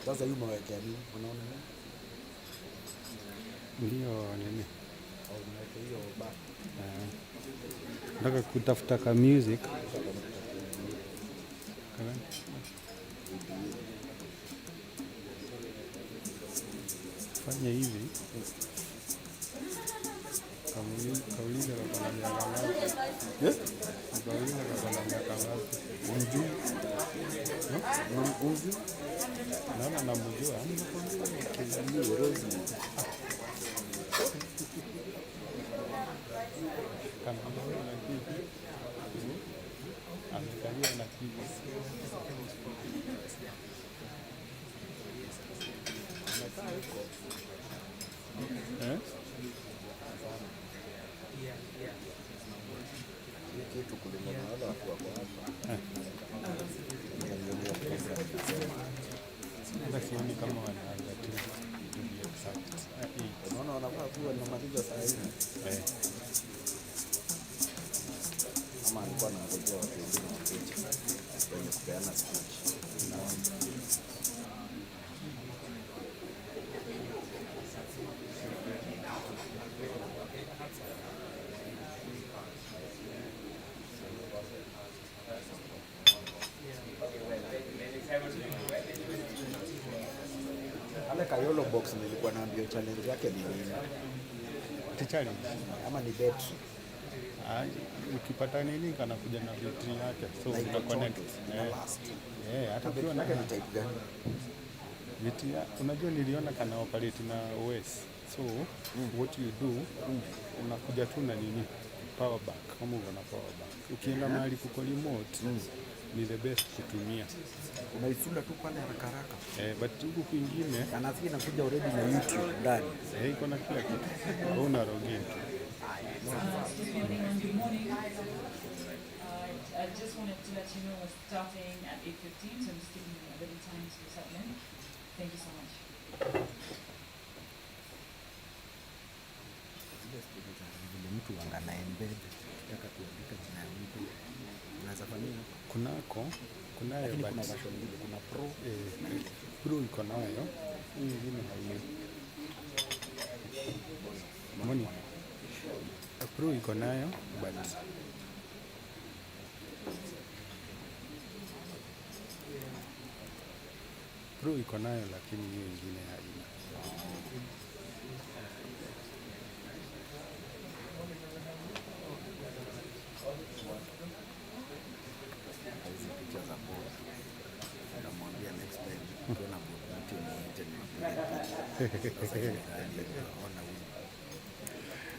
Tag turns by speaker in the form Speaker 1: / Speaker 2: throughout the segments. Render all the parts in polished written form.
Speaker 1: Sasa hiyo mwekea nini? Unaona nini?
Speaker 2: Ndio nini?
Speaker 1: Au mweke hiyo ba.
Speaker 2: Nataka kutafuta ka music. Fanya hivi. Kauliza kwa miaka ngapi? Kauliza kwa miaka ngapi?
Speaker 1: Unjui? Unjui?
Speaker 2: Naona namjua.
Speaker 1: Ni Rozi.
Speaker 2: Kama na kitu. Amekalia na kitu.
Speaker 1: Amekaa huko. Kitu kulingana na wale watu wako hapa.
Speaker 2: Sioni kama wanaanza tu.
Speaker 1: Unaona wanafaa kuwa namaliza saa hizi. Ama alikuwa anangojea watu wengine wakuje kwenye kupeana speech. Ale Kayolo box nilikuwa naambia challenge yake ni nini?
Speaker 2: Challenge
Speaker 1: ama ni battery?
Speaker 2: Ukipata nini kana kuja na battery yake, so uta connect hata ukiwa na
Speaker 1: ni type gani
Speaker 2: battery. Unajua niliona kana operate na OS, so what you do unakuja tu na nini power bank. Kama una power bank ukienda mahali kuko remote ni the best kutumia,
Speaker 1: unaisunda tu pale haraka haraka.
Speaker 2: But huku kwingine
Speaker 1: anasikia inakuja already na YouTube ndani,
Speaker 2: iko na kila kitu, una login.
Speaker 3: Good morning. I just wanted to let you know we're starting at 8:15, so I'm just giving you a little time to settle in. Thank you so much.
Speaker 1: Vile mtu angana embed kitaka kuandika jina ya mtu unaweza fanyia
Speaker 2: kunayo,
Speaker 1: lakini kuna version mbili, kuna pro
Speaker 2: pro iko nayo, hii nyingine haina. Mbona pro iko nayo but pro iko nayo lakini hiyo nyingine haina.
Speaker 1: hizi picha za board. Namwambia next time ukiona board mtu ni internet picha. Sasa ona huyu.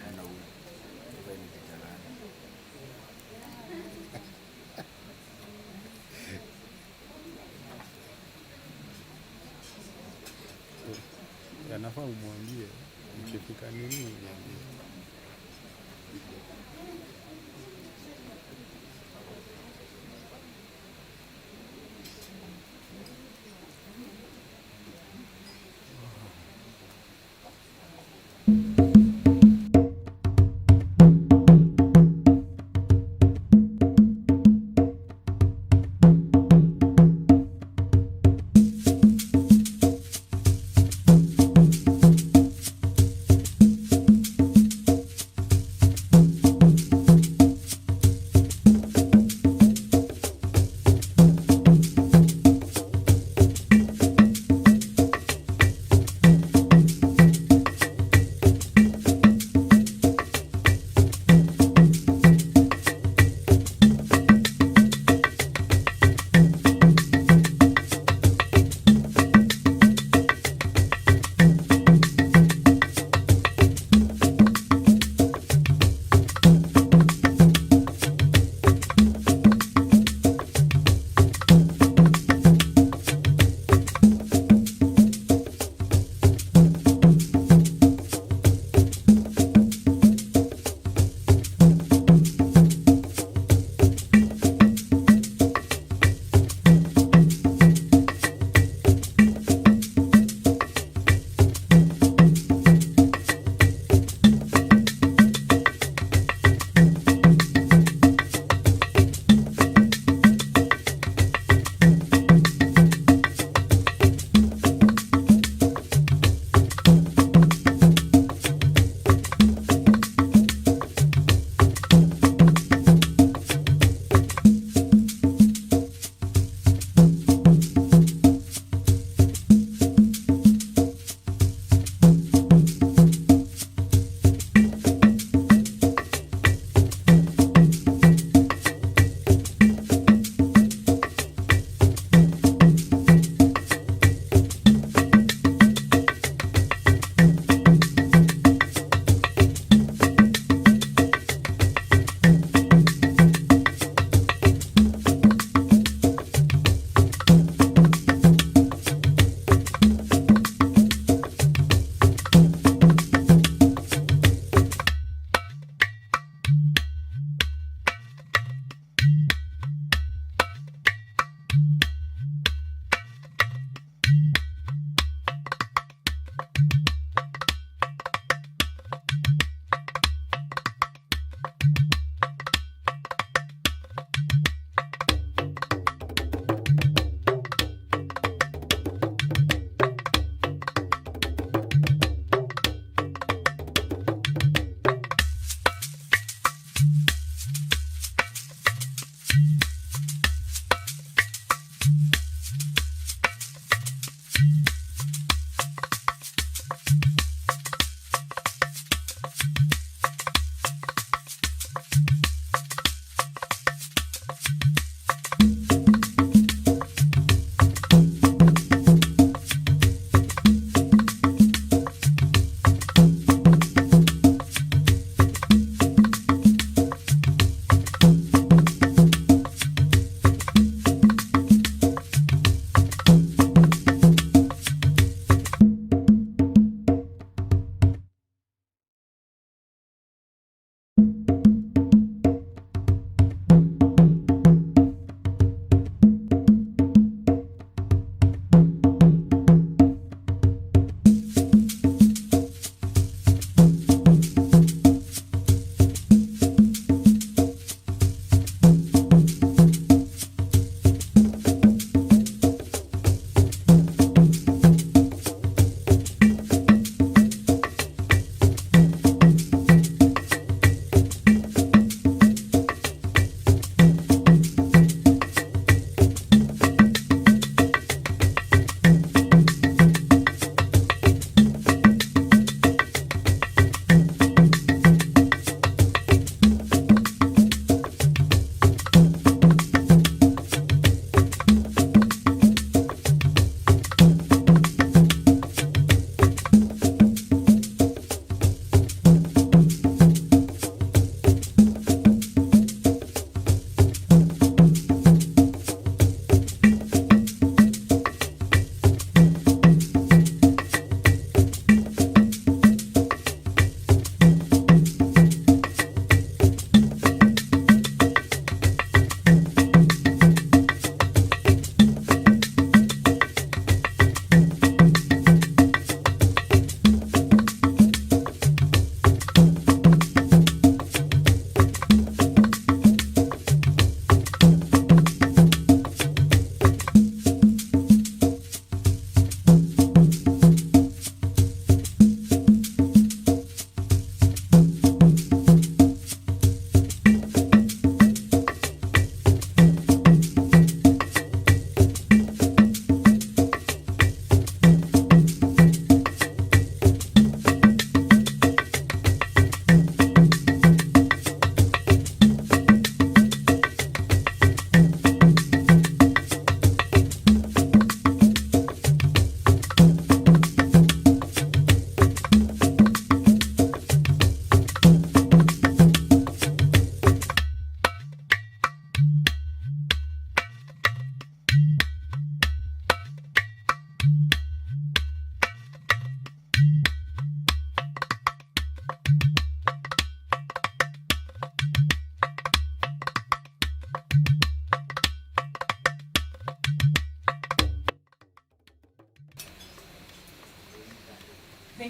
Speaker 1: Ona huyu. Sasa ni picha gani?
Speaker 2: Yanafaa umwambie ukifika nini uniambie.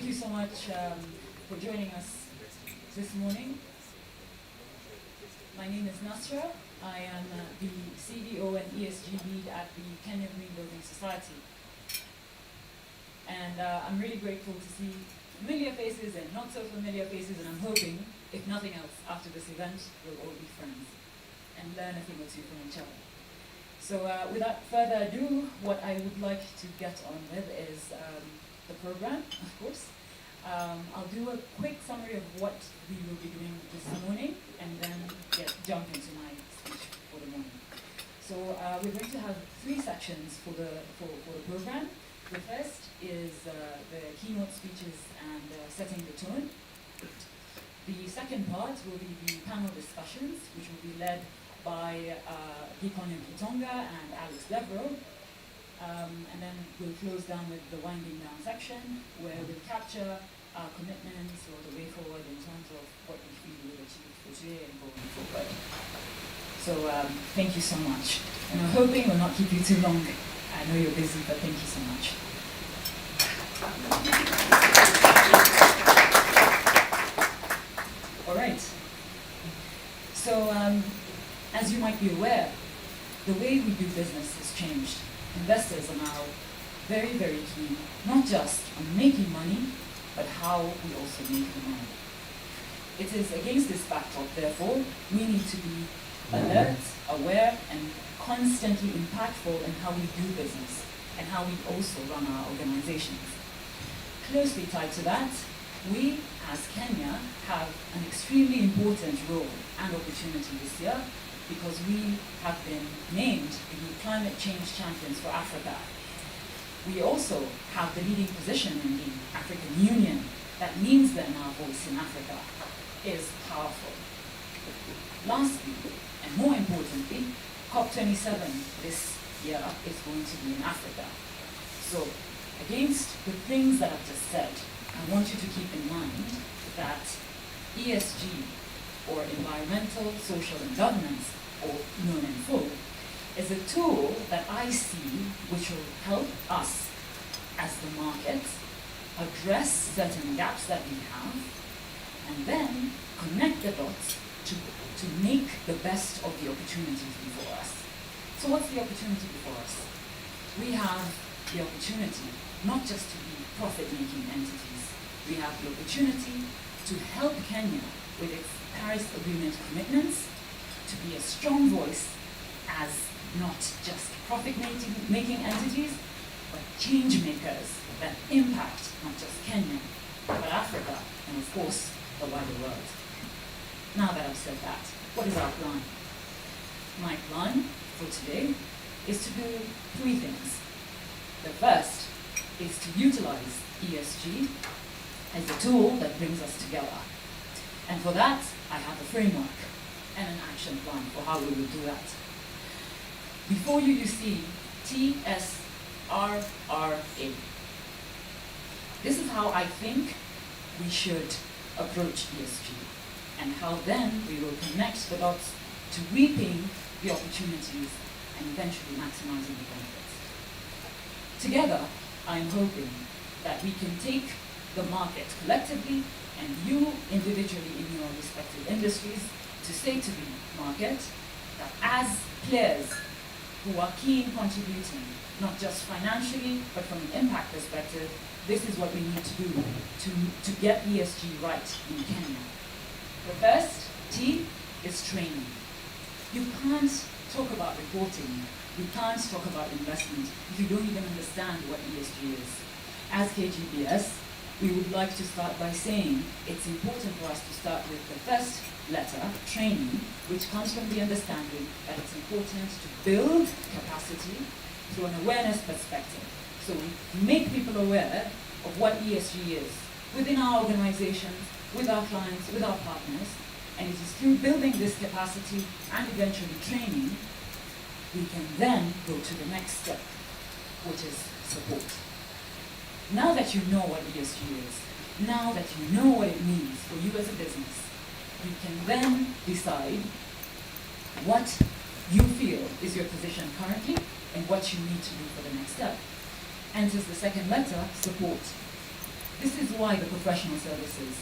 Speaker 3: thank you so much for joining us this morning. My name is Nasra. I am the CDO and ESG lead at the Kenya Green Building Society. And I'm really grateful to see familiar faces and not so familiar faces, and I'm hoping, if nothing else, after this event, we'll all be friends and learn a thing or two from each other. So without further ado, what I would like to get on with is the program, of course. I'll do a quick summary of what we will be doing this morning and then jump into my speech for the morning. So we're going to have 3 sections for the program. The first is the keynote speeches and setting the tone. The second part will be the panel discussions, which will be led by Gikonyo Kitonga and Alex Devereaux. And then we'll close down with the winding down section, where we'll capture our commitments or the way forward in terms of what we feel we'll achieve for today and going forward. So thank you so much. And I'm hoping we'll not keep you too long. I know you're busy, but thank you so much. All right. So as you might be aware, the way we do business has changed. Investors are now very, very keen, not just on making money, but how we also make the money. It is against this backdrop, therefore, we need to be alert, aware, and constantly impactful in how we do business and how we also run our organizations. Closely tied to that, we as Kenya have an extremely important role and opportunity this year because we have been named the Climate Change Champions for Africa. We also have the leading position in the African Union. That means that our voice in Africa is powerful. Lastly, and more importantly, COP27 this year is going to be in Africa. So, against the things that I've just said, I want you to keep in mind that ESG, or environmental, social, and governance, or known in full, is a tool that I see which will help us as the market address certain gaps that we have, and then connect the dots to make the best of the opportunities before us. So what's the opportunity before us? We have the opportunity not just to be profit-making entities. We have the opportunity to help Kenya with its Paris Agreement commitments, to be a strong voice as not just profit-making entities, but change makers that impact not just Kenya, but Africa, and of course, the wider world. Now that I've said that, what is our plan? My plan for today is to do 3 things. The first is to utilize ESG as a tool that brings us together. And for that, I have a framework and an action plan for how we will do that. Before you see TSRRA. This is how I think we should approach ESG, and how then we will connect the dots to reaping the opportunities and eventually maximizing the benefits. Together, I'm hoping that we can take the market collectively and you individually in your respective industries to say to the market that as players who are keen contributing, not just financially, but from an impact perspective, this is what we need to do to get ESG right in Kenya. The first T is training. You can't talk about reporting, you can't talk about investment if you don't even understand what ESG is. As KGBS, we would like to start by saying it's important for us to start with the first letter, training, which comes from the understanding that it's important to build capacity through an awareness perspective. So we make people aware of what ESG is within our organizations, with our clients, with our partners, and it is through building this capacity and eventually training, we can then go to the next step, which is support. Now that you know what ESG is, now that you know what it means for you as a business, you can then decide what you feel is your position currently and what you need to do for the next step. Enters the second letter, support. This is why the professional services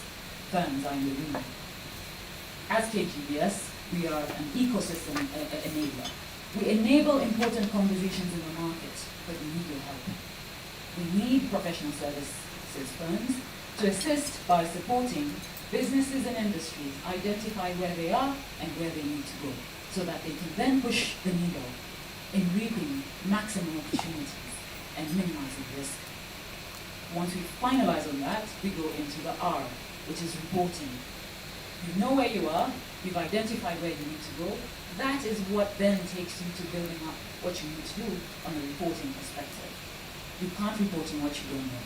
Speaker 3: firms are in the room. As KGBS, we are an ecosystem enabler. We enable important conversations in the market, but we need your help. We need professional services firms to assist by supporting businesses and industries identify where they are and where they need to go, so that they can then push the needle in reaping maximum opportunities and minimizing risk. Once we finalize on that, we go into the R, which is reporting. You know where you are, you've identified where you need to go. That is what then takes you to building up what you need to do on a reporting perspective. You can't report on what you don't know.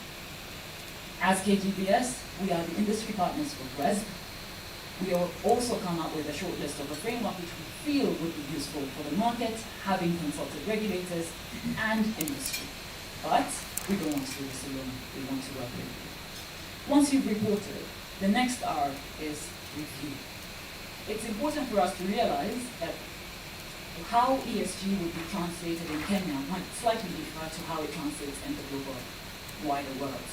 Speaker 3: As KGBS, we are the industry partners for GRESB. We will also come up with a short list of a framework which we feel would be useful for the market, having consulted regulators and industry. But we don't want to do this alone. We want to work with you. Once you've reported, the next R is review. It's important for us to realize that how ESG would be translated in Kenya might slightly differ to how it translates in the global wider world.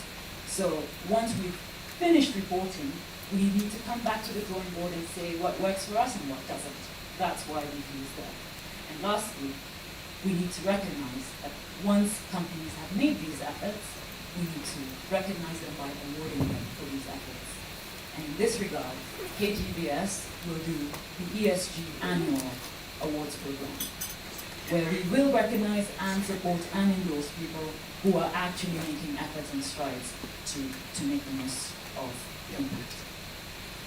Speaker 3: So once we've finished reporting, we need to come back to the drawing board and say what works for us and what doesn't. That's why we've used that. And lastly, we need to recognize that once companies have made these efforts, we need to recognize them by awarding them for these efforts. And in this regard, KGBS will do the ESG annual awards program, where we will recognize and support and endorse people who are actually making efforts and strides to make the most of the impact.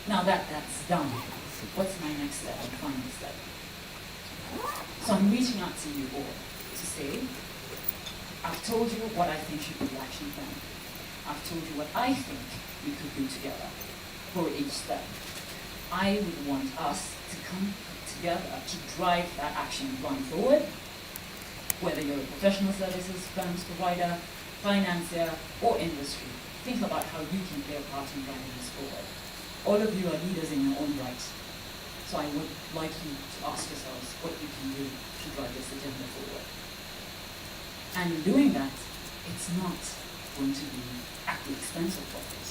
Speaker 3: Now that's done, what's my next step and final step? So I'm reaching out to you all to say, I've told you what I think should be the action plan. I've told you what I think we could do together for each step. I would want us to come together to drive that action going forward, whether you're a professional services firms provider, financier, or industry. Think about how you can play a part in driving this forward. All of you are leaders in your own right. So I would like you to ask yourselves what you can do to drive this agenda forward. And in doing that, it's not going to be at the expense of profit.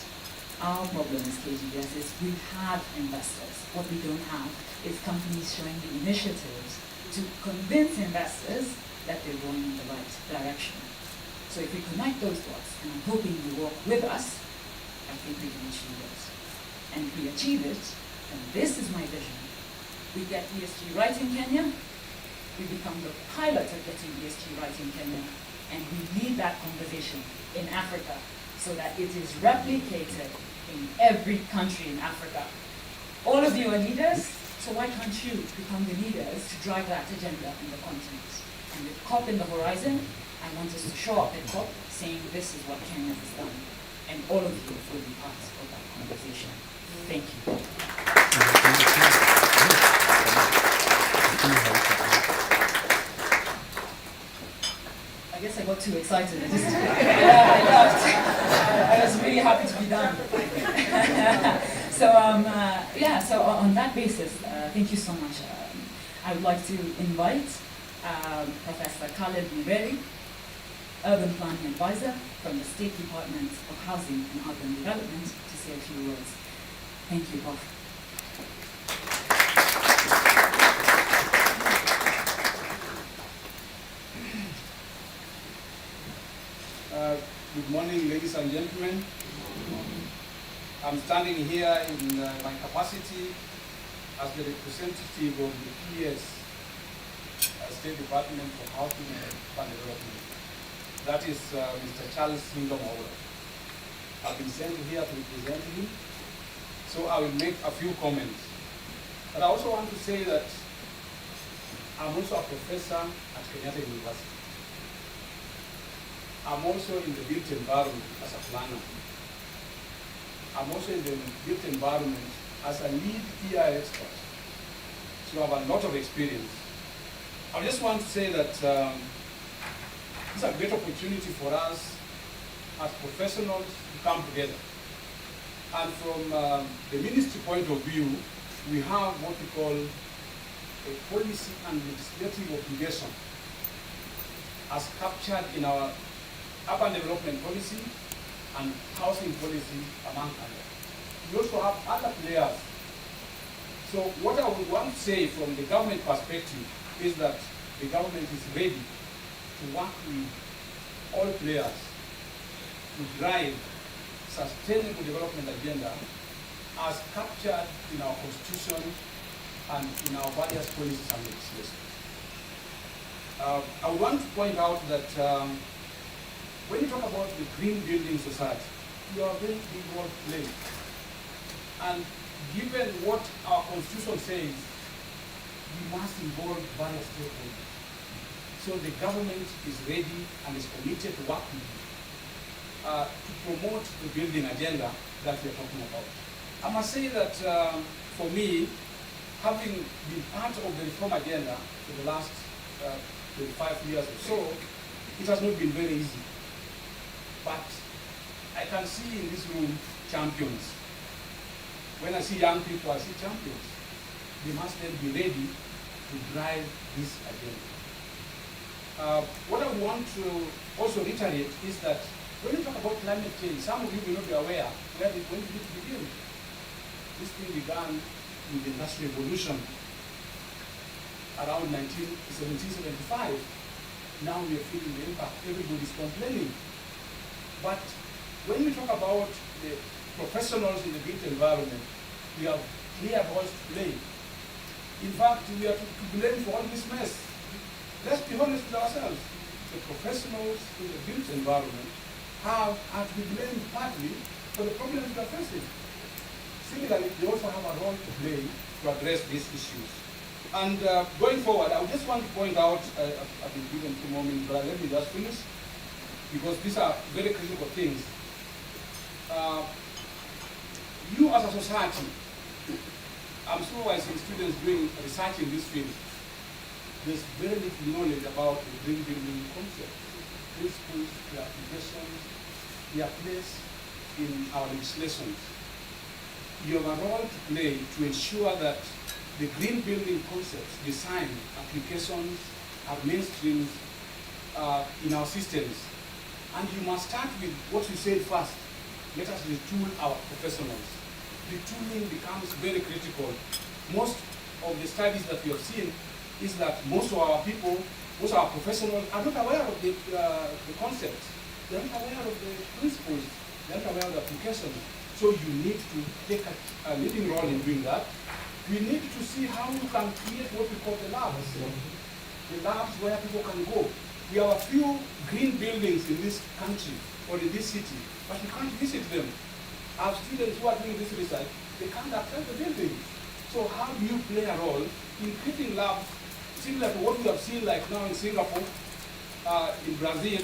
Speaker 3: Our problem as KGBS is we have investors. What we don't have is companies showing the initiatives to convince investors that they're going in the right direction. So if we connect those dots, and I'm hoping you walk with us, I think we can achieve it. And if we achieve it, and this is my vision, we get ESG right in Kenya, we become the pilot of getting ESG right in Kenya, and we lead that conversation in Africa so that it is replicated in every country in Africa. All of you are leaders, so why can't you become the leaders to drive that agenda in the continent? And with COP in the horizon, I want us to show up at COP saying this is what Kenya has done. And all of you will be part of that conversation. Thank you. I guess I got too excited. I laughed. I was really happy to be done. So on that basis, thank you so much. I would like to invite Professor Khaled Miberi, Urban Planning Advisor from the State Department of Housing and Urban Development, to say a few words. Thank you, Prof.
Speaker 4: Good morning, ladies and gentlemen. I'm standing here in my capacity as the representative of the PS State Department for Housing and Urban Development. That is Mr. Charles Hindomawa. I've been sent here to represent him, so I will make a few comments. But I also want to say that I'm also a professor at Kenyatta University. I'm also in the built environment as a planner. I'm also in the built environment as a lead EI expert. So I have a lot of experience. I just want to say that it's a great opportunity for us as professionals to come together. And from the ministry point of view, we have what we call a policy and legislative obligation as captured in our urban development policy and housing policy, among others. We also have other players. So what I would want to say from the government perspective is that the government is ready to work with all players to drive sustainable development agenda as captured in our constitution and in our various policies and legislation. I want to point out that when you talk about the green building society, you are a very big role to play. And given what our constitution says, we must involve various stakeholders. So the government is ready and is committed to work with you to promote the building agenda that we are talking about. I must say that for me, having been part of the reform agenda for the last 25 years or so, it has not been very easy. But I can see in this room champions. When I see young people, I see champions. They must then be ready to drive this agenda. What I want to also reiterate is that when you talk about climate change, some of you may not be aware when did it begin. This thing began with the Industrial Revolution around 1775. Now we are feeling the impact. Everybody's complaining. But when we talk about the professionals in the built environment, we have clear roles to play. In fact, we are to blame for all this mess. Let's be honest with ourselves. The professionals in the built environment are to be blamed partly for the problems we are facing. Similarly, they also have a role to play to address these issues. And going forward, I just want to point out, I've been given 2 more minutes, but let me just finish, because these are very critical things. You as a society, I'm sure I see students doing research in this field, there's very little knowledge about the green building concept, principles, their applications, their place in our legislations. You have a role to play to ensure that the green building concepts, design, applications are mainstreamed in our systems. And you must start with what you said first. Let us retool our professionals. Retooling becomes very critical. Most of the studies that we have seen is that most of our people, most of our professionals are not aware of the concepts. They're not aware of the principles. They're not aware of the applications. So you need to take a leading role in doing that. We need to see how we can create what we call the labs. The labs where people can go. We have a few green buildings in this country or in this city, but you can't visit them. Our students who are doing this research, they can't access the buildings. So how do you play a role in creating labs similar to what we have seen like now in Singapore, in Brazil,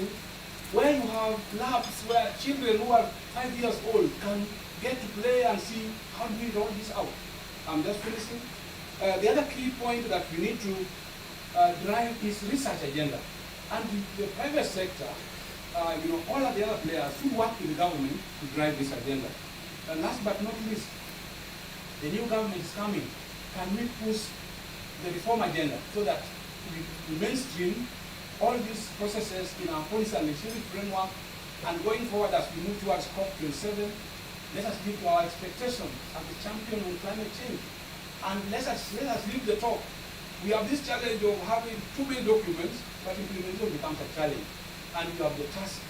Speaker 4: where you have labs where children who are 5 years old can get to play and see how do we roll this out. I'm just finishing. The other key point that we need to drive is research agenda. And the private sector, all of the other players should work with the government to drive this agenda. And last but not least, the new government is coming. Can we push the reform agenda so that we mainstream all these processes in our policy and legislative framework, and going forward as we move towards COP27, let us live to our expectations as the champion on climate change. And let us leave the talk. We have this challenge of having too many documents, but implementation becomes a challenge. And you have the task,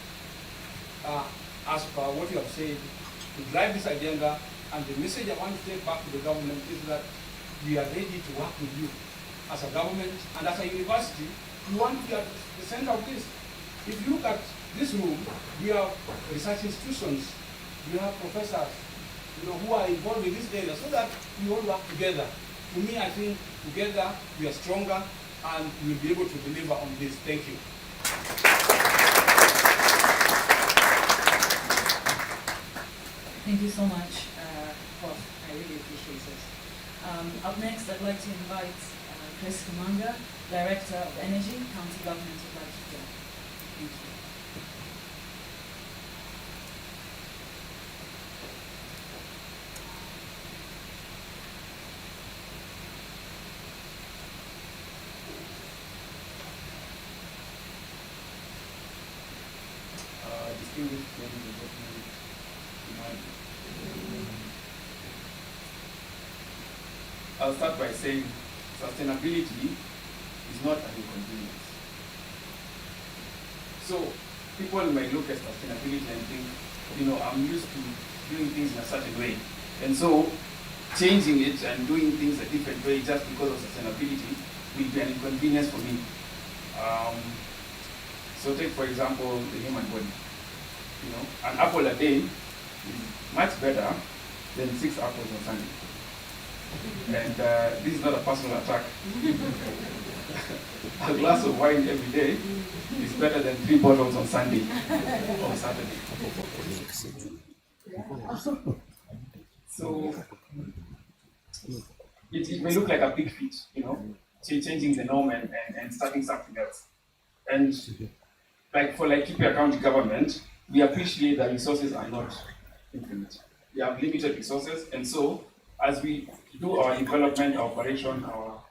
Speaker 4: as per what you have said, to drive this agenda. And the message I want to take back to the government is that we are ready to work with you as a government and as a university. We want to be at the center of this. If you look at this room, we have research institutions, we have professors, who are involved in this area, so that we all work together. To me, I think together we are stronger and we will be able to deliver on this. Thank you.
Speaker 3: Thank you so much, Prof. I really appreciate it. Up next, I'd like to invite Chris Kumanga, Director of Energy, County Government of Laikipia. Thank you.
Speaker 5: Distinguished ladies and gentlemen,
Speaker 4: I'll start by saying sustainability is not an inconvenience. So people might look at sustainability and think, I'm used to doing things in a certain way. And so changing it and doing things a different way just because of sustainability will be an inconvenience for me. So take, for example, the human body. An apple a day is much better than 6 apples on Sunday. And this is not a personal attack. A glass of wine every day is better than 3 bottles on Sunday or Saturday. So it may look like a big feat, changing the norm and starting something else. And for Laikipia County government, we appreciate that resources are not infinite. We have limited resources, and so as we do our development, our operation, our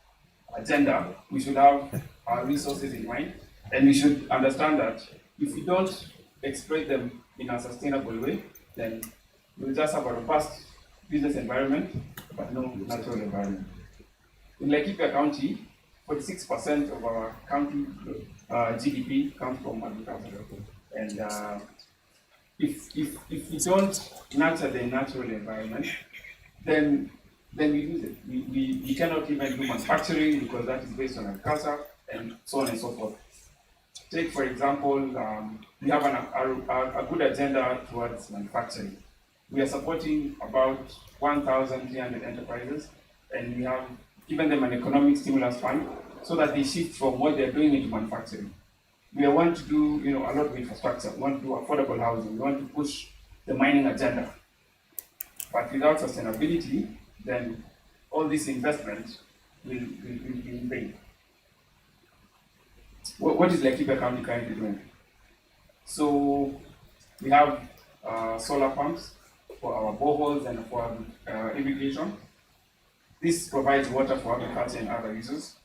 Speaker 4: agenda, we should have our resources in mind, and we should understand that if we don't exploit them in a sustainable way, then we'll just have a robust business environment, but no natural environment. In Laikipia County, 46% of our county GDP comes from agriculture. And if we don't nurture the natural environment, then we lose it. We cannot even do manufacturing because that is based on agriculture, and so on and so forth. Take, for example, we have a good agenda towards manufacturing. We are supporting about 1,300 enterprises, and we have given them an economic stimulus fund so that they shift from what they're doing into manufacturing. We want to do a lot of infrastructure. We want to do affordable housing. We want to push the mining agenda. But without sustainability, then all this investment will be in vain. What is Laikipia County currently doing? So we have solar pumps for our boreholes and for irrigation. This provides water for agriculture and other uses.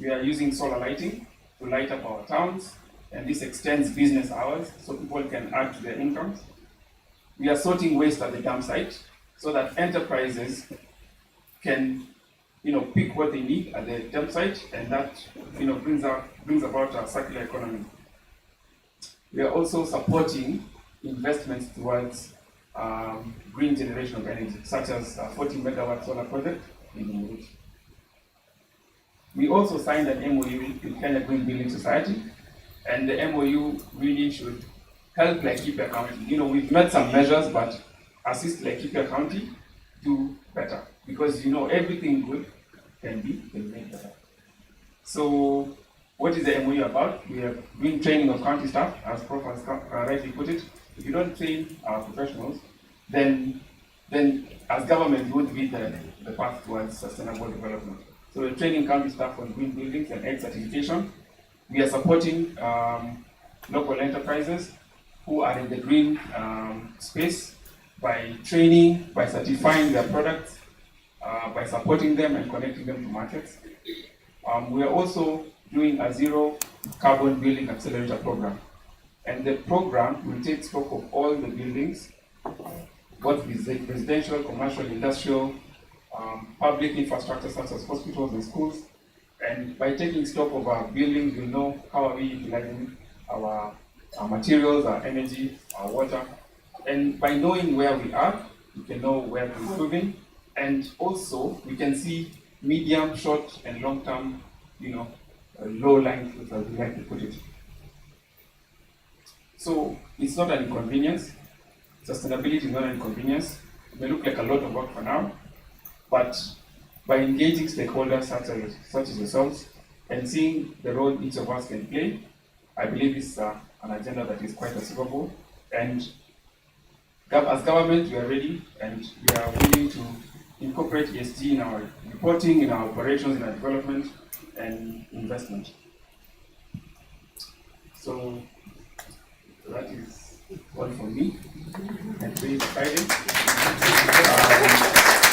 Speaker 4: We are using solar lighting to light up our towns, and this extends business hours so people can add to their incomes. We are sorting waste at the dump site so that enterprises can pick what they need at the dump site, and that brings about a circular economy. We are also supporting investments towards green generation of energy, such as a 40 megawatt solar project in Umuruti. We also signed an MOU with Kenya Green Building Society, and the MOU really should help Laikipia County. We've made some measures, but assist Laikipia County do better, because everything good can be made better. So what is the MOU about? We are doing training of county staff, as Prof has rightly put it. If you don't train our professionals, then as government, you won't be the path towards sustainable development. So we're training county staff on green buildings and egg certification. We are supporting local enterprises who are in the green space by training, by certifying their products, by supporting them and connecting them to markets. We are also doing a zero carbon building accelerator program. And the program will take stock of all the buildings, both residential, commercial, industrial, public infrastructure such as hospitals and schools. And by taking stock of our buildings, we'll know how are we utilizing our materials, our energy, our water. And by knowing where we are, we can know where we're improving. And also, we can see medium, short, and long-term, low-lying fruits, as we like to put it. So it's not an inconvenience. Sustainability is not an inconvenience. It may look like a lot of work for now, but by engaging stakeholders such as yourselves and seeing the role each of us can play, I believe it's an agenda that is quite achievable. And as government, we are ready and we are willing to incorporate ESG in our reporting, in our operations, in our development and investment. So that is all from me. And today is Friday.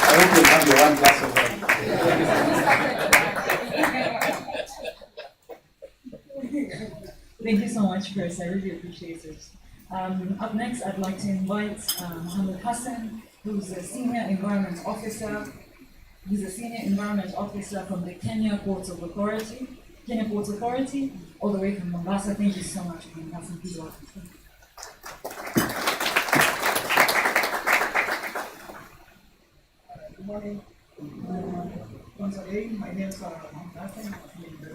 Speaker 4: I hope you'll have your one glass of wine.
Speaker 3: Thank you so much, Chris. I really appreciate it. Up next, I'd like to invite Mohammed Hassan, who's a Senior Environment Officer He's a senior environment officer from the Kenya Ports Authority, all the way from Mombasa. Thank you so much for Mombasa. Please welcome.
Speaker 5: Good morning. Once again, my name is Mohammed Hassan. I'm from the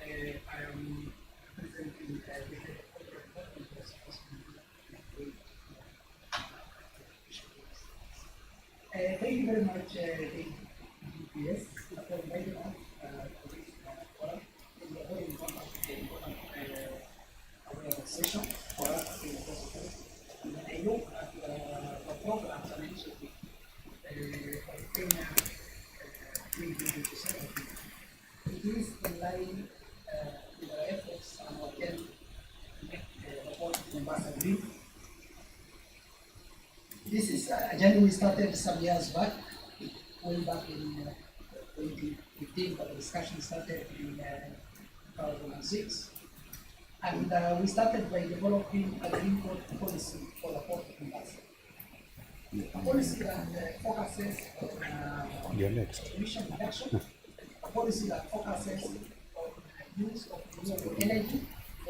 Speaker 5: I am representing thank you very much, GPS, for inviting us to this forum. It's a very important session for us in the hospital. And I look at the programs and initiatives for Kenya 2027. It is in line with our efforts and our attempt to make the port of Mombasa green. This is a journey we started some years back, way back in 2015, but the discussion started in 2006. And we started by developing a green port policy for the port of Mombasa. A policy that focuses on emission reduction, a policy that focuses on use of renewable energy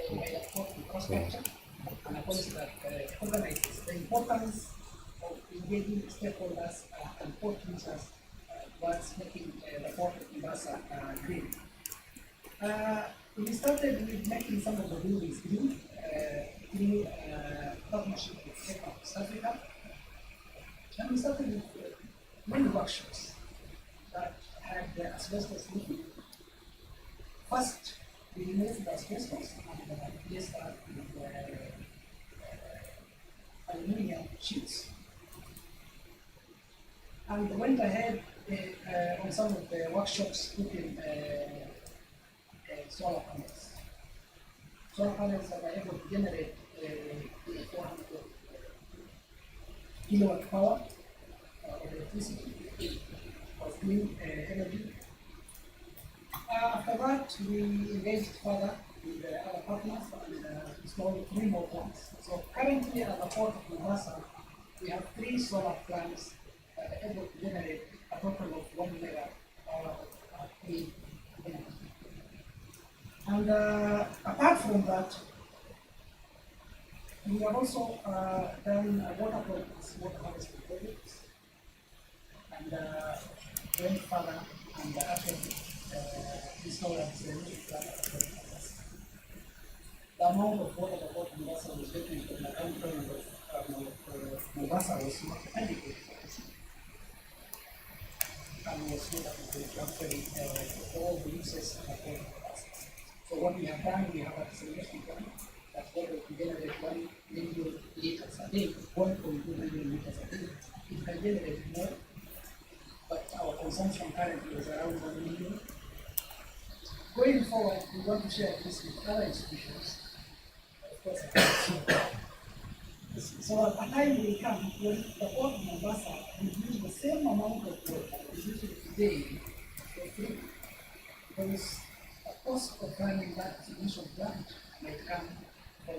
Speaker 5: by the port infrastructure, and a policy that organizes the importance of engaging stakeholders and port users towards making the port of Mombasa green. We started with making some of the buildings green through partnership with ECA South Africa. And we started with many workshops that had asbestos leaking. First, we removed the asbestos and replaced that with aluminum sheets. And went ahead on some of the workshops put in solar panels. Solar panels that are able to generate 400 kilowatt power of electricity of green energy. After that, we engaged further with other partners and installed 3 more plants. So currently at the port of Mombasa, we have 3 solar plants able to generate a total of 1 megawatt hour of clean energy. And apart from that, we have also done water projects, water harvesting projects, and went further and actually installed a desalination plant. The amount of water that Port Mombasa was getting from the country of Mombasa was not adequate, and was not adequate to actually all the uses of the Port of Mombasa. So what we have done, we have a desalination plant that's able to generate 1 million liters a day, 1.2 million liters a day. It can generate more, but our consumption currently is around 1 million. Going forward, we want to share this with other institutions. Of course, so a time will come when the Port of Mombasa will use the same amount of water we use today for free, because the cost of running that distribution plant might come from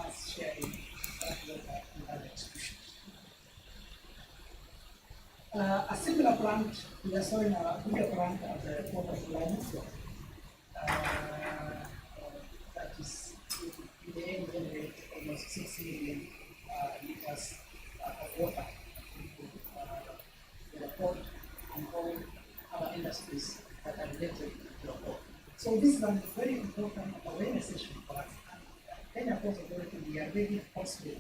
Speaker 5: us sharing that water with other institutions. A similar plant, we are showing a bigger plant at the Port of Mombasa. That is in the end generate almost 6 million liters of water to the port and all our industries that are related to the port. So this is a very important awareness session for us. Kenya Port Authority, we are very possible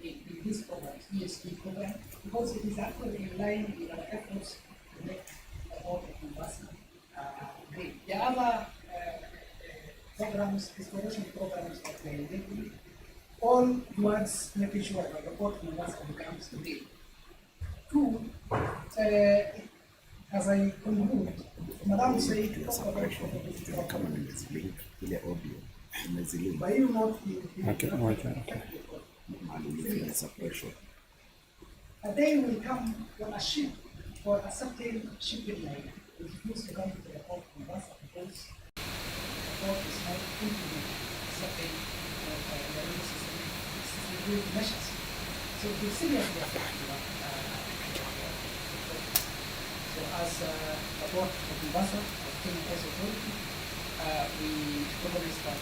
Speaker 5: in this program, ESG program, because it is actually in line with our efforts to make the port of Mombasa green. The other programs, exploration programs that we are engaging, all towards making sure that the port of Mombasa becomes green. 2, as I conclude, Madam said,
Speaker 1: kama nimezilink ile audio nimezilink
Speaker 5: by you not
Speaker 1: mahali ulifanya suppression.
Speaker 5: a day will come when a ship or a certain shipping line refuse to come to the port of Mombasa because the port is not implementing certain security measures. So the seriously affect as the board of Mombasa, of Kenya Ports Authority, we recognize that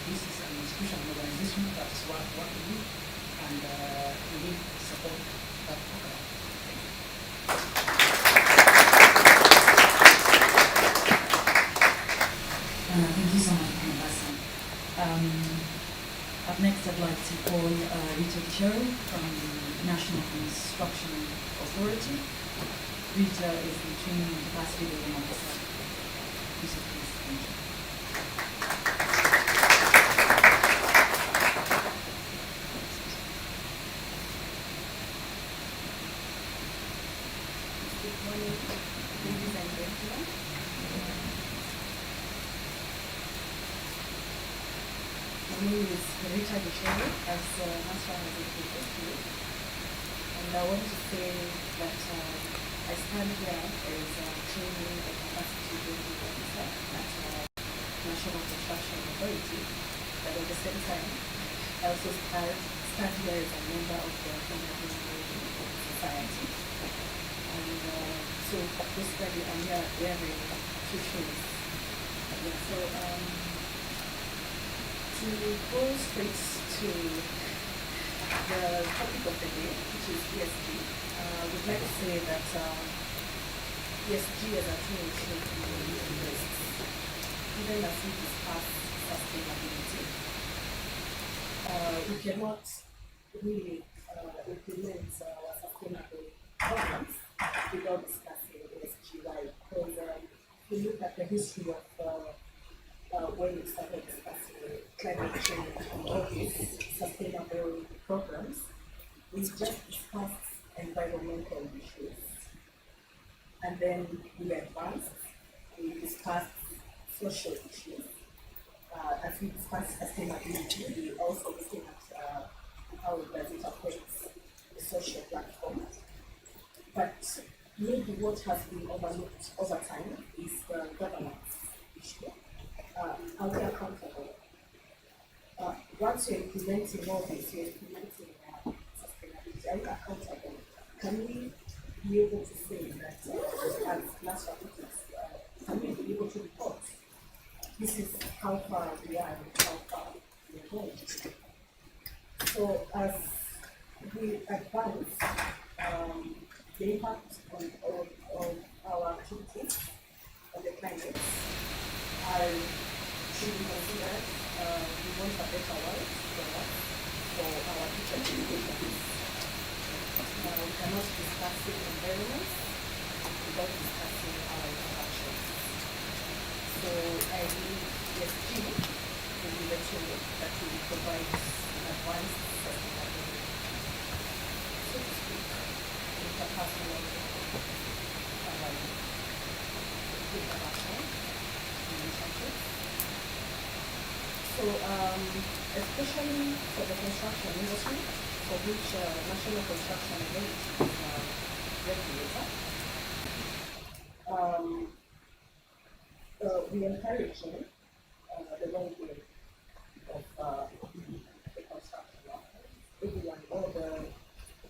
Speaker 5: this is an institution and organization that is worth working with, and we need support that program.
Speaker 3: Thank you so much, Mombasa. Up next, I'd like to call Rita Cho from the National Construction Authority. Rita is the Training and Capacity Building Officer. Rita, please. Thank you.
Speaker 6: Good morning, ladies and gentlemen. My name is Rita Gisheri, as Masra has introduced me. And I want to say that I stand here as a training and capacity building officer at National Construction Authority. But at the same time, I also stand here as a member of the Kenya Building Society. And so basically I'm here wearing two shoes. Yeah, so to go straight to the topic of the day, which is ESG, we'd like to say that ESG as a tool should be embraced, even as we discuss sustainability. We cannot really implement sustainable programs without discussing ESG, right? Because if you look at the history of when we started discussing climate change and all these sustainable programs, we just discussed environmental issues. And then we advanced, we discussed social issues. As we discussed sustainability, we also looking at how does it affect the social platform. But maybe what has been overlooked over time is the governance issue. Are we accountable? Once you're implementing all this, you're implementing sustainability, are you accountable? Can we be able to say that, as last reporters, can we be able to report this is how far we are and how far we are going? So as we advance, the impact on our activities on the climate should be considered. We want a better world for our future generations. We cannot discuss the environment without discussing our interactions. So I believe ESG will be the tool that will provide advanced sustainability, so to speak, interpersonal, international relationships. So, especially for the construction industry, for which National Construction Authority is a regulator, we encourage the well-being of the construction workers. Everyone, all the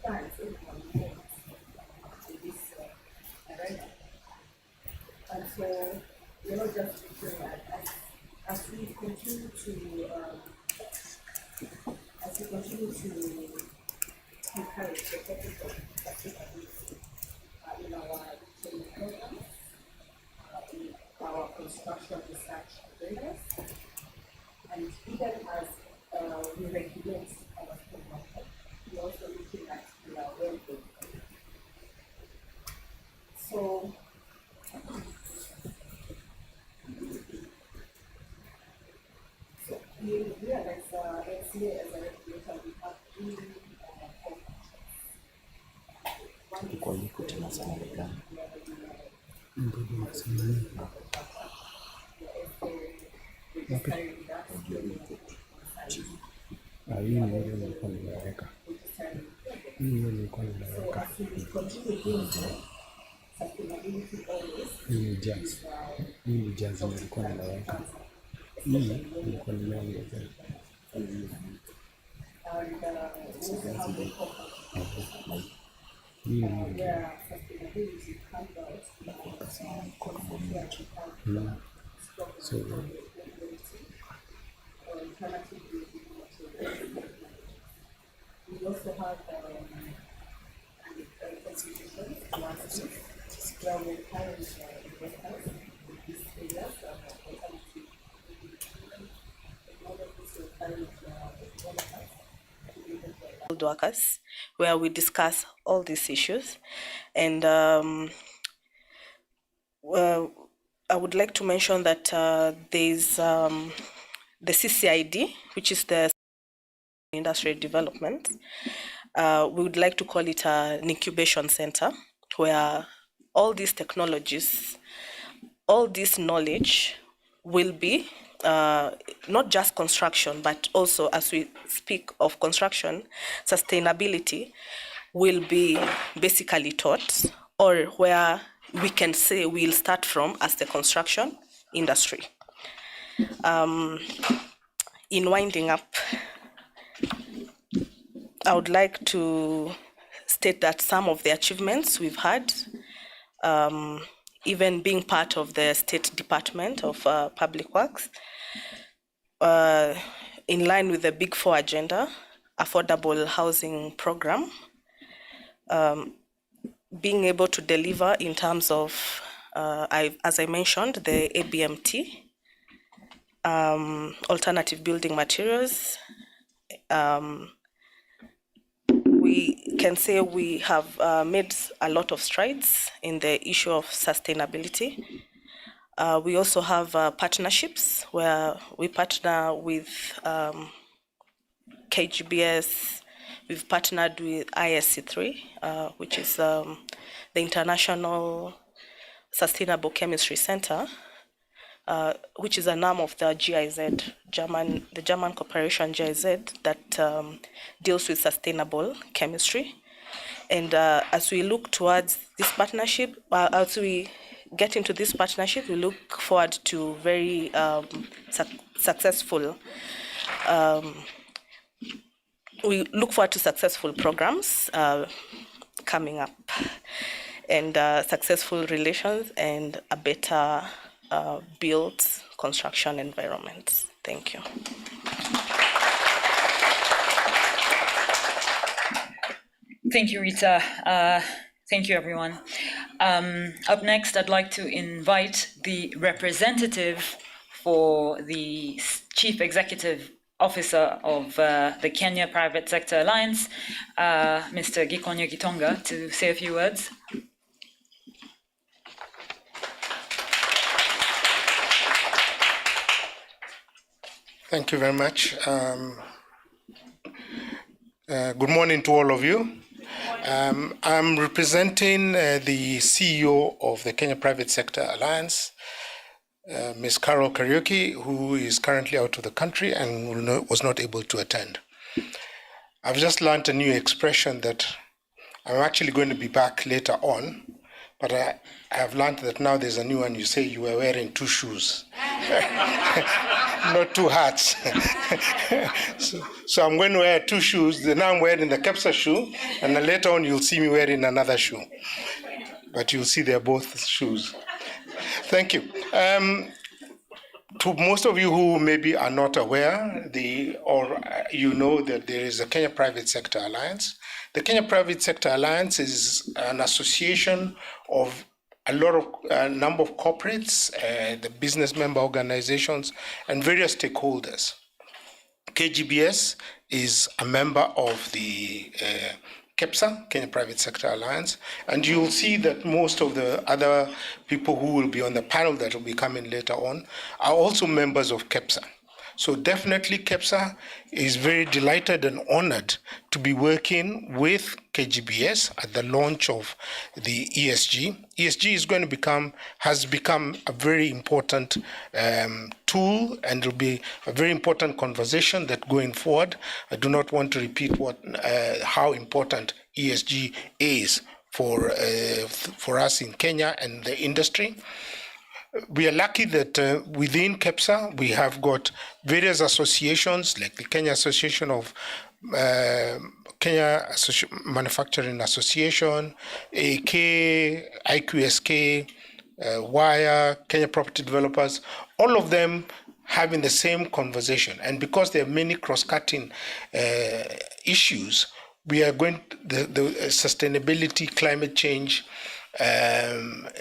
Speaker 6: clients, everyone involved in this arena. And so, we're not just doing that. As we continue to encourage the topic of sustainability in our training programs, in our construction research agendas, and even as we regulate our technology, we're also looking at their well-being. So, you realize FCA as a regulator, we have three core functions. One is
Speaker 2: hii ni ile nilikuwa nimeweka. Hii ni jazz nilikuwa nimeweka. Hii nilikuwa nimeongeza. Hii ni
Speaker 6: constituency have
Speaker 2: So
Speaker 6: alternative building materials. We also have consultations last week where we encourage investors in these areas alternative in order to encourage developers to be able to
Speaker 7: workers, where we discuss all these issues. And well, I would like to mention that there's the CCID, which is the Industry Development. We would like to call it an incubation center where all these technologies, all this knowledge will be not just construction, but also, as we speak of construction, sustainability will be basically taught, or where we can say we'll start from as the construction industry. In winding up, I would like to state that some of the achievements we've had, even being part of the State Department of Public Works, in line with the Big Four agenda, affordable housing program, being able to deliver in terms of, as I mentioned, the ABMT, alternative building materials. We can say we have made a lot of strides in the issue of sustainability. We also have partnerships where we partner with KGBS. We've partnered with ISC3, which is the International Sustainable Chemistry Center, which is an arm of the GIZ, the German corporation GIZ, that deals with sustainable chemistry. And as we look towards this partnership, as we get into this partnership, we look forward to very successful. We look forward to successful programs coming up, and successful relations, and a better built construction environment. Thank you.
Speaker 3: Thank you, Rita. Thank you, everyone. Up next, I'd like to invite the representative for the Chief Executive Officer of the Kenya Private Sector Alliance, Mr. Gikonyo Gitonga, to say a few words.
Speaker 8: Thank you very much. Good morning to all of you. I'm representing the CEO of the Kenya Private Sector Alliance, Ms. Carol Kariuki, who is currently out of the country and was not able to attend. I've just learned a new expression that I'm actually going to be back later on, but I have learned that now there's a new one. You say you were wearing two shoes, not two hats. so I'm going to wear two shoes. Now I'm wearing the KEPSA shoe, and then later on you'll see me wearing another shoe. But you'll see they're both shoes. Thank you. To most of you who maybe are not aware, or you know that there is a Kenya Private Sector Alliance. The Kenya Private Sector Alliance is an association of a number of corporates, the business member organizations, and various stakeholders. KGBS is a member of the KEPSA, Kenya Private Sector Alliance, and you'll see that most of the other people who will be on the panel that will be coming later on are also members of KEPSA. So definitely KEPSA is very delighted and honored to be working with KGBS at the launch of the ESG. ESG has become a very important tool, and will be a very important conversation that going forward. I do not want to repeat how important ESG is for us in Kenya and the industry. We are lucky that within KEPSA, we have got various associations like the Kenya Association of Manufacturing Association, AK, IQSK, Wire, Kenya Property Developers, all of them having the same conversation. And because there are many cross-cutting issues, we are going the sustainability, climate change, the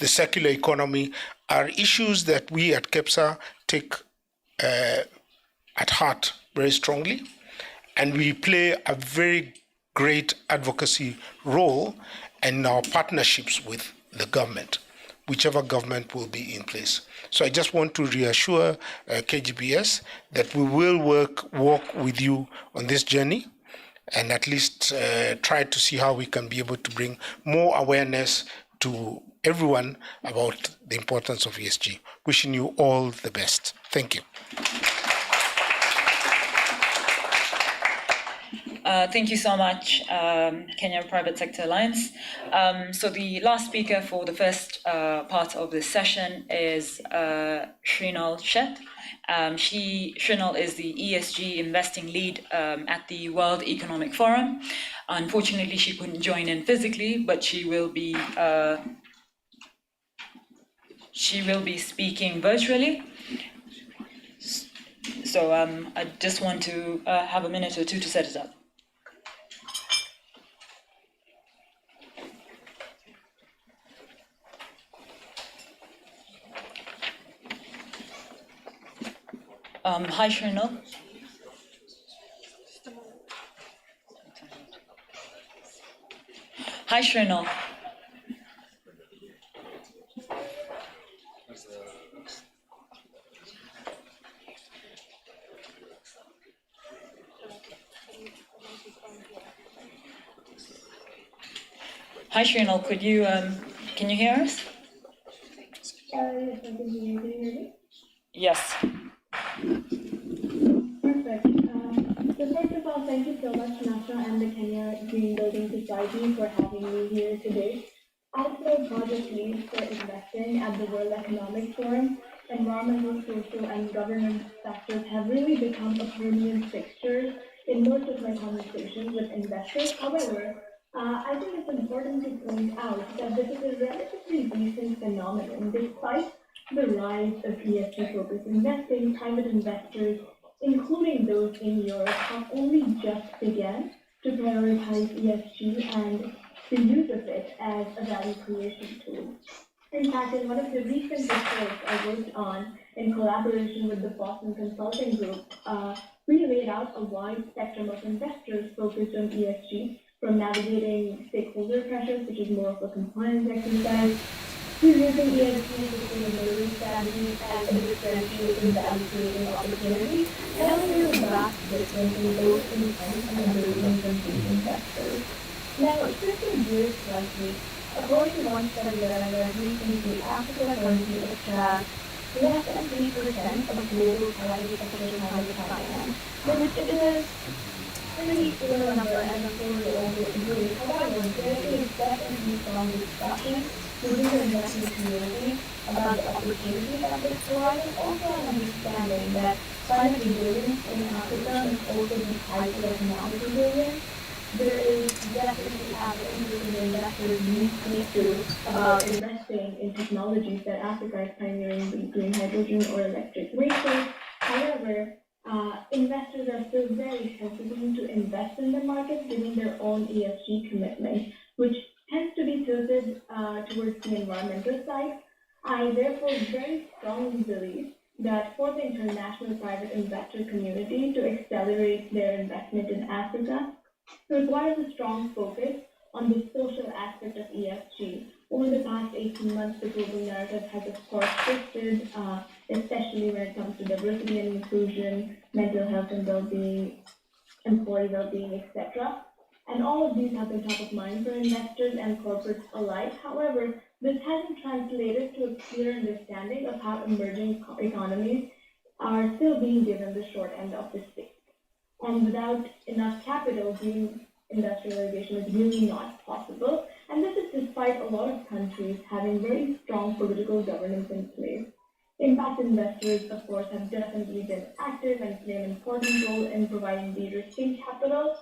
Speaker 8: circular economy are issues that we at KEPSA take at heart very strongly, and we play a very great advocacy role in our partnerships with the government, whichever government will be in place. So I just want to reassure KGBS that we will walk with you on this journey, and at least try to see how we can be able to bring more awareness to everyone about the importance of ESG. Wishing you all the best. Thank you.
Speaker 3: Thank you so much, Kenya Private Sector Alliance. So the last speaker for the first part of this session is Shrinal Sheth. Shrinal is the ESG investing lead at the World Economic Forum. Unfortunately, she couldn't join in physically, but she will be speaking virtually. So I just want to have a minute or two to set it up. Hi, Shrinal. Hi, Shrinal. Hi, Shrinal. Could you can you hear us?
Speaker 9: Yes, I can hear you. Can you hear me?
Speaker 3: Yes.
Speaker 9: Perfect. So first of all, thank you so much, NASA and the Kenya Green Building Society for having me here today. As the project lead for investing at the World Economic Forum, environmental, social, and governance factors have really become a permanent fixture in most of my conversations with investors. However, I think it's important to point out that this is a relatively recent phenomenon. Despite the rise of ESG-focused investing, private investors, including those in Europe, have only just begun to prioritize ESG and the use of it as a value creation tool. In fact, in one of the recent reports I worked on in collaboration with the Boston Consulting Group, we laid out a wide spectrum of investors focused on ESG, from navigating stakeholder pressures, which is more of a compliance exercise, to using ESG sustainability strategies as a differentiating value-creating opportunity, and also a vast difference in those intent and abilities of these investors. Now, shifting gears slightly, according to one study that I read recently, Africa currently attracts less than 3% of global private sector climate finance, which is a pretty low number, and I'm sure we all would agree. However, there is definitely strong discussion within the investment community about the opportunities that this provides, and also an understanding that climate resilience in Africa is also be tied to economic resilience. There is definitely avenues within investors need to think through about investing in technologies that Africa is pioneering, be green hydrogen or electric vehicles. However, investors are still very hesitant to invest in the market given their own ESG commitment, which tends to be tilted towards the environmental side. I therefore very strongly believe that for the international private investor community to accelerate their investment in Africa requires a strong focus on the social aspect of ESG. Over the past 18 months, the global narrative has of course shifted, especially when it comes to diversity and inclusion, mental health and well-being, employee well-being, etc. And all of these have been top of mind for investors and corporates alike. However, this hasn't translated to a clear understanding of how emerging economies are still being given the short end of the stick. And without enough capital, green industrialization is really not possible. And this is despite a lot of countries having very strong political governance in place. Impact investors, of course, have definitely been active and play an important role in providing de-risking capital,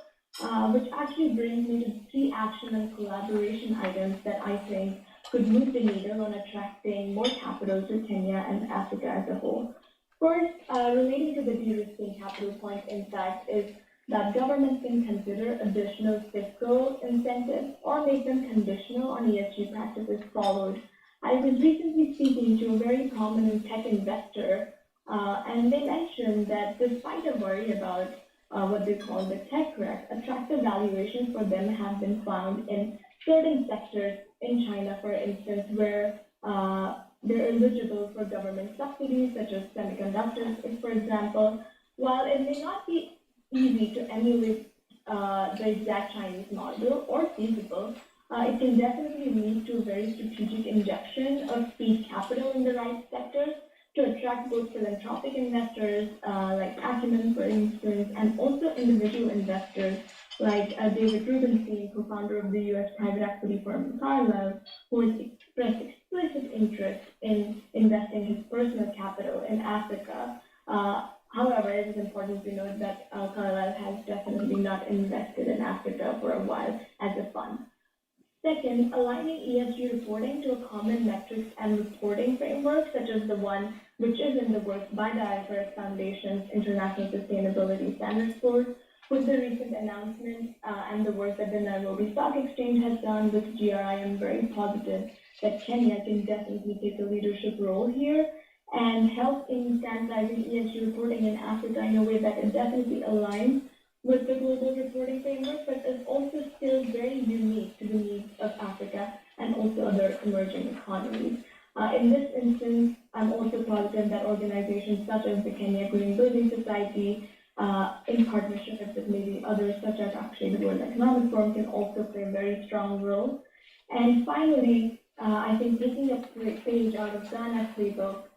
Speaker 9: which actually brings me to 3 action and collaboration items that I think could move the needle on attracting more capital to Kenya and Africa as a whole. First, relating to the de-risking capital point, in fact, is that governments can consider additional fiscal incentives or make them conditional on ESG practices followed. I was recently speaking to a very prominent tech investor, and they mentioned that despite a worry about what they call the tech wreck, attractive valuations for them have been found in certain sectors in China, for instance, where they're eligible for government subsidies, such as semiconductors, for example. While it may not be easy to emulate the exact Chinese model or feasible, it can definitely lead to a very strategic injection of seed capital in the right sectors to attract both philanthropic investors like Acumen, for instance, and also individual investors like David Rubenstein, co-founder of the U.S. private equity firm Carlyle, who has expressed explicit interest in investing his personal capital in Africa. However, it is important to note that Carlyle has definitely not invested in Africa for a while as a fund. Second, aligning ESG reporting to a common metrics and reporting framework, such as the one which is in the works by the IFRS Foundation's International Sustainability Standards Board, with the recent announcement and the work that the Nairobi Stock Exchange has done with GRI, I am very positive that Kenya can definitely take a leadership role here and help in standardizing ESG reporting in Africa in a way that it definitely aligns with the global reporting framework, but is also still very unique to the needs of Africa and also other emerging economies. In this instance, I'm also positive that organizations such as the Kenya Green Building Society, in partnership with maybe others such as actually the World Economic Forum, can also play a very strong role. And finally, I think taking a page out of Ghana's playbook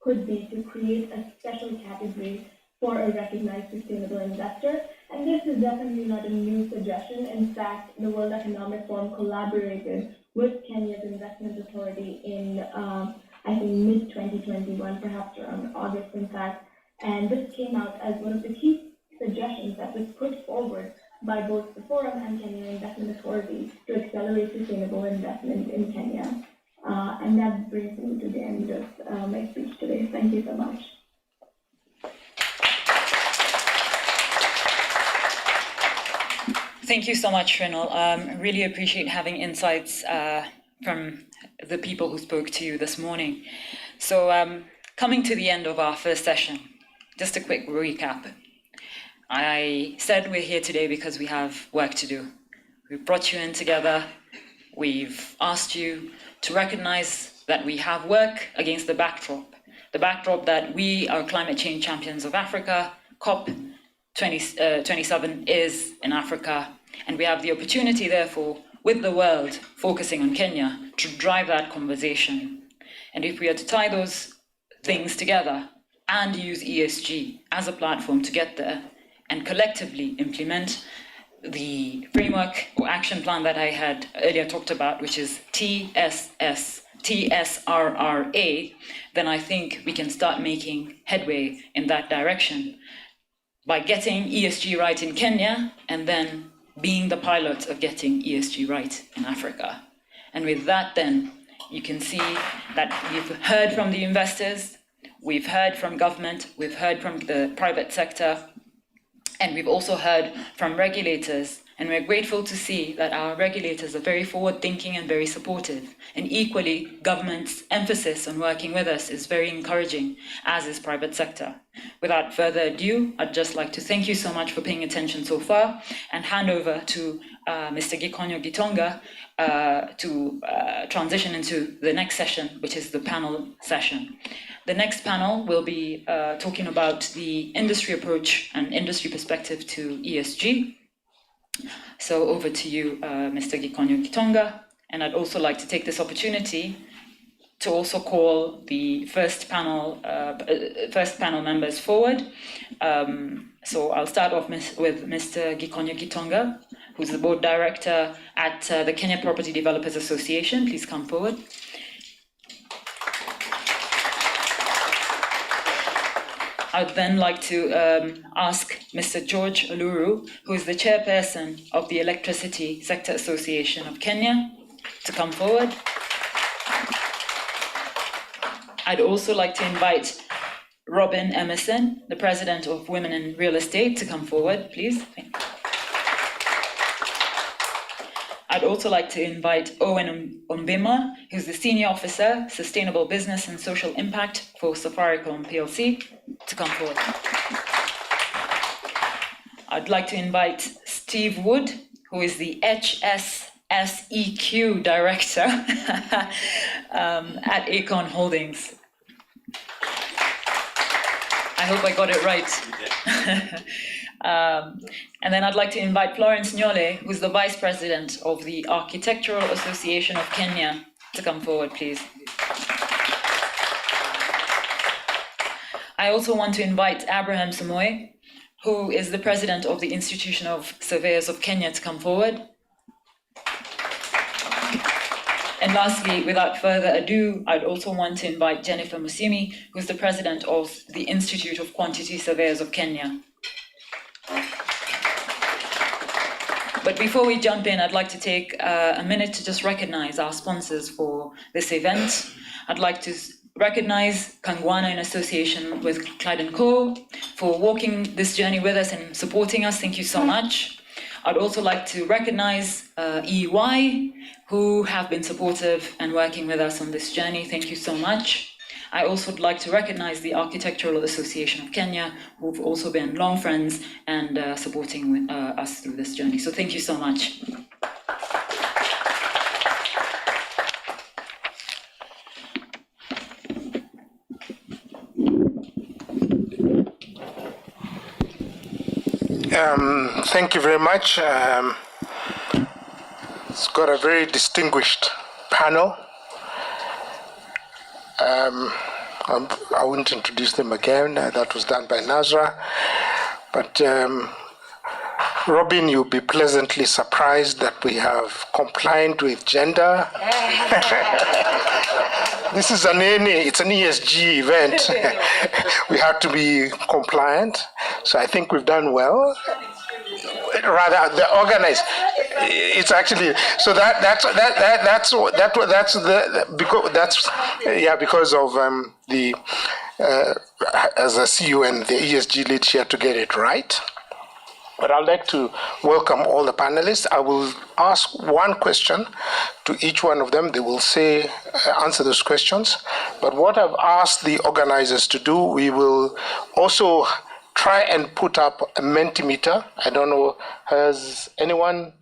Speaker 9: could be to create a special category for a recognized sustainable investor. And this is definitely not a new suggestion. In fact, the World Economic Forum collaborated with Kenya's Investment Authority in, I think, mid-2021, perhaps around August, in fact. And this came out as one of the key suggestions that was put forward by both the Forum and Kenya Investment Authority to accelerate sustainable investment in Kenya. And that brings me to the end of my speech today. Thank you so much.
Speaker 3: Thank you so much, Shrinal. Really appreciate having insights from the people who spoke to you this morning. So coming to the end of our first session, just a quick recap. I said we're here today because we have work to do. We've brought you in together. We've asked you to recognize that we have work against the backdrop that we are climate change champions of Africa. COP27 is in Africa, and we have the opportunity, therefore, with the world focusing on Kenya, to drive that conversation. And if we are to tie those things together and use ESG as a platform to get there and collectively implement the framework or action plan that I had earlier talked about, which is TSRRA, then I think we can start making headway in that direction by getting ESG right in Kenya and then being the pilot of getting ESG right in Africa. And with that, then you can see that we've heard from the investors, we've heard from government, we've heard from the private sector, and we've also heard from regulators. And we're grateful to see that our regulators are very forward-thinking and very supportive. And equally, government's emphasis on working with us is very encouraging, as is private sector. Without further ado, I'd just like to thank you so much for paying attention so far and hand over to Mr. Gikonyo Gitonga to transition into the next session, which is the panel session. The next panel will be talking about the industry approach and industry perspective to ESG. So over to you, Mr. Gikonyo Gitonga. And I'd also like to take this opportunity to also call the first panel members forward. So I'll start off with Mr. Gikonyo Gitonga, who's the board director at the Kenya Property Developers Association. Please come forward. I'd then like to ask Mr. George Oluru, who is the chairperson of the Electricity Sector Association of Kenya, to come forward. I'd also like to invite Robin Emerson, the President of Women in Real Estate, to come forward, please. Thank you. I'd also like to invite Owen Umbima, who's the Senior Officer, Sustainable Business and Social Impact for Safaricom PLC, to come forward. I'd like to invite Steve Wood, who is the HSSEQ Director at Aecon Holdings. I hope I got it right. And then I'd like to invite Florence Nyole, who's the Vice President of the Architectural Association of Kenya, to come forward, please. I also want to invite Abraham Samoe, who is the President of the Institution of Surveyors of Kenya, to come forward. And lastly, without further ado, I'd also want to invite Jennifer Musimi, who's the President of the Institute of Quantity Surveyors of Kenya. But before we jump in, I'd like to take a minute to just recognize our sponsors for this event. I'd like to recognize Kangwana in association with Clyde & Co. for walking this journey with us and supporting us. Thank you so much. I'd also like to recognize EY, who have been supportive and working with us on this journey. Thank you so much. I also would like to recognize the Architectural Association of Kenya, who've also been long friends and supporting us through this journey. So thank you so much.
Speaker 8: Thank you very much. It's got a very distinguished panel. I wouldn't introduce them again. That was done by Nazra. But Robin, you'll be pleasantly surprised that we have compliant with gender. This is it's an ESG event. We have to be compliant. So I think we've done well. Rather, the organized. It's actually so that's because of the as a CEO and the ESG lead here to get it right. But I'd like to welcome all the panelists. I will ask one question to each one of them. They will answer those questions. But what I've asked the organizers to do, we will also try and put up a Mentimeter. I don't know, has anyone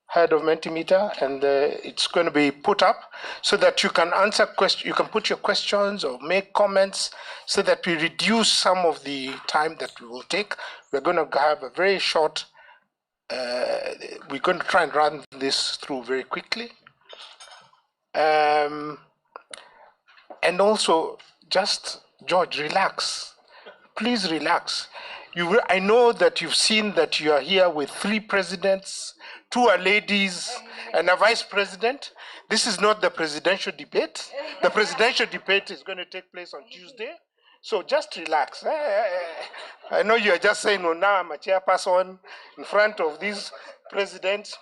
Speaker 8: heard of Mentimeter? And it's going to be put up so that you can answer questions, you can put your questions or make comments so that we reduce some of the time that we will take. We're going to have a very short, we're going to try and run this through very quickly. And also, just, George, relax. Please relax. I know that you've seen that you are here with 3 presidents, 2 are ladies, and a vice president. This is not the presidential debate. The presidential debate is going to take place on Tuesday. So just relax. I know you're just saying, oh, now I'm a chairperson in front of these presidents.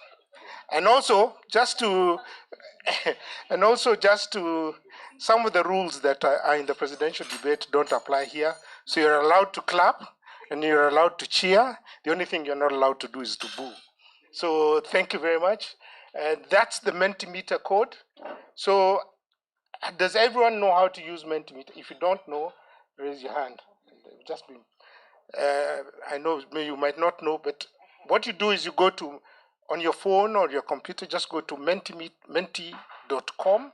Speaker 8: And also, just to, some of the rules that are in the presidential debate don't apply here. So you're allowed to clap and you're allowed to cheer. The only thing you're not allowed to do is to boo. So thank you very much. That's the Mentimeter code. So does everyone know how to use Mentimeter? If you don't know, raise your hand. I know you might not know, but what you do is you go to, on your phone or your computer, just go to menti.com,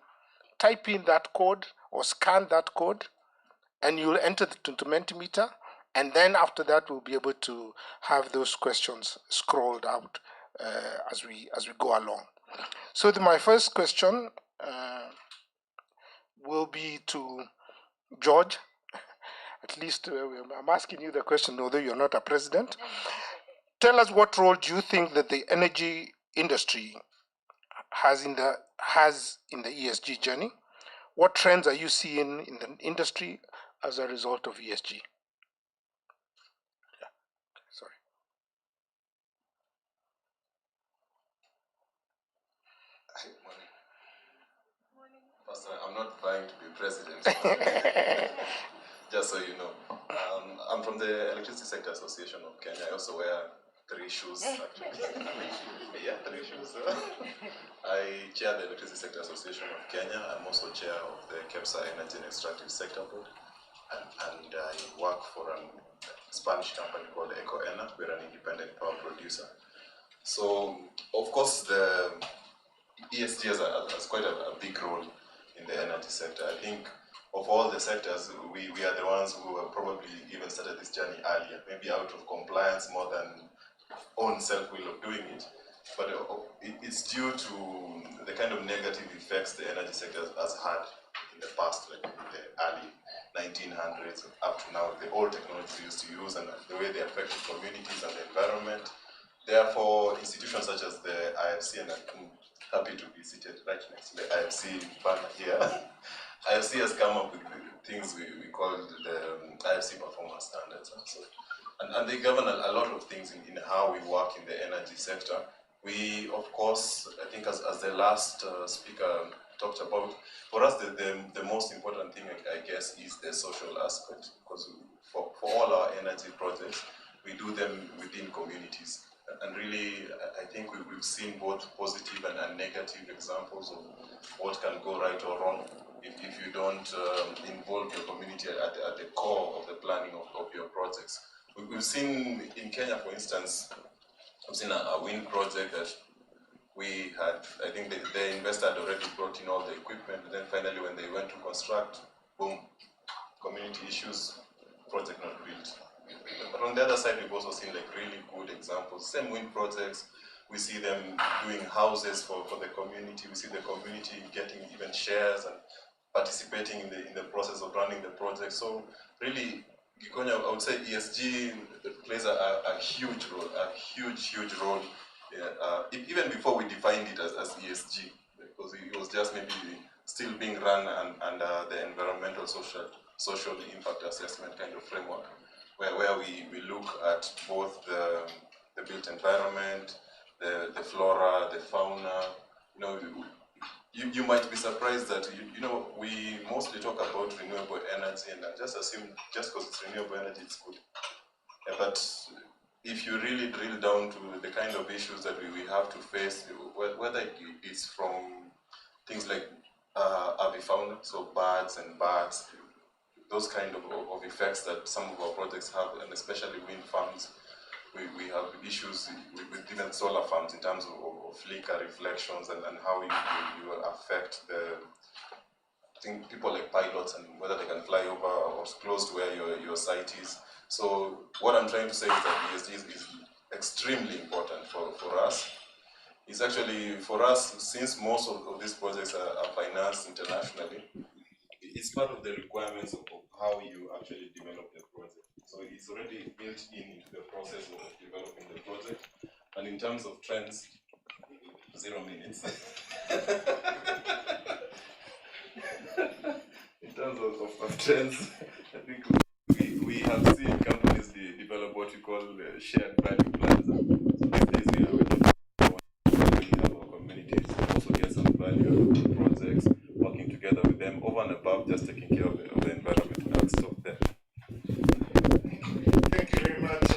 Speaker 8: type in that code or scan that code, and you'll enter it into Mentimeter. And then after that, we'll be able to have those questions scrolled out as we go along. So my first question will be to George. At least I'm asking you the question, although you're not a president. Tell us, what role do you think that the energy industry has in the ESG journey? What trends are you seeing in the industry as a result of ESG? Sorry.
Speaker 10: Pastor, I'm not vying to be president. Just so you know. I'm from the Electricity Sector Association of Kenya. I also wear 3 shoes, actually. Yeah, 3 shoes. I chair the Electricity Sector Association of Kenya. I'm also chair of the KEPSA Energy and Extractive Sector Board. And I work for a Spanish company called Ecoena. We're an independent power producer. So, of course, the ESG has quite a big role in the energy sector. I think of all the sectors, we are the ones who have probably even started this journey earlier, maybe out of compliance more than own self-will of doing it. But it's due to the kind of negative effects the energy sector has had in the past, like in the early 1900s up to now, the old technologies we used to use and the way they affected communities and the environment. Therefore, institutions such as the IFC, and I'm happy to be seated right next to the IFC banner here. IFC has come up with things we call the IFC performance standards. And they govern a lot of things in how we work in the energy sector. We, of course, I think as the last speaker talked about, for us the most important thing, I guess, is the social aspect. Because for all our energy projects, we do them within communities. And really, I think we've seen both positive and negative examples of what can go right or wrong if you don't involve your community at the core of the planning of your projects. We've seen in Kenya, for instance, I've seen a wind project that we had, I think the investor had already brought in all the equipment, but then finally when they went to construct, boom, community issues, project not built. But on the other side, we've also seen like really good examples. Same wind projects, we see them doing houses for the community. We see the community getting even shares and participating in the process of running the project. So really, Gikonya, I would say ESG plays a huge role, huge role. Even before we defined it as ESG, because it was just maybe still being run under the environmental social impact assessment kind of framework, where we look at both the built environment, the flora, the fauna. You might be surprised that we mostly talk about renewable energy, and I just assume just because it's renewable energy it's good. But if you really drill down to the kind of issues that we have to face, whether it's from things like avifauna, so birds and bats, those kind of effects that some of our projects have, and especially wind farms, we have issues with even solar farms in terms of flicker reflections and how you affect people like pilots and whether they can fly over or close to where your site is. So what I'm trying to say is that ESG is extremely important for us. It's actually, for us, since most of these projects are financed internationally, it's part of the requirements of how you actually develop the project. So it's already built into the process of developing the project. And in terms of trends, 0 minutes. In terms of trends, I think we have seen companies develop what we call shared value plans. So these days we have our communities also get some value out of the projects, working together with them over and above just taking care of the environment. And I'll stop there.
Speaker 8: Thank you very much,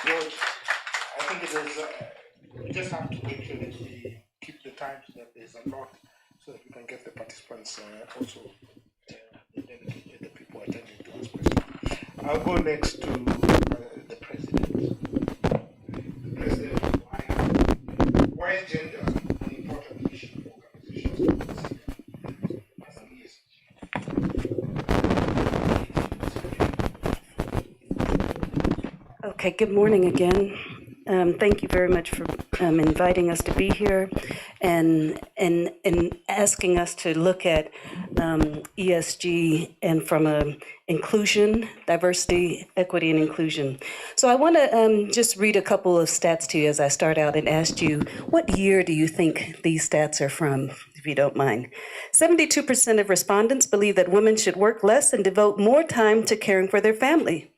Speaker 8: George. I think it is, we just have to make sure that we keep the time so that there's a lot, so that we can get the participants also, the people attending to ask questions. I'll go next to the president. President, why is gender an important issue for organizations as an ESG?
Speaker 11: Okay, good morning again. Thank you very much for inviting us to be here and asking us to look at ESG and from a inclusion, diversity, equity, and inclusion. So I want to just read a couple of stats to you as I start out and ask you, what year do you think these stats are from, if you don't mind? 72% of respondents believe that women should work less and devote more time to caring for their family.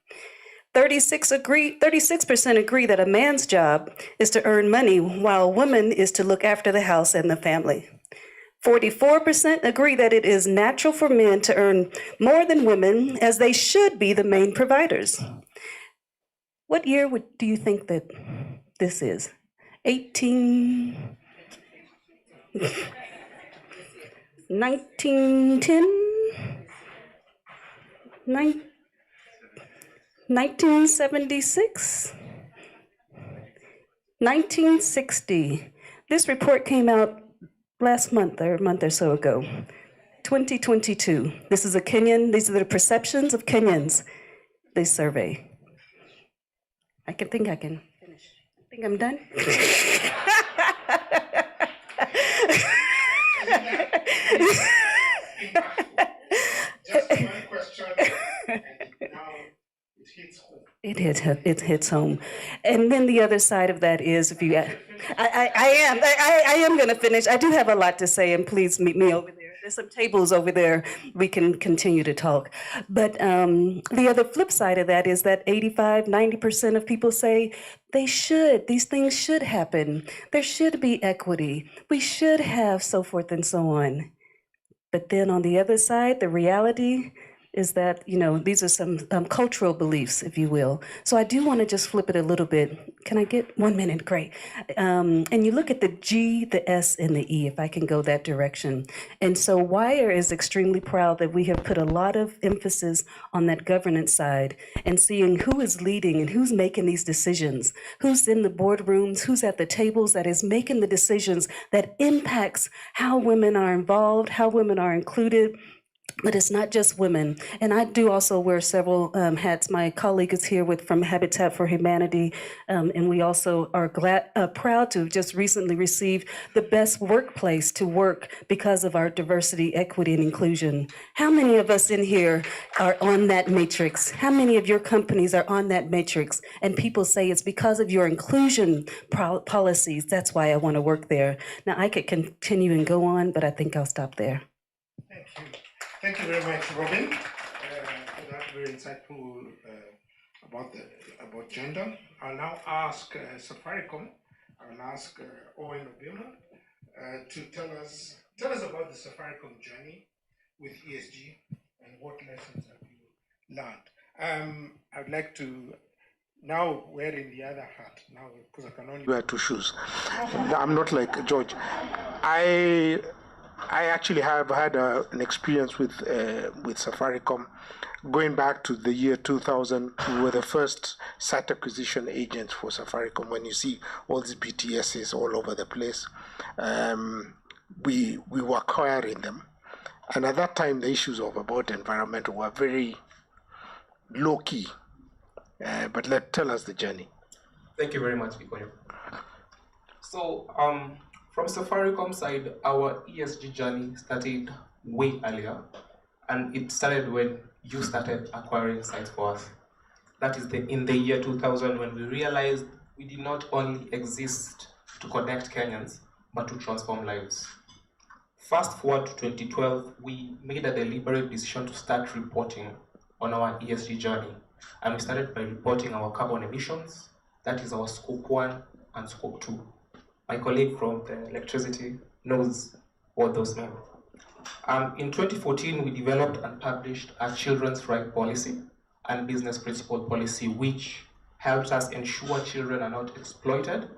Speaker 11: 36% agree that a man's job is to earn money while a woman is to look after the house and the family. 44% agree that it is natural for men to earn more than women, as they should be the main providers. What year do you think that this is? 1910? 1976? 1960. This report came out last month or a month or so ago. 2022. This is a Kenyan, these are the perceptions of Kenyans they survey. I think I can finish. I think I'm done.
Speaker 8: Just one question, and now it hits home.
Speaker 11: It hits home. And then the other side of that is, if you, I am going to finish. I do have a lot to say, and please meet me over there. There's some tables over there. We can continue to talk. But the other flip side of that is that 85, 90% of people say these things should happen. There should be equity. We should have so forth and so on. But then on the other side, the reality is that, these are some cultural beliefs, if you will. So I do want to just flip it a little bit. Can I get 1 minute? Great. And you look at the G, the S, and the E, if I can go that direction. And so Wire is extremely proud that we have put a lot of emphasis on that governance side and seeing who is leading and who's making these decisions, who's in the boardrooms, who's at the tables that is making the decisions that impacts how women are involved, how women are included. But it's not just women. And I do also wear several hats. My colleague is here from Habitat for Humanity. And we also are proud to have just recently received the best workplace to work because of our diversity, equity, and inclusion. How many of us in here are on that matrix? How many of your companies are on that matrix? And people say it's because of your inclusion policies. That's why I want to work there. Now, I could continue and go on, but I think I'll stop there.
Speaker 8: Thank you. Thank you very much, Robin, for that very insightful about gender. I'll now ask Safaricom. I'll ask Owen Obilha to tell us about the Safaricom journey with ESG and what lessons have you learned. I'd like to now wearing the other hat now because I can only wear two shoes. I'm not like George. I actually have had an experience with Safaricom going back to the year 2000. We were the first site acquisition agents for Safaricom. When you see all these BTSs all over the place, we were acquiring them. And at that time, the issues about environmental were very low key. But tell us the journey.
Speaker 12: Thank you very much, Bikoyo. So, from Safaricom side, our ESG journey started way earlier, and it started when you started acquiring sites for us. That is in the year 2000, when we realized we did not only exist to connect Kenyans, but to transform lives. Fast forward to 2012, we made a deliberate decision to start reporting on our ESG journey, and we started by reporting our carbon emissions. That is our Scope 1 and Scope 2. My colleague from the electricity knows what those mean. In 2014, we developed and published a children's right policy and business principle policy, which helps us ensure children are not exploited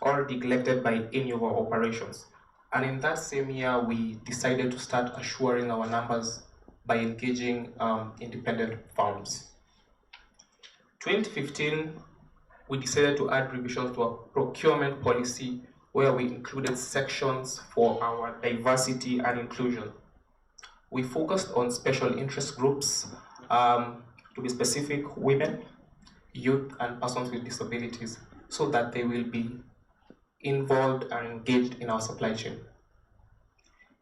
Speaker 12: or neglected by any of our operations. And in that same year, we decided to start assuring our numbers by engaging independent firms. 2015, we decided to add revisions to our procurement policy, where we included sections for our diversity and inclusion. We focused on special interest groups, to be specific, women, youth, and persons with disabilities, so that they will be involved and engaged in our supply chain.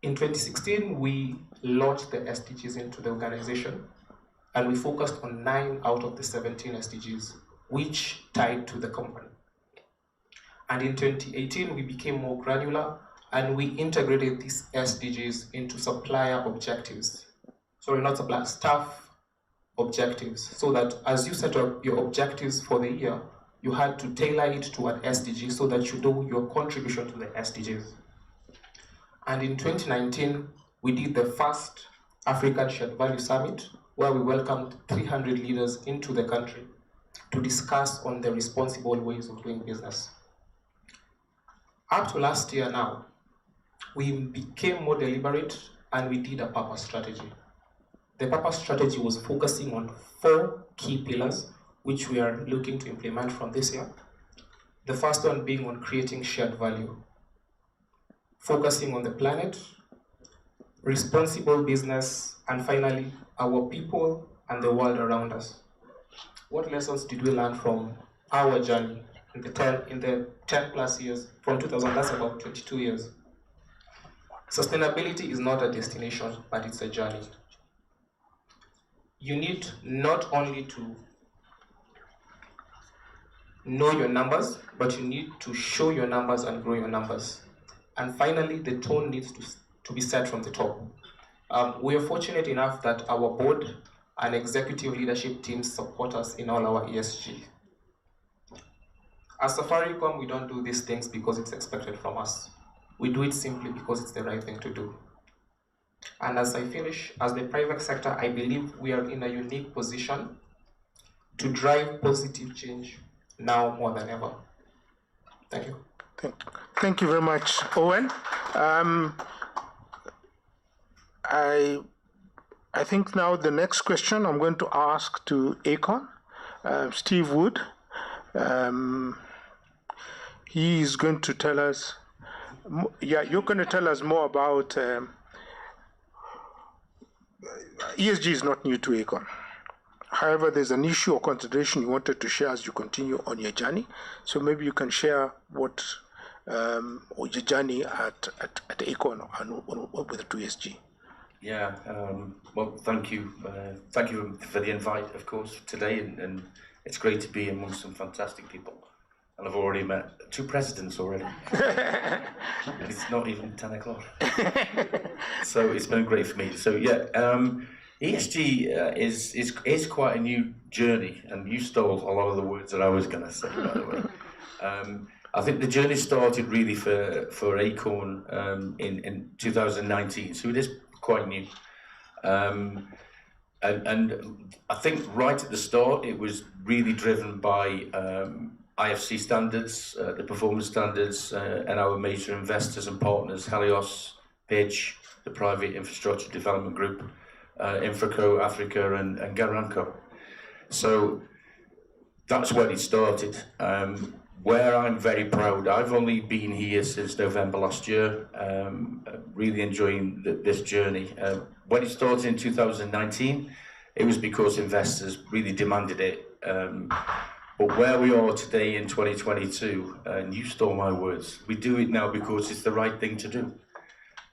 Speaker 12: In 2016, we launched the SDGs into the organization, and we focused on 9 out of the 17 SDGs, which tied to the company. And in 2018, we became more granular, and we integrated these SDGs into supplier objectives. Sorry, not supplier, staff objectives, so that as you set up your objectives for the year, you had to tailor it to an SDG so that you know your contribution to the SDGs. And in 2019, we did the first African Shared Value Summit, where we welcomed 300 leaders into the country to discuss on the responsible ways of doing business. Up to last year now, we became more deliberate and we did a purpose strategy. The purpose strategy was focusing on 4 key pillars, which we are looking to implement from this year. The first one being on creating shared value, focusing on the planet, responsible business, and finally, our people and the world around us. What lessons did we learn from our journey in the 10 plus years from 2000? That's about 22 years. Sustainability is not a destination, but it's a journey. You need not only to know your numbers, but you need to show your numbers and grow your numbers. And finally, the tone needs to be set from the top. We are fortunate enough that our board and executive leadership teams support us in all our ESG. As Safaricom, we don't do these things because it's expected from us. We do it simply because it's the right thing to do. And as I finish, as the private sector, I believe we are in a unique position to drive positive change now more than ever. Thank you.
Speaker 8: Thank you very much, Owen. I think now the next question I'm going to ask to Aecon, Steve Wood. He is going to tell us, you're going to tell us more about, ESG is not new to Aecon. However, there's an issue or consideration you wanted to share as you continue on your journey. So maybe you can share what or your journey at Aecon and with ESG.
Speaker 13: Yeah, well, thank you. Thank you for the invite, of course, today, and it's great to be amongst some fantastic people. And I've already met 2 presidents already. It's not even 10 o'clock. So it's been great for me. So yeah, ESG is quite a new journey, and you stole a lot of the words that I was going to say, by the way. I think the journey started really for Aecon in 2019, so it is quite new. And I think right at the start, it was really driven by IFC standards, the performance standards, and our major investors and partners, Helios, Pidge, the Private Infrastructure Development Group, Infraco, Africa, and Garanco. So that's where it started. Where I'm very proud, I've only been here since November last year, really enjoying this journey. When it started in 2019, it was because investors really demanded it. But where we are today in 2022, and you stole my words, we do it now because it's the right thing to do.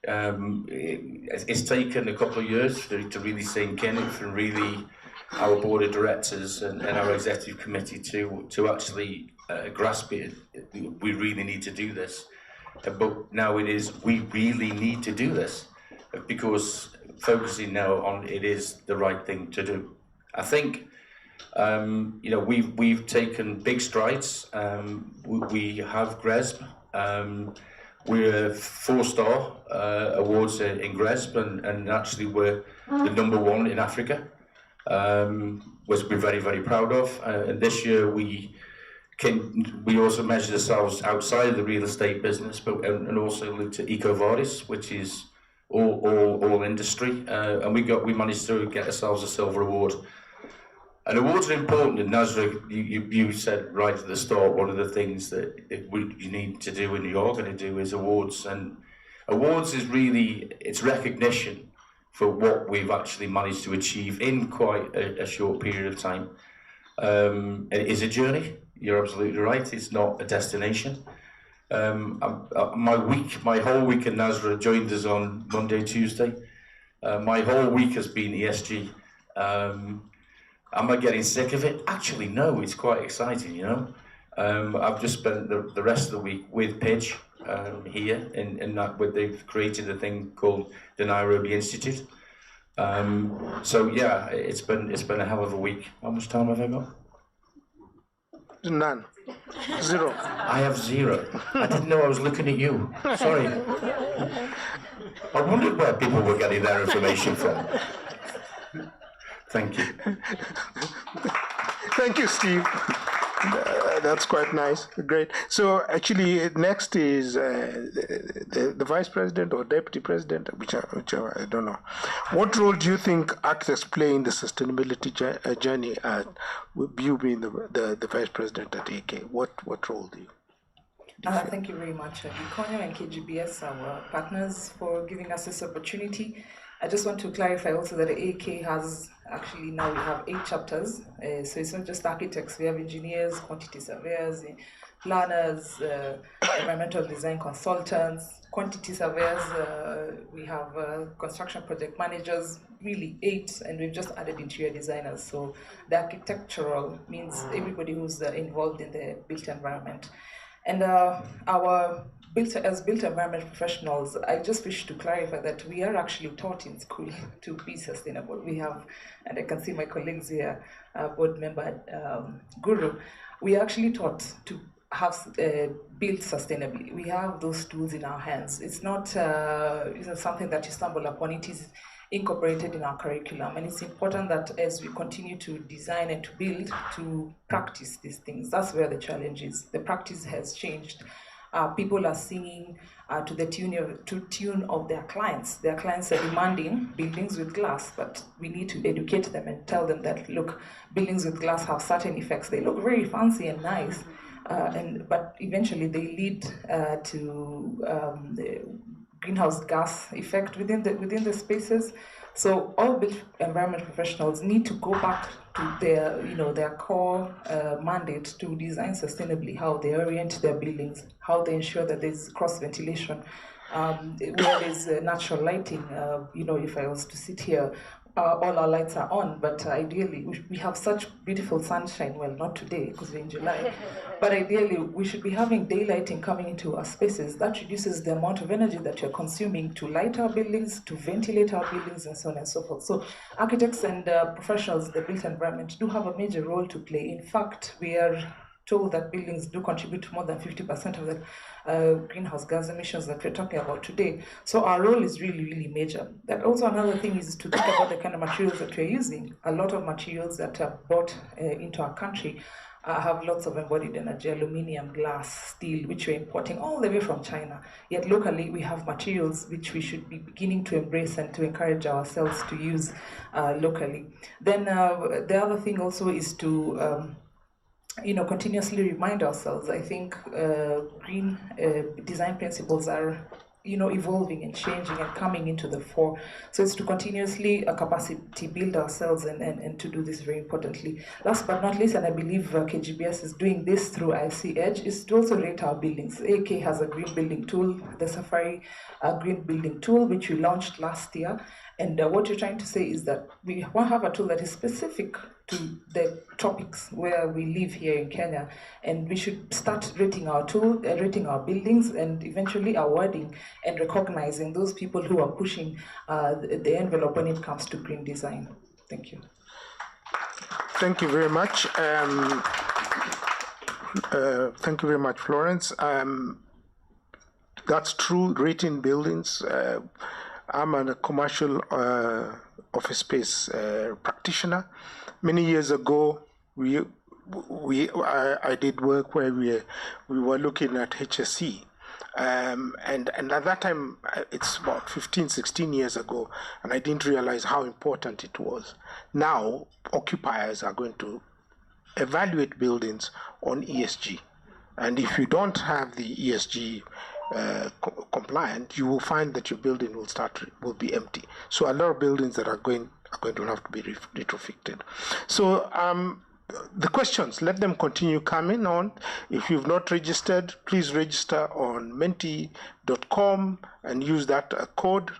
Speaker 13: It's taken a couple of years to really sink in, and really our board of directors and our executive committee to actually grasp it. We really need to do this. But now it is, we really need to do this, because focusing now on it is the right thing to do. I think we've taken big strides. We have GRESB. We're 4-star awards in GRESB, and actually we're the #1 in Africa, which we're very, very proud of. And this year we also measured ourselves outside of the real estate business, and also looked at EcoVadis, which is all industry, and we managed to get ourselves a silver award. And awards are important, and Nazra, you said right at the start, one of the things that you need to do and you are going to do is awards. And awards is really, it's recognition for what we've actually managed to achieve in quite a short period of time. It is a journey, you're absolutely right, it's not a destination. My whole week in Nazra joined us on Monday, Tuesday. My whole week has been ESG. Am I getting sick of it? Actually, no, it's quite exciting, you know. I've just spent the rest of the week with Pidge here, in that where they've created a thing called the Nairobi Institute. So yeah, it's been a hell of a week. How much time have I got?
Speaker 8: None. Zero.
Speaker 13: I have 0. I didn't know I was looking at you. Sorry. I wondered where people were getting their information from. Thank you.
Speaker 8: Thank you, Steve. That's quite nice. Great. So actually, next is the vice president or deputy president, whichever, I don't know. What role do you think architects play in the sustainability journey? With you being the vice president at AK, what role do you?
Speaker 14: Thank you very much, Ikonyo and KGBS, our partners, for giving us this opportunity. I just want to clarify also that AK has actually now we have 8 chapters. So it's not just architects, we have engineers, quantity surveyors, planners, environmental design consultants, quantity surveyors, we have construction project managers, really 8, and we've just added interior designers. So the architectural means everybody who's involved in the built environment. And as built environment professionals, I just wish to clarify that we are actually taught in school to be sustainable. We have, and I can see my colleagues here, board member Guru, we are actually taught to have built sustainably. We have those tools in our hands. It's not something that you stumble upon. It is incorporated in our curriculum, and it's important that as we continue to design and to build, to practice these things. That's where the challenge is. The practice has changed. People are singing to the tune of their clients. Their clients are demanding buildings with glass, but we need to educate them and tell them that, look, buildings with glass have certain effects. They look very fancy and nice, but eventually they lead to the greenhouse gas effect within the spaces. So all built environment professionals need to go back to their core mandate to design sustainably, how they orient their buildings, how they ensure that there's cross ventilation, where there's natural lighting. If I was to sit here, all our lights are on, but ideally we have such beautiful sunshine. Well, not today because we're in July, but ideally we should be having daylighting coming into our spaces. That reduces the amount of energy that you're consuming to light our buildings, to ventilate our buildings, and so on and so forth. So architects and professionals in the built environment do have a major role to play. In fact, we are told that buildings do contribute to more than 50% of the greenhouse gas emissions that we're talking about today. So our role is really, really major. That also another thing is to think about the kind of materials that we're using. A lot of materials that are brought into our country have lots of embodied energy, aluminium, glass, steel, which we're importing all the way from China. Yet locally, we have materials which we should be beginning to embrace and to encourage ourselves to use locally. Then the other thing also is to continuously remind ourselves. I think green design principles are, evolving and changing and coming into the fore. So it's to continuously capacity build ourselves and to do this very importantly. Last but not least, and I believe KGBS is doing this through IC Edge, is to also rate our buildings. AK has a green building tool, the Safari green building tool, which we launched last year. And what you're trying to say is that we want to have a tool that is specific to the topics where we live here in Kenya, and we should start rating our tool, rating our buildings, and eventually awarding and recognizing those people who are pushing the envelope when it comes to green design. Thank you.
Speaker 8: Thank you very much. Thank you very much, Florence. That's true, rating buildings. I'm a commercial office space practitioner. Many years ago, I did work where we were looking at HSE. And at that time, it's about 15, 16 years ago, and I didn't realize how important it was. Now, occupiers are going to evaluate buildings on ESG. And if you don't have the ESG compliant, you will find that your building will be empty. So a lot of buildings that are going to have to be retrofitted. So the questions, let them continue coming on. If you've not registered, please register on menti.com and use that code.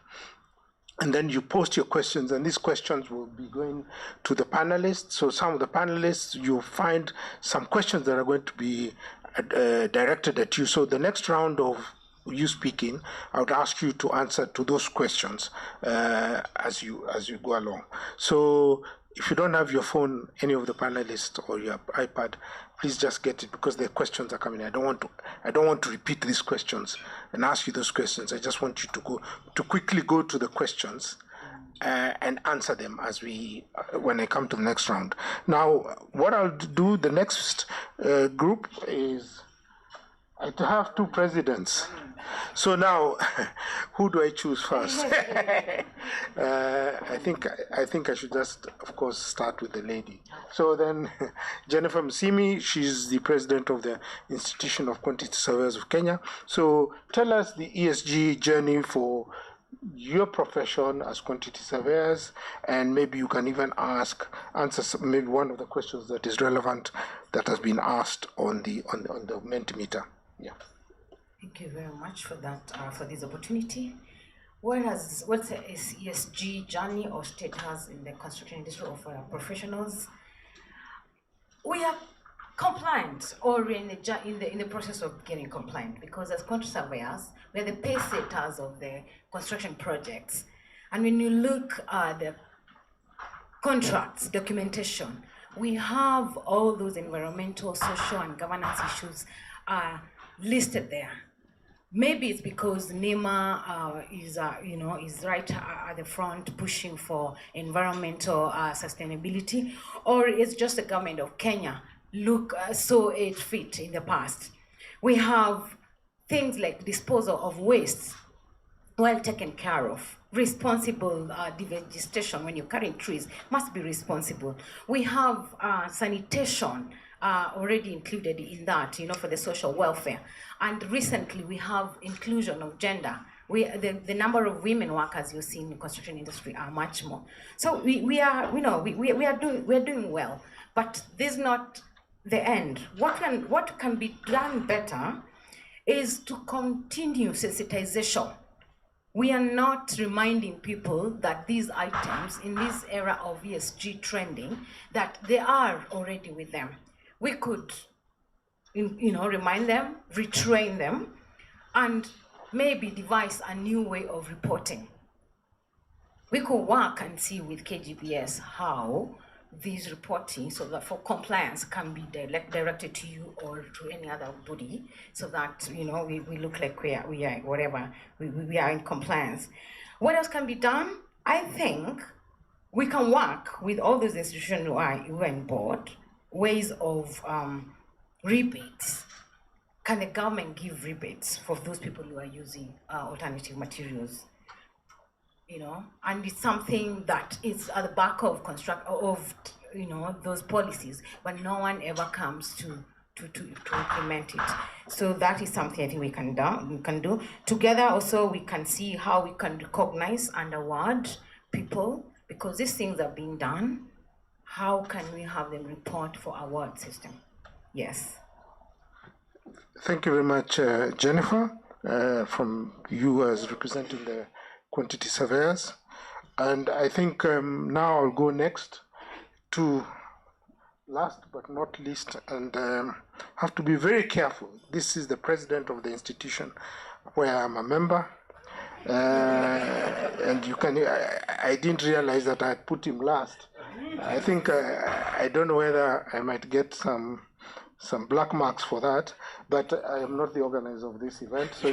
Speaker 8: And then you post your questions, and these questions will be going to the panelists. So some of the panelists, you'll find some questions that are going to be directed at you. So the next round of you speaking, I would ask you to answer to those questions as you go along. So if you don't have your phone, any of the panelists or your iPad, please just get it because the questions are coming. I don't want to repeat these questions and ask you those questions. I just want you to quickly go to the questions and answer them as when I come to the next round. Now, what I'll do, the next group is I have two presidents. So now, who do I choose first? I think I should just, of course, start with the lady. So then, Jennifer Msimi, she's the president of the Institution of Quantity Surveyors of Kenya. So tell us the ESG journey for your profession as quantity surveyors, and maybe you can even answer maybe one of the questions that is relevant that has been asked on the Mentimeter. Yeah.
Speaker 15: Thank you very much for that, for this opportunity. What's the ESG journey or status in the construction industry of professionals? We are compliant, or in the process of getting compliant, because as quantity surveyors, we are the pace setters of the construction projects. And when you look at the contracts, documentation, we have all those environmental, social, and governance issues listed there. Maybe it's because NEMA is right at the front pushing for environmental sustainability, or it's just the government of Kenya saw it fit in the past. We have things like disposal of waste well taken care of. Responsible deforestation, when you're cutting trees, must be responsible. We have sanitation already included in that, for the social welfare. And recently we have inclusion of gender. The number of women workers you see in the construction industry are much more. So we are doing well, but this is not the end. What can be done better is to continue sensitization. We are not reminding people that these items in this era of ESG trending, that they are already with them. We could, remind them, retrain them, and maybe devise a new way of reporting. We could work and see with KGBS how these reporting, so that for compliance can be directed to you or to any other body, so that we look like we are in compliance. What else can be done? I think we can work with all those institutions who are on board, ways of rebates. Can the government give rebates for those people who are using alternative materials? And it's something that is at the back of those policies, but no one ever comes to implement it. So that is something I think we can do. Together also we can see how we can recognize and award people, because these things are being done. How can we have them report for award system? Yes.
Speaker 8: Thank you very much, Jennifer, from you as representing the quantity surveyors. And I think now I'll go next to last but not least, and have to be very careful. This is the president of the institution where I'm a member. And I didn't realize that I had put him last. I think I don't know whether I might get some black marks for that, but I am not the organizer of this event, so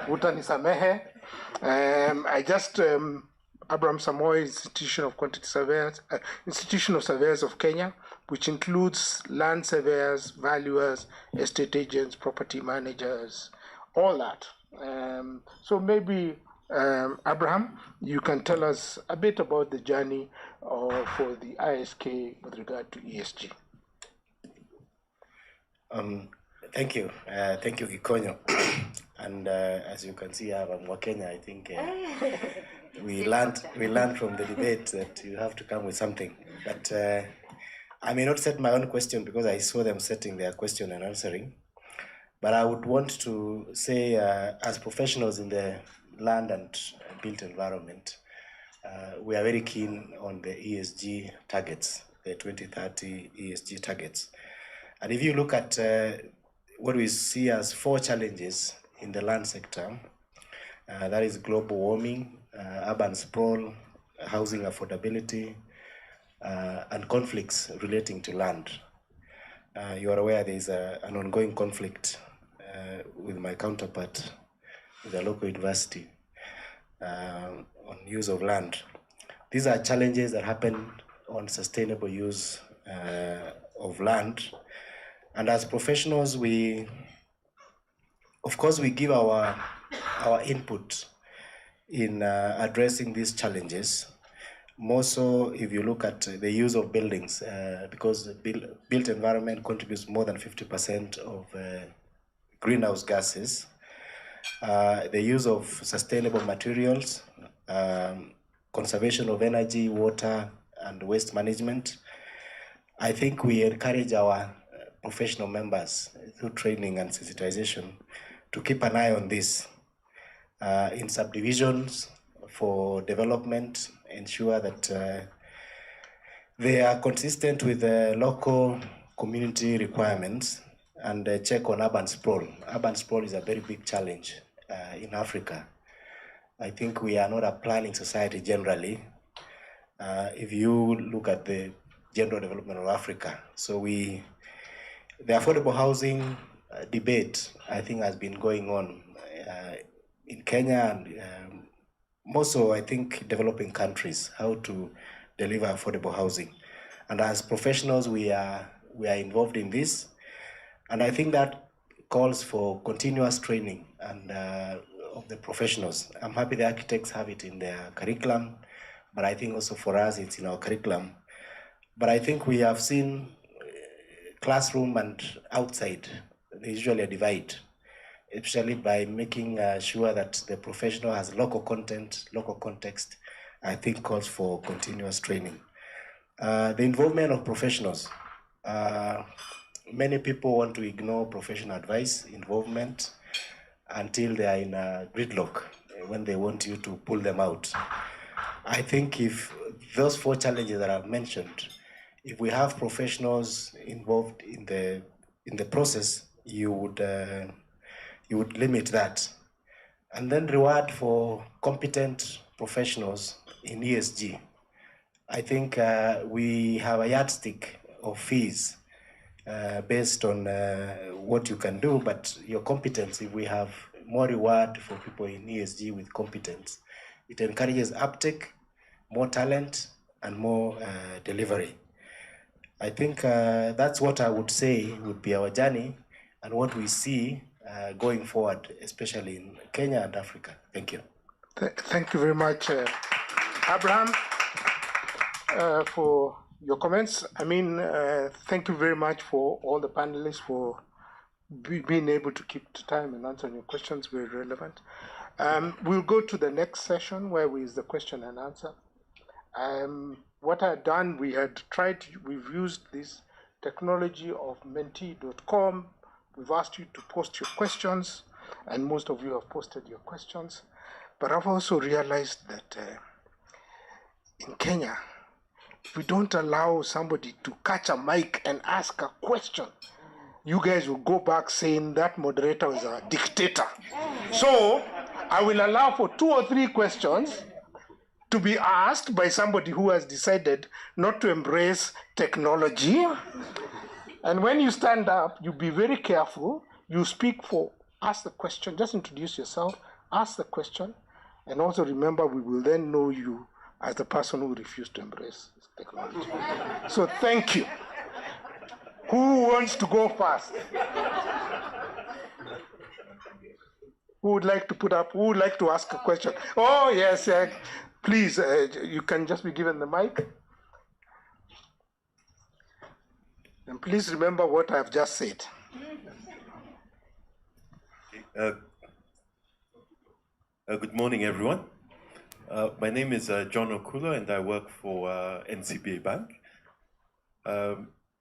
Speaker 8: utanisamehe. I just Abraham Samoei Institution of Quantity Surveyors, Institution of Surveyors of Kenya, which includes land surveyors, valuers, estate agents, property managers, all that. So maybe Abraham, you can tell us a bit about the journey for the ISK with regard to ESG.
Speaker 16: Thank you, Gikonyo. And as you can see, I'm Wakenya. I think we learned from the debate that you have to come with something. But I may not set my own question because I saw them setting their question and answering. But I would want to say, as professionals in the land and built environment, we are very keen on the ESG targets, the 2030 ESG targets. And if you look at what we see as 4 challenges in the land sector, that is global warming, urban sprawl, housing affordability, and conflicts relating to land. You are aware there is an ongoing conflict with my counterpart with the local university on use of land. These are challenges that happen on sustainable use of land. And as professionals, of course, we give our input in addressing these challenges. More so if you look at the use of buildings, because the built environment contributes more than 50% of greenhouse gases. The use of sustainable materials, conservation of energy, water, and waste management. I think we encourage our professional members through training and sensitization to keep an eye on this in subdivisions for development, ensure that they are consistent with the local community requirements, and check on urban sprawl. Urban sprawl is a very big challenge in Africa. I think we are not a planning society generally. If you look at the general development of Africa, so the affordable housing debate, I think, has been going on in Kenya and more so, I think, developing countries, how to deliver affordable housing. And as professionals, we are involved in this. And I think that calls for continuous training and of the professionals. I'm happy the architects have it in their curriculum, but I think also for us, it's in our curriculum. But I think we have seen classroom and outside, there's usually a divide, especially by making sure that the professional has local content, local context. I think calls for continuous training. The involvement of professionals. Many people want to ignore professional advice, involvement, until they are in a gridlock, when they want you to pull them out. I think if those 4 challenges that I've mentioned, if we have professionals involved in the process, you would limit that. And then reward for competent professionals in ESG. I think we have a yardstick of fees based on what you can do, but your competence, if we have more reward for people in ESG with competence, it encourages uptake, more talent, and more delivery. I think that's what I would say would be our journey and what we see going forward, especially in Kenya and Africa. Thank you.
Speaker 8: Thank you very much, Abraham, for your comments. I mean, thank you very much for all the panelists for being able to keep the time and answering your questions, very relevant. We'll go to the next session where is the question and answer. What I've done, we've used this technology of Menti.com. We've asked you to post your questions, and most of you have posted your questions. But I've also realized that in Kenya, if we don't allow somebody to catch a mic and ask a question, you guys will go back saying that moderator is a dictator. So I will allow for 2 or 3 questions to be asked by somebody who has decided not to embrace technology. And when you stand up, you be very careful. You ask the question, just introduce yourself, ask the question, and also remember we will then know you as the person who refused to embrace technology. So thank you. Who wants to go first? Who would like to ask a question? Oh, yes, please, you can just be given the mic. And please remember what I've just said.
Speaker 17: Good morning, everyone. My name is John Okula, and I work for NCBA Bank.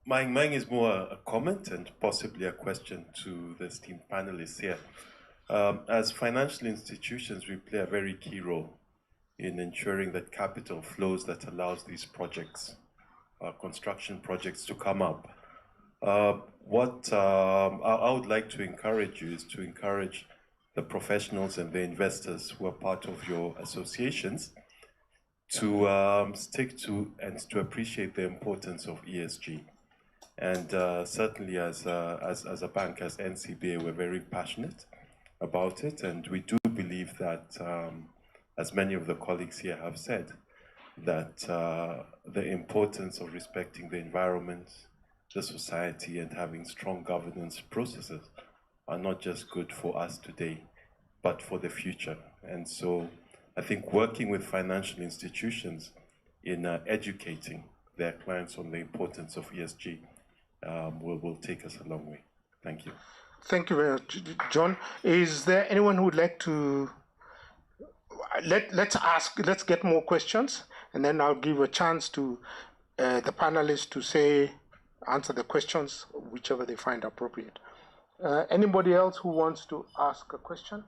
Speaker 17: Mine is more a comment and possibly a question to the esteemed panelists here. As financial institutions, we play a very key role in ensuring that capital flows that allows these projects, construction projects, to come up. What I would like to encourage you is to encourage the professionals and the investors who are part of your associations to stick to and to appreciate the importance of ESG. And certainly as a bank, as NCBA, we're very passionate about it. And we do believe that, as many of the colleagues here have said, that the importance of respecting the environment, the society, and having strong governance processes are not just good for us today, but for the future. And so I think working with financial institutions in educating their clients on the importance of ESG will take us a long way. Thank you.
Speaker 8: Thank you very much, John. Is there anyone who would like to let's get more questions, and then I'll give a chance to the panelists to answer the questions, whichever they find appropriate. Anybody else who wants to ask a question?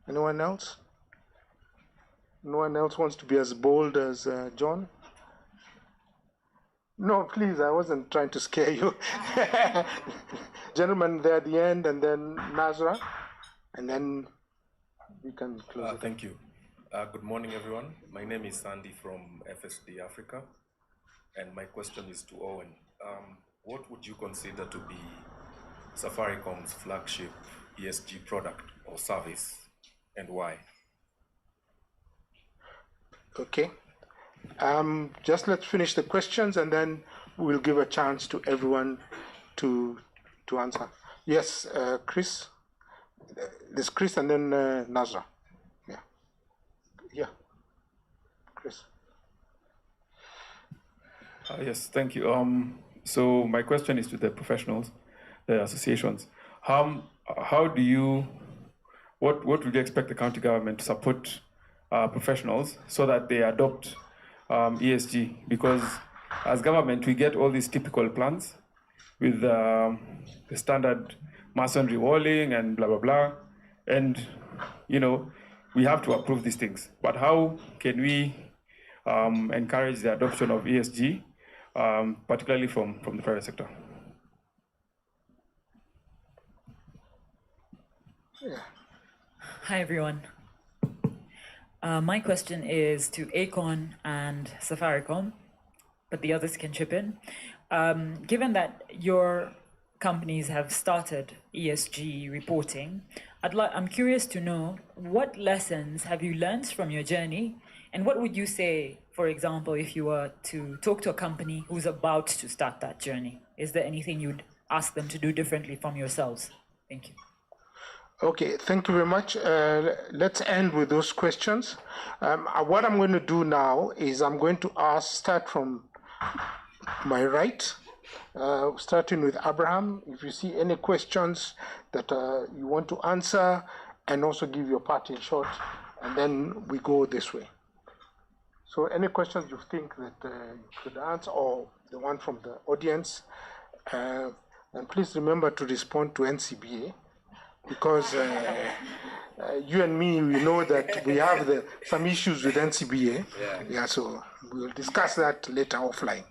Speaker 8: Anyone else? No one else wants to be as bold as John? No, please, I wasn't trying to scare you. Gentlemen there at the end, and then Nazra, and then we can close.
Speaker 18: Thank you. Good morning, everyone. My name is Sandy from FSD Africa, and my question is to Owen. What would you consider to be Safaricom's flagship ESG product or service, and why?
Speaker 8: Okay. Just let's finish the questions, and then we'll give a chance to everyone to answer. Yes, Chris. There's Chris, and then Nazra. Yeah, Chris.
Speaker 19: Yes, thank you. So my question is to the professionals, the associations. What would you expect the county government to support professionals so that they adopt ESG? Because as government, we get all these typical plans with the standard masonry walling and blah, blah, blah. And, we have to approve these things. But how can we encourage the adoption of ESG, particularly from the private sector?
Speaker 3: Hi, everyone. My question is to Aecon and Safaricom, but the others can chip in. Given that your companies have started ESG reporting, I'm curious to know what lessons have you learned from your journey, and what would you say, for example, if you were to talk to a company who's about to start that journey? Is there anything you'd ask them to do differently from yourselves? Thank you.
Speaker 8: Okay, thank you very much. Let's end with those questions. What I'm going to do now is I'm going to start from my right, starting with Abraham. If you see any questions that you want to answer, and also give your parting shot, and then we go this way. So any questions you think that you could answer, or the one from the audience, and please remember to respond to NCBA, because you and me, we know that we have some issues with NCBA. Yeah, so we'll discuss that later offline.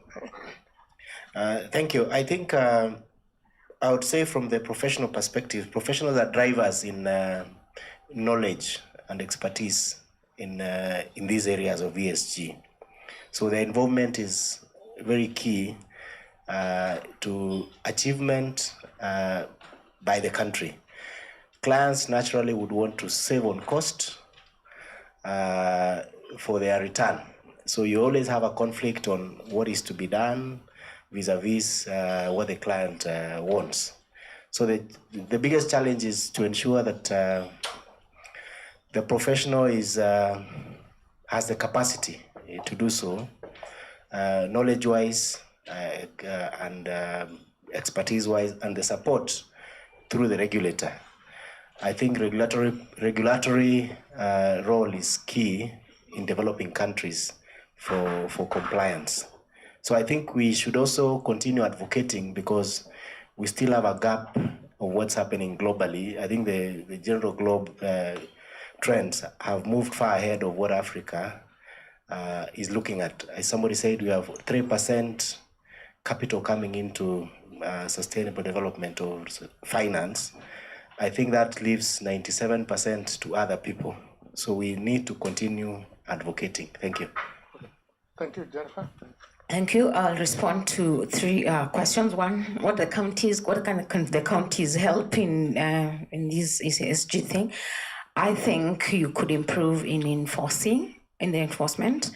Speaker 16: Thank you. I think I would say from the professional perspective, professionals are drivers in knowledge and expertise in these areas of ESG. So the involvement is very key to achievement by the country. Clients naturally would want to save on cost for their return. So you always have a conflict on what is to be done vis-a-vis what the client wants. So the biggest challenge is to ensure that the professional has the capacity to do so, knowledge-wise and expertise-wise, and the support through the regulator. I think regulatory role is key in developing countries for compliance. So I think we should also continue advocating, because we still have a gap of what's happening globally. I think the general globe trends have moved far ahead of what Africa is looking at. As somebody said, we have 3% capital coming into sustainable development or finance. I think that leaves 97% to other people. So we need to continue advocating. Thank you.
Speaker 8: Thank you, Jennifer.
Speaker 15: Thank you. I'll respond to three questions. One, what kind of the counties help in this ESG thing? I think you could improve in the enforcement.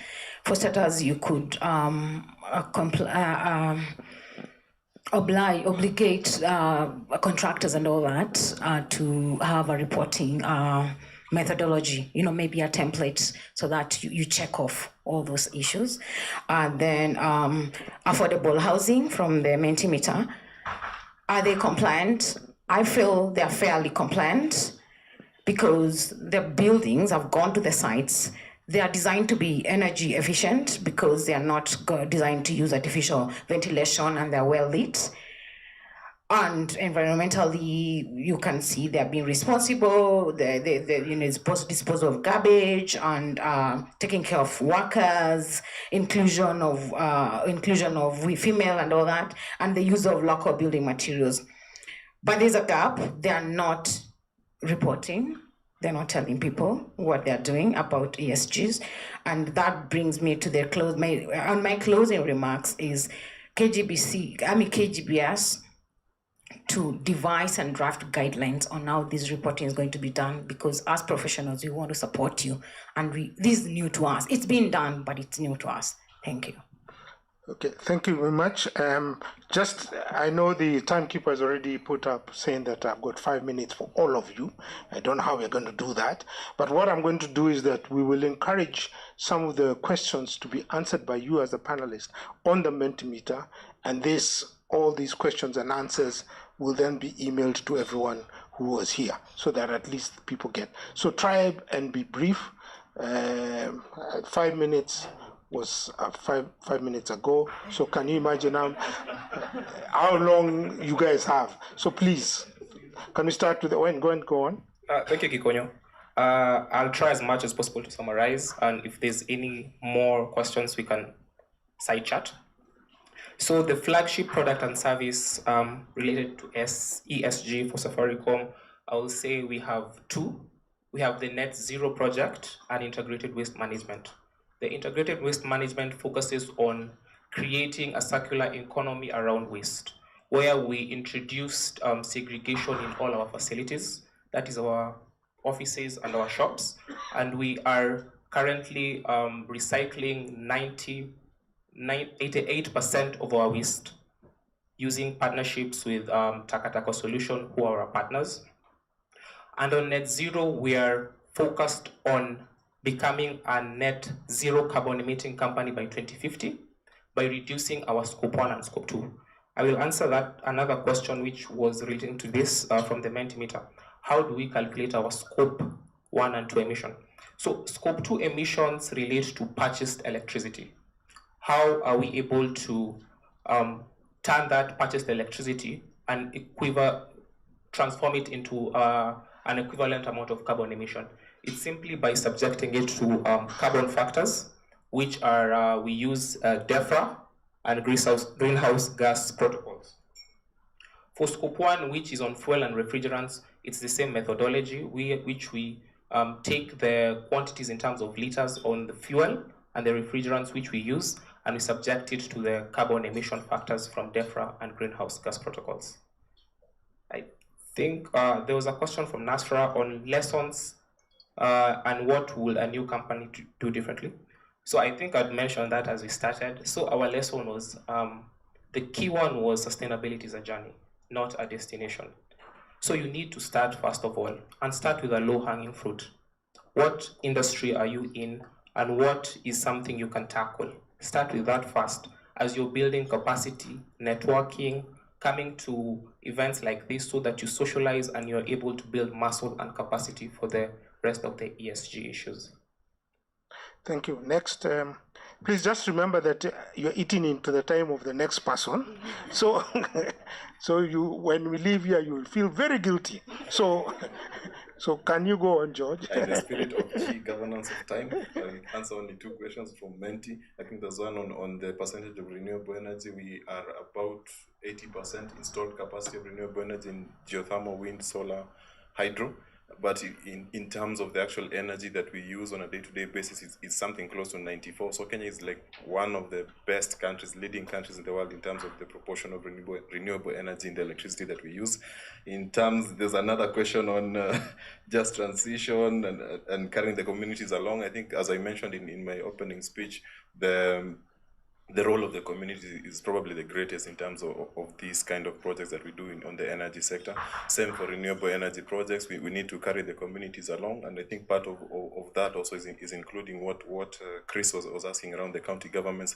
Speaker 15: For starters, you could obligate contractors and all that to have a reporting methodology, maybe a template so that you check off all those issues. And then affordable housing from the Mentimeter. Are they compliant? I feel they're fairly compliant because the buildings have gone to the sites. They are designed to be energy efficient because they are not designed to use artificial ventilation, and they're well lit. And environmentally, you can see they're being responsible. Disposal of garbage and taking care of workers, inclusion of female and all that, and the use of local building materials. But there's a gap. They are not reporting. They're not telling people what they're doing about ESGs. And that brings me to my closing remarks is KGBS to devise and draft guidelines on how this reporting is going to be done, because as professionals, we want to support you. And this is new to us. It's been done, but it's new to us. Thank you.
Speaker 8: Okay, thank you very much. I know the timekeeper has already put up saying that I've got 5 minutes for all of you. I don't know how we're going to do that. But what I'm going to do is that we will encourage some of the questions to be answered by you as a panelist on the Mentimeter, and all these questions and answers will then be emailed to everyone who was here, so that at least people get. So try and be brief. 5 minutes was 5 minutes ago. So can you imagine how long you guys have? So please, can we start with Owen? Go on.
Speaker 12: Thank you, Gikonyo. I'll try as much as possible to summarize, and if there's any more questions, we can side chat. So the flagship product and service related to ESG for Safaricom, I will say we have two. We have the Net Zero project and integrated waste management. The integrated waste management focuses on creating a circular economy around waste, where we introduced segregation in all our facilities. That is our offices and our shops. And we are currently recycling 88% of our waste using partnerships with Takataka Solution, who are our partners. And on Net Zero, we are focused on becoming a net zero carbon emitting company by 2050 by reducing our scope 1 and scope 2. I will answer that another question which was relating to this from the Mentimeter. How do we calculate our scope 1 and 2 emission? So scope 2 emissions relate to purchased electricity. How are we able to turn that purchased electricity and transform it into an equivalent amount of carbon emission? It's simply by subjecting it to carbon factors, which are, we use DEFRA and greenhouse gas protocols. For scope 1, which is on fuel and refrigerants, it's the same methodology, which we take the quantities in terms of liters on the fuel and the refrigerants which we use, and we subject it to the carbon emission factors from DEFRA and greenhouse gas protocols. I think there was a question from Nasra on lessons and what will a new company do differently. So I think I'd mentioned that as we started. So our lesson was, the key one was sustainability is a journey, not a destination. So you need to start first of all, and start with a low-hanging fruit. What industry are you in, and what is something you can tackle? Start with that first, as you're building capacity, networking, coming to events like this so that you socialize and you're able to build muscle and capacity for the rest of the ESG issues.
Speaker 8: Thank you. Next, please just remember that you're eating into the time of the next person. So, when we leave here, you will feel very guilty. So can you go on, George?
Speaker 18: In the spirit of governance of time, I'll answer only 2 questions from Menti. I think there's one on the percentage of renewable energy. We are about 80% installed capacity of renewable energy in geothermal, wind, solar, hydro. but in terms of the actual energy that we use on a day-to-day basis, it's something close to 94. So Kenya is like one of the best countries, leading countries in the world in terms of the proportion of renewable energy in the electricity that we use. In terms, there's another question on just transition and carrying the communities along. I think, as I mentioned in my opening speech, the role of the community is probably the greatest in terms of these kind of projects that we do on the energy sector. Same for renewable energy projects. We need to carry the communities along, and I think part of that also is including what Chris was asking around the county governments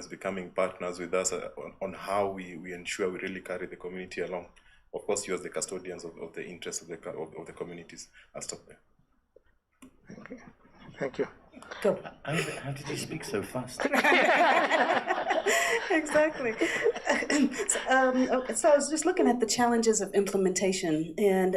Speaker 18: becoming partners with us on how we ensure we really carry the community along. Of course, you as the custodians of the interests of the communities. I'll stop there.
Speaker 8: Okay. Thank you.
Speaker 11: Go.
Speaker 13: How did you speak so fast?
Speaker 11: Exactly. So I was just looking at the challenges of implementation, and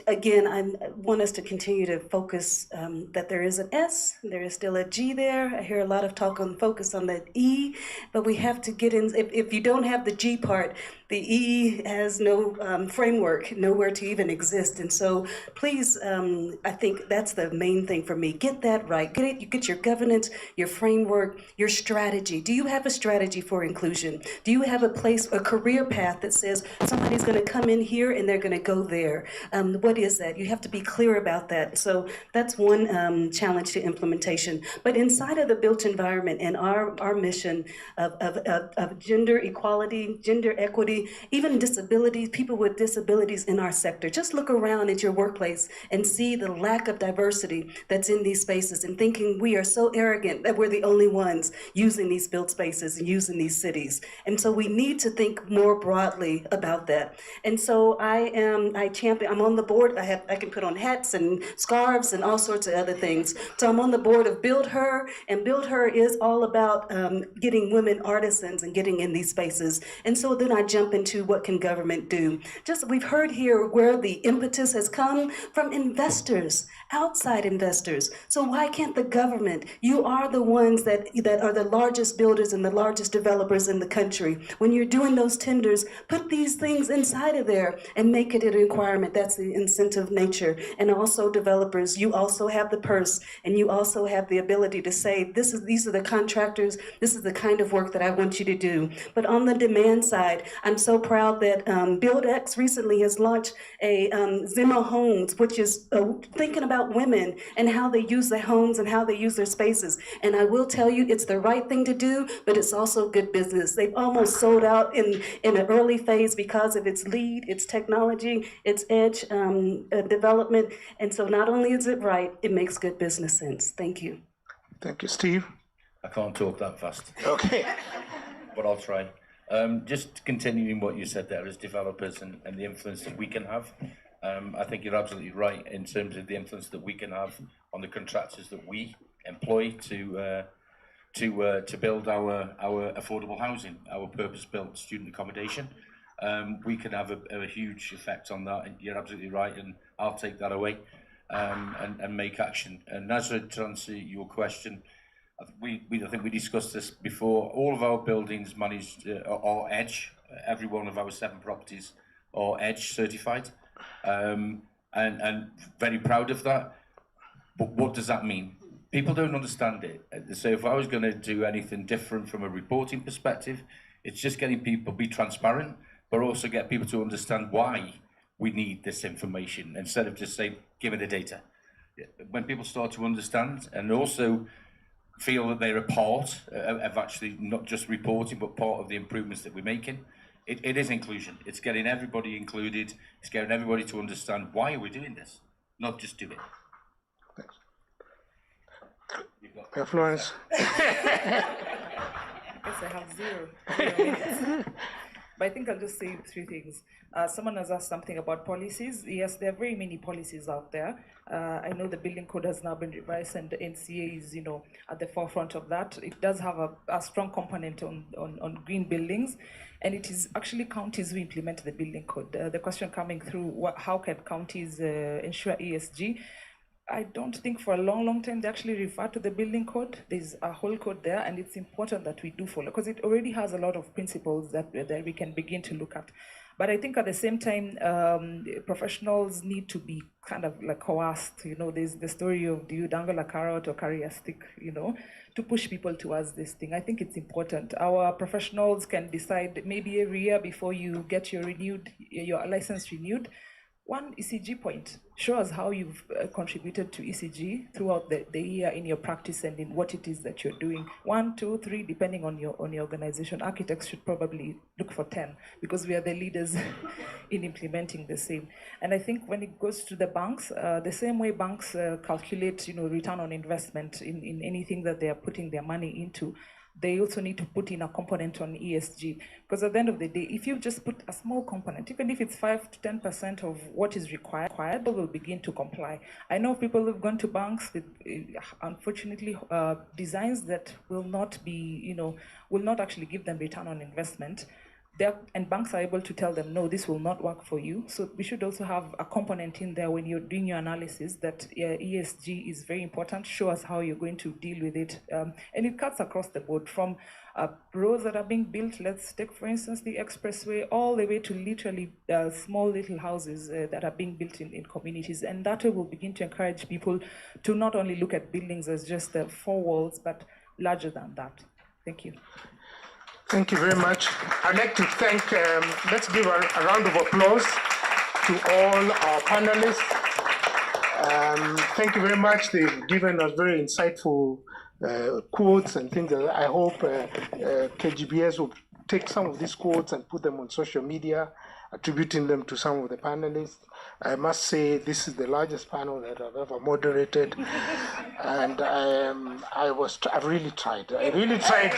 Speaker 11: again, I want us to continue to focus that there is an S, there is still a G there. I hear a lot of talk on focus on the E, but we have to get in. If you don't have the G part, the E has no framework, nowhere to even exist. And so please, I think that's the main thing for me. Get that right. Get your governance, your framework, your strategy. Do you have a strategy for inclusion? Do you have a career path that says somebody's going to come in here and they're going to go there? What is that? You have to be clear about that. So that's one challenge to implementation. But inside of the built environment and our mission of gender equality, gender equity, even disabilities, people with disabilities in our sector. Just look around at your workplace and see the lack of diversity that's in these spaces and thinking we are so arrogant that we're the only ones using these built spaces and using these cities. And so we need to think more broadly about that. And so I'm on the board. I can put on hats and scarves and all sorts of other things. So I'm on the board of Build Her, and Build Her is all about getting women artisans and getting in these spaces. And so then I jump into what can government do. We've heard here where the impetus has come from investors, outside investors. So why can't the government? You are the ones that are the largest builders and the largest developers in the country. When you're doing those tenders, put these things inside of there and make it a requirement. That's the incentive nature. And also developers, you also have the purse, and you also have the ability to say, these are the contractors, this is the kind of work that I want you to do. But on the demand side, I'm so proud that BuildX recently has launched a Zimmer Homes, which is thinking about women and how they use their homes and how they use their spaces. And I will tell you, it's the right thing to do, but it's also good business. They've almost sold out in an early phase because of its lead, its technology, its edge development. And so not only is it right, it makes good business sense. Thank you.
Speaker 8: Thank you, Steve.
Speaker 13: I can't talk that fast.
Speaker 8: Okay.
Speaker 13: But I'll try. Just continuing what you said there as developers and the influence that we can have. I think you're absolutely right in terms of the influence that we can have on the contractors that we employ to build our affordable housing, our purpose-built student accommodation. We can have a huge effect on that, and you're absolutely right, and I'll take that away and make action. And as to answer your question, I think we discussed this before. All of our buildings managed are EDGE. Every one of our 7 properties are EDGE certified, and very proud of that. But what does that mean? People don't understand it. So if I was going to do anything different from a reporting perspective, it's just getting people be transparent, but also get people to understand why we need this information instead of just say, give me the data. When people start to understand and also feel that they're a part of actually not just reporting, but part of the improvements that we're making, it is inclusion. It's getting everybody included. It's getting everybody to understand why are we doing this, not just do it.
Speaker 8: Thanks. Florence.
Speaker 14: I guess I have 0 minutes. But I think I'll just say 3 things. Someone has asked something about policies. Yes, there are very many policies out there. I know the building code has now been revised, and the NCA is, at the forefront of that. It does have a strong component on green buildings, and it is actually counties who implement the building code. The question coming through, how can counties ensure ESG? I don't think for a long time they actually refer to the building code. There's a whole code there, and it's important that we do follow, because it already has a lot of principles that we can begin to look at. But I think at the same time, professionals need to be kind of like coerced. You know, there's the story of, do you dangle a carrot or carry a stick, you know, to push people towards this thing. I think it's important. Our professionals can decide maybe every year before you get your license renewed, one ECG point. Show us how you've contributed to ECG throughout the year in your practice and in what it is that you're doing. 1, 2, 3, depending on your organization. Architects should probably look for 10 because we are the leaders in implementing the same. And I think when it goes to the banks, the same way banks calculate, you know, return on investment in anything that they are putting their money into, they also need to put in a component on ESG, because at the end of the day, if you just put a small component, even if it's 5 to 10% of what is required, they will begin to comply. I know people who've gone to banks with, unfortunately, designs that will not be, you know, will not actually give them return on investment. And banks are able to tell them, no, this will not work for you. So we should also have a component in there when you're doing your analysis that ESG is very important. Show us how you're going to deal with it. And it cuts across the board from roads that are being built. Let's take, for instance, the expressway, all the way to literally small little houses that are being built in communities. And that will begin to encourage people to not only look at buildings as just 4 walls, but larger than that. Thank you.
Speaker 8: Thank you very much. I'd like to thank, let's give a round of applause to all our panelists. Thank you very much. They've given us very insightful quotes and things. I hope KGBS will take some of these quotes and put them on social media, attributing them to some of the panelists. I must say this is the largest panel that I've ever moderated, and I've really tried. I really tried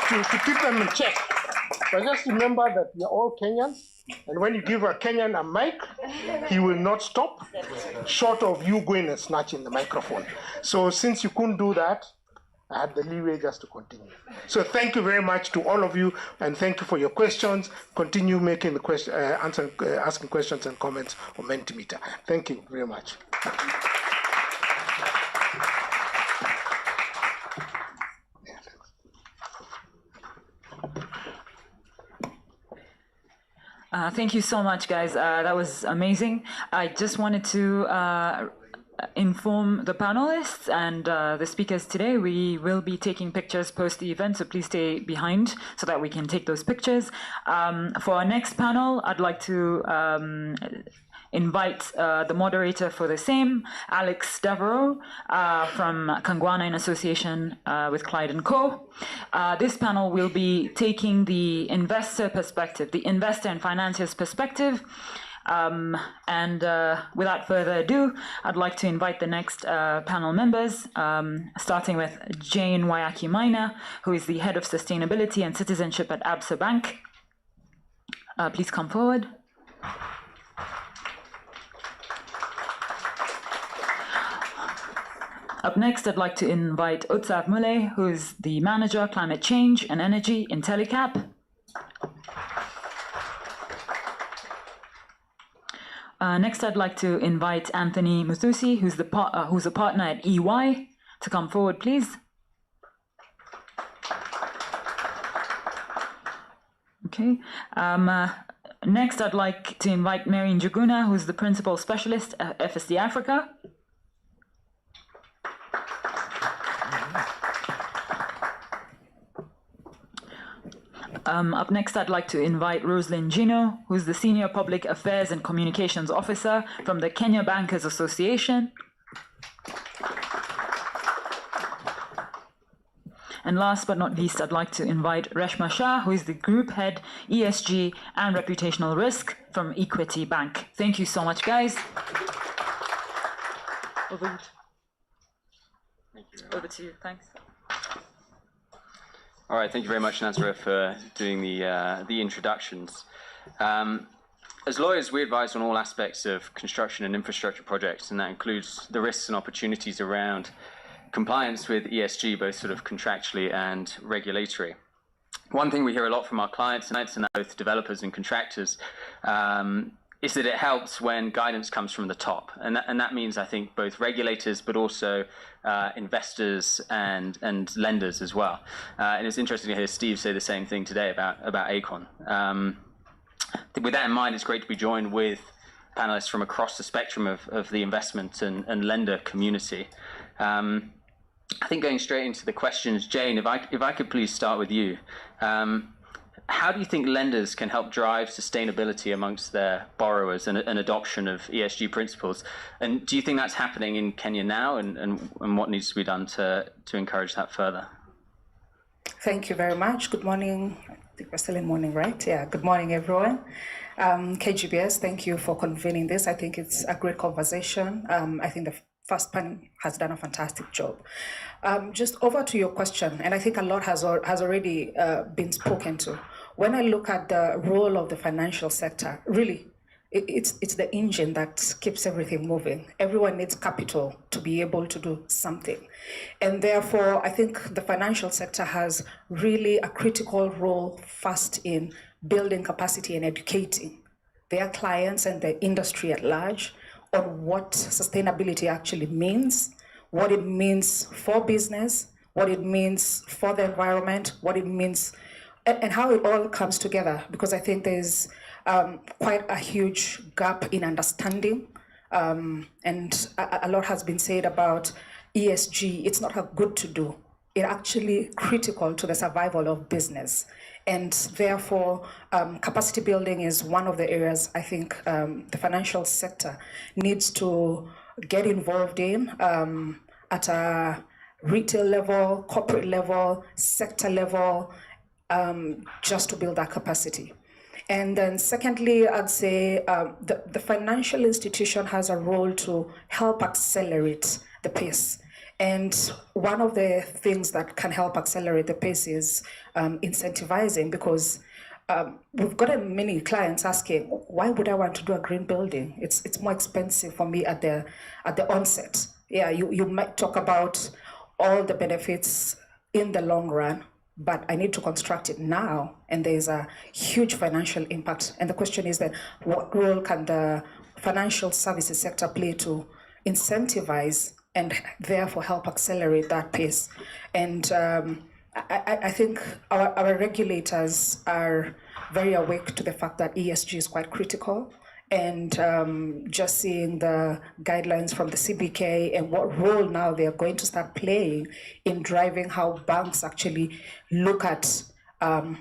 Speaker 8: to keep them in check. But just remember that we're all Kenyans, and when you give a Kenyan a mic, he will not stop, short of you going and snatching the microphone. So since you couldn't do that, I had the leeway just to continue. So thank you very much to all of you, and thank you for your questions. Continue making the asking questions and comments on Mentimeter. Thank you very much.
Speaker 3: Thank you so much, guys. That was amazing. I just wanted to inform the panelists and the speakers today. We will be taking pictures post the event, so please stay behind so that we can take those pictures. For our next panel, I'd like to invite the moderator for the same, Alex Devereaux from Kangwana in association with Clyde & Co. This panel will be taking the investor perspective, the investor and financier's perspective. And without further ado, I'd like to invite the next panel members, starting with Jane Wayaki-Maina, who is the Head of Sustainability and Citizenship at Absa Bank. Please come forward. Up next, I'd like to invite Otsav Mule, who is the Manager, Climate Change and Energy in Telecap. Next, I'd like to invite Anthony Muthusi, who's a partner at EY, to come forward, please. Okay. Next, I'd like to invite Mary Njuguna, who's the Principal Specialist at FSD Africa. Up next, I'd like to invite Rosalind Gino, who's the Senior Public Affairs and Communications Officer from the Kenya Bankers Association. And last but not least, I'd like to invite Reshma Shah, who is the Group Head, ESG and Reputational Risk from Equity Bank. Thank you so much, guys. Over to you. Thanks.
Speaker 20: All right, thank you very much, Nazra, for doing the introductions. As lawyers, we advise on all aspects of construction and infrastructure projects, and that includes the risks and opportunities around compliance with ESG, both sort of contractually and regulatory. One thing we hear a lot from our clients, and both developers and contractors, is that it helps when guidance comes from the top, and that means, I think, both regulators but also investors and lenders as well. And it's interesting to hear Steve say the same thing today about Aecon. With that in mind, it's great to be joined with panelists from across the spectrum of the investment and lender community. I think going straight into the questions, Jane, if I could please start with you. How do you think lenders can help drive sustainability amongst their borrowers and adoption of ESG principles? And do you think that's happening in Kenya now, and what needs to be done to encourage that further?
Speaker 14: Thank you very much. Good morning. I think we're still in morning, right? Yeah, good morning, everyone. KGBS, thank you for convening this. I think it's a great conversation. I think the first panel has done a fantastic job. Just over to your question, and I think a lot has already been spoken to. When I look at the role of the financial sector, really, it's the engine that keeps everything moving. Everyone needs capital to be able to do something. And therefore, I think the financial sector has really a critical role first in building capacity and educating their clients and the industry at large on what sustainability actually means, what it means for business, what it means for the environment, what it means, and how it all comes together. Because I think there's quite a huge gap in understanding, and a lot has been said about ESG. It's not a good to do. It's actually critical to the survival of business. And therefore, capacity building is one of the areas I think the financial sector needs to get involved in at a retail level, corporate level, sector level, just to build that capacity. And then secondly, I'd say the financial institution has a role to help accelerate the pace. And one of the things that can help accelerate the pace is incentivizing, because we've gotten many clients asking, why would I want to do a green building? It's more expensive for me at the onset. Yeah, you might talk about all the benefits in the long run, but I need to construct it now, and there's a huge financial impact. And the question is then, what role can the financial services sector play to incentivize and therefore help accelerate that pace? And I think our regulators are very awake to the fact that ESG is quite critical. And just seeing the guidelines from the CBK and what role now they're going to start playing in driving how banks actually look at a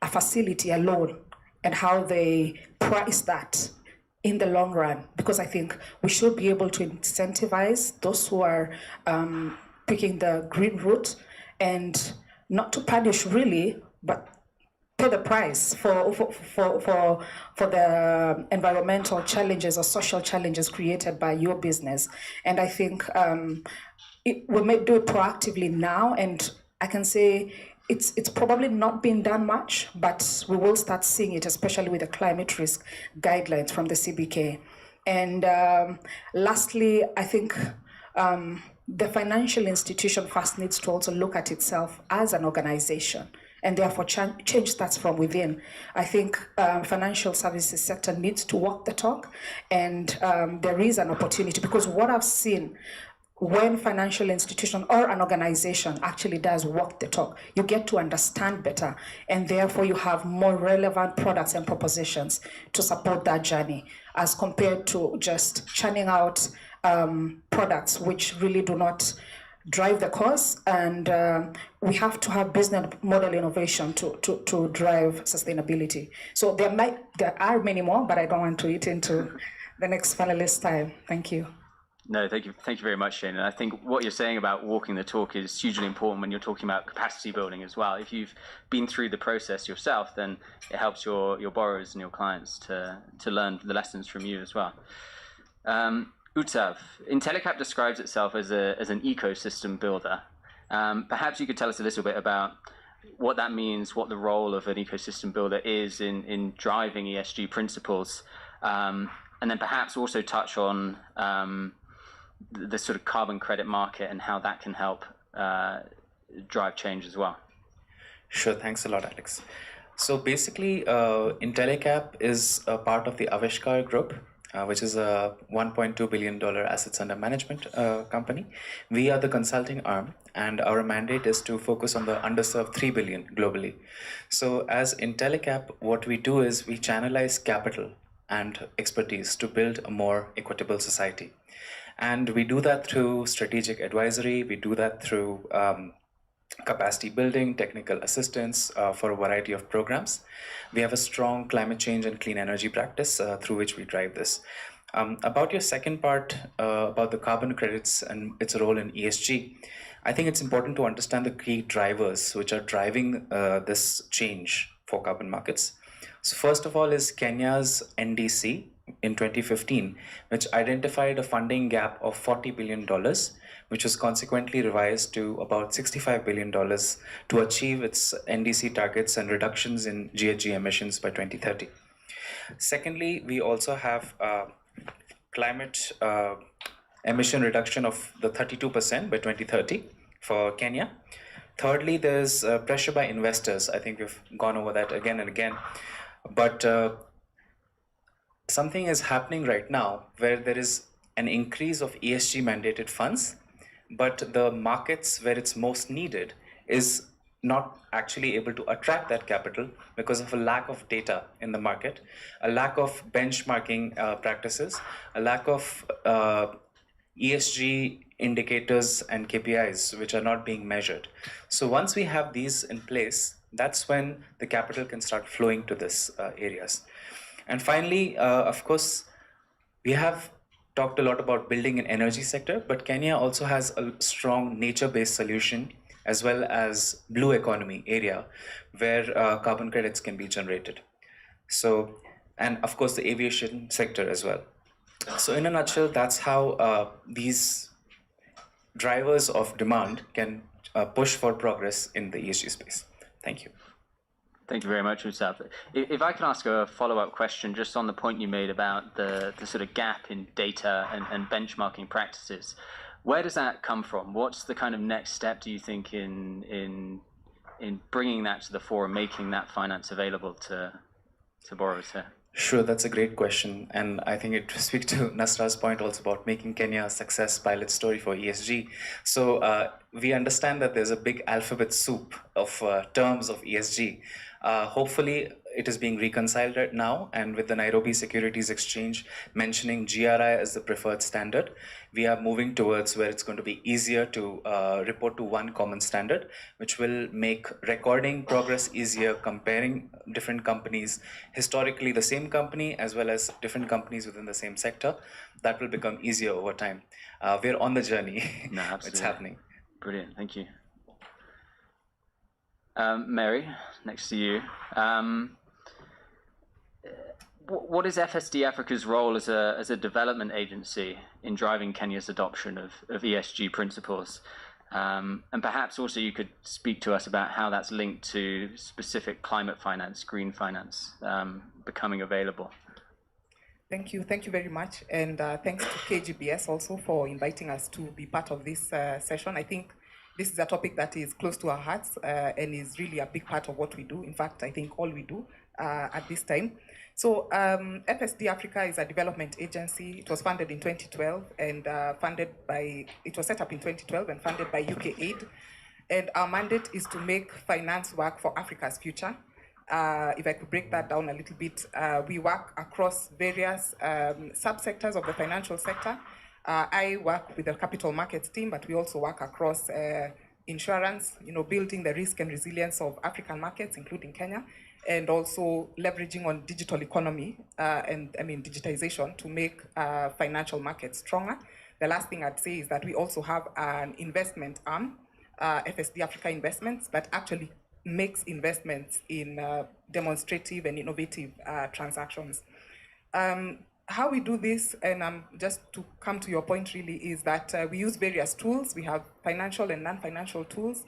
Speaker 14: facility, a loan, and how they price that in the long run. Because I think we should be able to incentivize those who are picking the green route, and not to punish really, but pay the price for the environmental challenges or social challenges created by your business. And I think we may do it proactively now, and I can say it's probably not been done much, but we will start seeing it, especially with the climate risk guidelines from the CBK. And lastly, I think the financial institution first needs to also look at itself as an organization, and therefore change starts from within. I think financial services sector needs to walk the talk, and there is an opportunity, because what I've seen when financial institution or an organization actually does walk the talk, you get to understand better, and therefore you have more relevant products and propositions to support that journey, as compared to just churning out products which really do not drive the cause. And we have to have business model innovation to drive sustainability. So there are many more, but I don't want to eat into the next panelist time. Thank you.
Speaker 20: No, thank you very much, Shane. And I think what you're saying about walking the talk is hugely important when you're talking about capacity building as well. If you've been through the process yourself, then it helps your borrowers and your clients to learn the lessons from you as well. Utsav, Intellicap describes itself as an ecosystem builder. Perhaps you could tell us a little bit about what that means, what the role of an ecosystem builder is in driving ESG principles, and then perhaps also touch on the sort of carbon credit market and how that can help drive change as well.
Speaker 21: Sure, thanks a lot, Alex. So basically, Intellicap is a part of the Avishkar Group, which is a $1.2 billion assets under management company. We are the consulting arm, and our mandate is to focus on the underserved 3 billion globally. So as Intellicap, what we do is we channelize capital and expertise to build a more equitable society. And we do that through strategic advisory, we do that through capacity building, technical assistance for a variety of programs. We have a strong climate change and clean energy practice through which we drive this. About your second part about the carbon credits and its role in ESG, I think it's important to understand the key drivers which are driving this change for carbon markets. So first of all is Kenya's NDC in 2015, which identified a funding gap of $40 billion, which was consequently revised to about $65 billion to achieve its NDC targets and reductions in GHG emissions by 2030. Secondly, we also have climate emission reduction of the 32% by 2030 for Kenya. Thirdly, there's pressure by investors. I think we've gone over that again and again. But something is happening right now where there is an increase of ESG mandated funds, but the markets where it's most needed is not actually able to attract that capital because of a lack of data in the market, a lack of benchmarking practices, a lack of ESG indicators and KPIs which are not being measured. So once we have these in place, that's when the capital can start flowing to these areas. And finally, of course, we have talked a lot about building an energy sector, but Kenya also has a strong nature-based solution as well as blue economy area where carbon credits can be generated. So, and of course the aviation sector as well. So in a nutshell, that's how these drivers of demand can push for progress in the ESG space. Thank you.
Speaker 20: Thank you very much, Musab. If I can ask a follow-up question just on the point you made about the sort of gap in data and benchmarking practices. Where does that come from? What's the kind of next step, do you think, in bringing that to the fore and making that finance available to borrowers here?
Speaker 21: Sure, that's a great question. And I think it speaks to Nasra's point also about making Kenya a success pilot story for ESG. So we understand that there's a big alphabet soup of terms of ESG. Hopefully, it is being reconciled right now, and with the Nairobi Securities Exchange mentioning GRI as the preferred standard, we are moving towards where it's going to be easier to report to one common standard, which will make recording progress easier, comparing different companies, historically the same company as well as different companies within the same sector. That will become easier over time. We're on the journey.
Speaker 20: No, absolutely.
Speaker 21: It's happening.
Speaker 20: Brilliant, thank you. Mary, next to you. What is FSD Africa's role as a development agency in driving Kenya's adoption of ESG principles? And perhaps also you could speak to us about how that's linked to specific climate finance, green finance becoming available.
Speaker 14: Thank you very much. And thanks to KGBS also for inviting us to be part of this session. I think this is a topic that is close to our hearts and is really a big part of what we do. In fact, I think all we do at this time. So FSD Africa is a development agency. It was funded in 2012 and it was set up in 2012 and funded by UK Aid. And our mandate is to make finance work for Africa's future. If I could break that down a little bit, we work across various subsectors of the financial sector. I work with the capital markets team, but we also work across insurance, building the risk and resilience of African markets, including Kenya, and also leveraging on digital economy digitization to make financial markets stronger. The last thing I'd say is that we also have an investment arm, FSD Africa Investments, that actually makes investments in demonstrative and innovative transactions. How we do this, and just to come to your point really, is that we use various tools. We have financial and non-financial tools.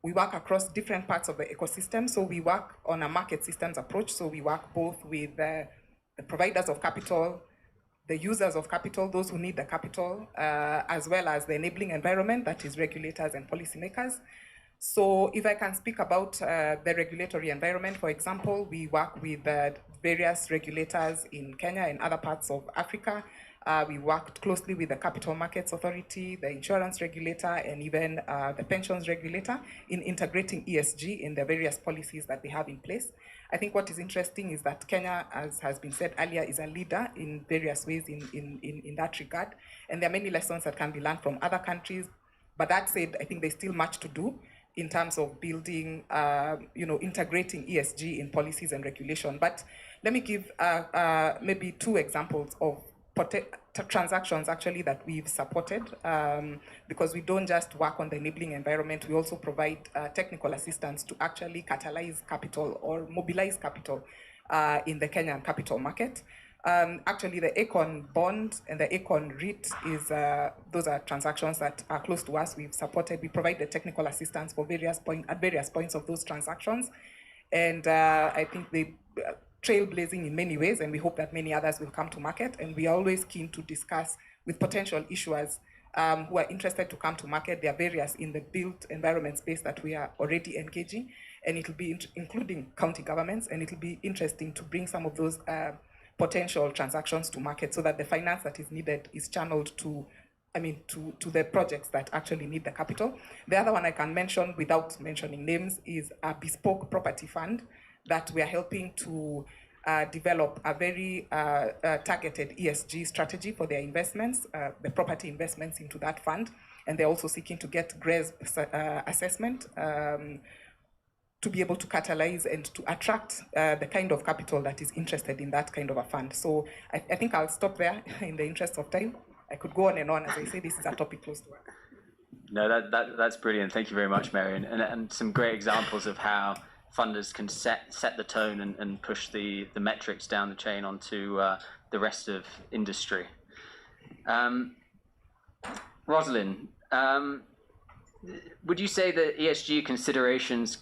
Speaker 14: We work across different parts of the ecosystem. So we work on a market systems approach. So we work both with the providers of capital, the users of capital, those who need the capital, as well as the enabling environment, that is regulators and policymakers. So if I can speak about the regulatory environment, for example, we work with various regulators in Kenya and other parts of Africa. We worked closely with the Capital Markets Authority, the insurance regulator, and even the pensions regulator in integrating ESG in the various policies that they have in place. I think what is interesting is that Kenya, as has been said earlier, is a leader in various ways in that regard. And there are many lessons that can be learned from other countries. But that said, I think there's still much to do in terms of building, integrating ESG in policies and regulation. But let me give maybe two examples of transactions actually that we've supported, because we don't just work on the enabling environment, we also provide technical assistance to actually catalyze capital or mobilize capital in the Kenyan capital market. Actually, the Acorn bond and the Acorn REIT those are transactions that are close to us. We've supported, we provide the technical assistance for at various points of those transactions. And I think they trailblazing in many ways, and we hope that many others will come to market. And we are always keen to discuss with potential issuers who are interested to come to market. There are various in the built environment space that we are already engaging, and it'll be including county governments, and it'll be interesting to bring some of those potential transactions to market so that the finance that is needed is channeled to the projects that actually need the capital. The other one I can mention without mentioning names is a bespoke property fund that we are helping to develop a very targeted ESG strategy for their investments, the property investments into that fund. And they're also seeking to get GRESB assessment to be able to catalyze and to attract the kind of capital that is interested in that kind of a fund. So I think I'll stop there in the interest of time. I could go on and on. As I say, this is a topic close to work.
Speaker 20: No, that's brilliant. Thank you very much, Marion. And some great examples of how funders can set the tone and push the metrics down the chain onto the rest of industry. Rosalind, would you say that ESG considerations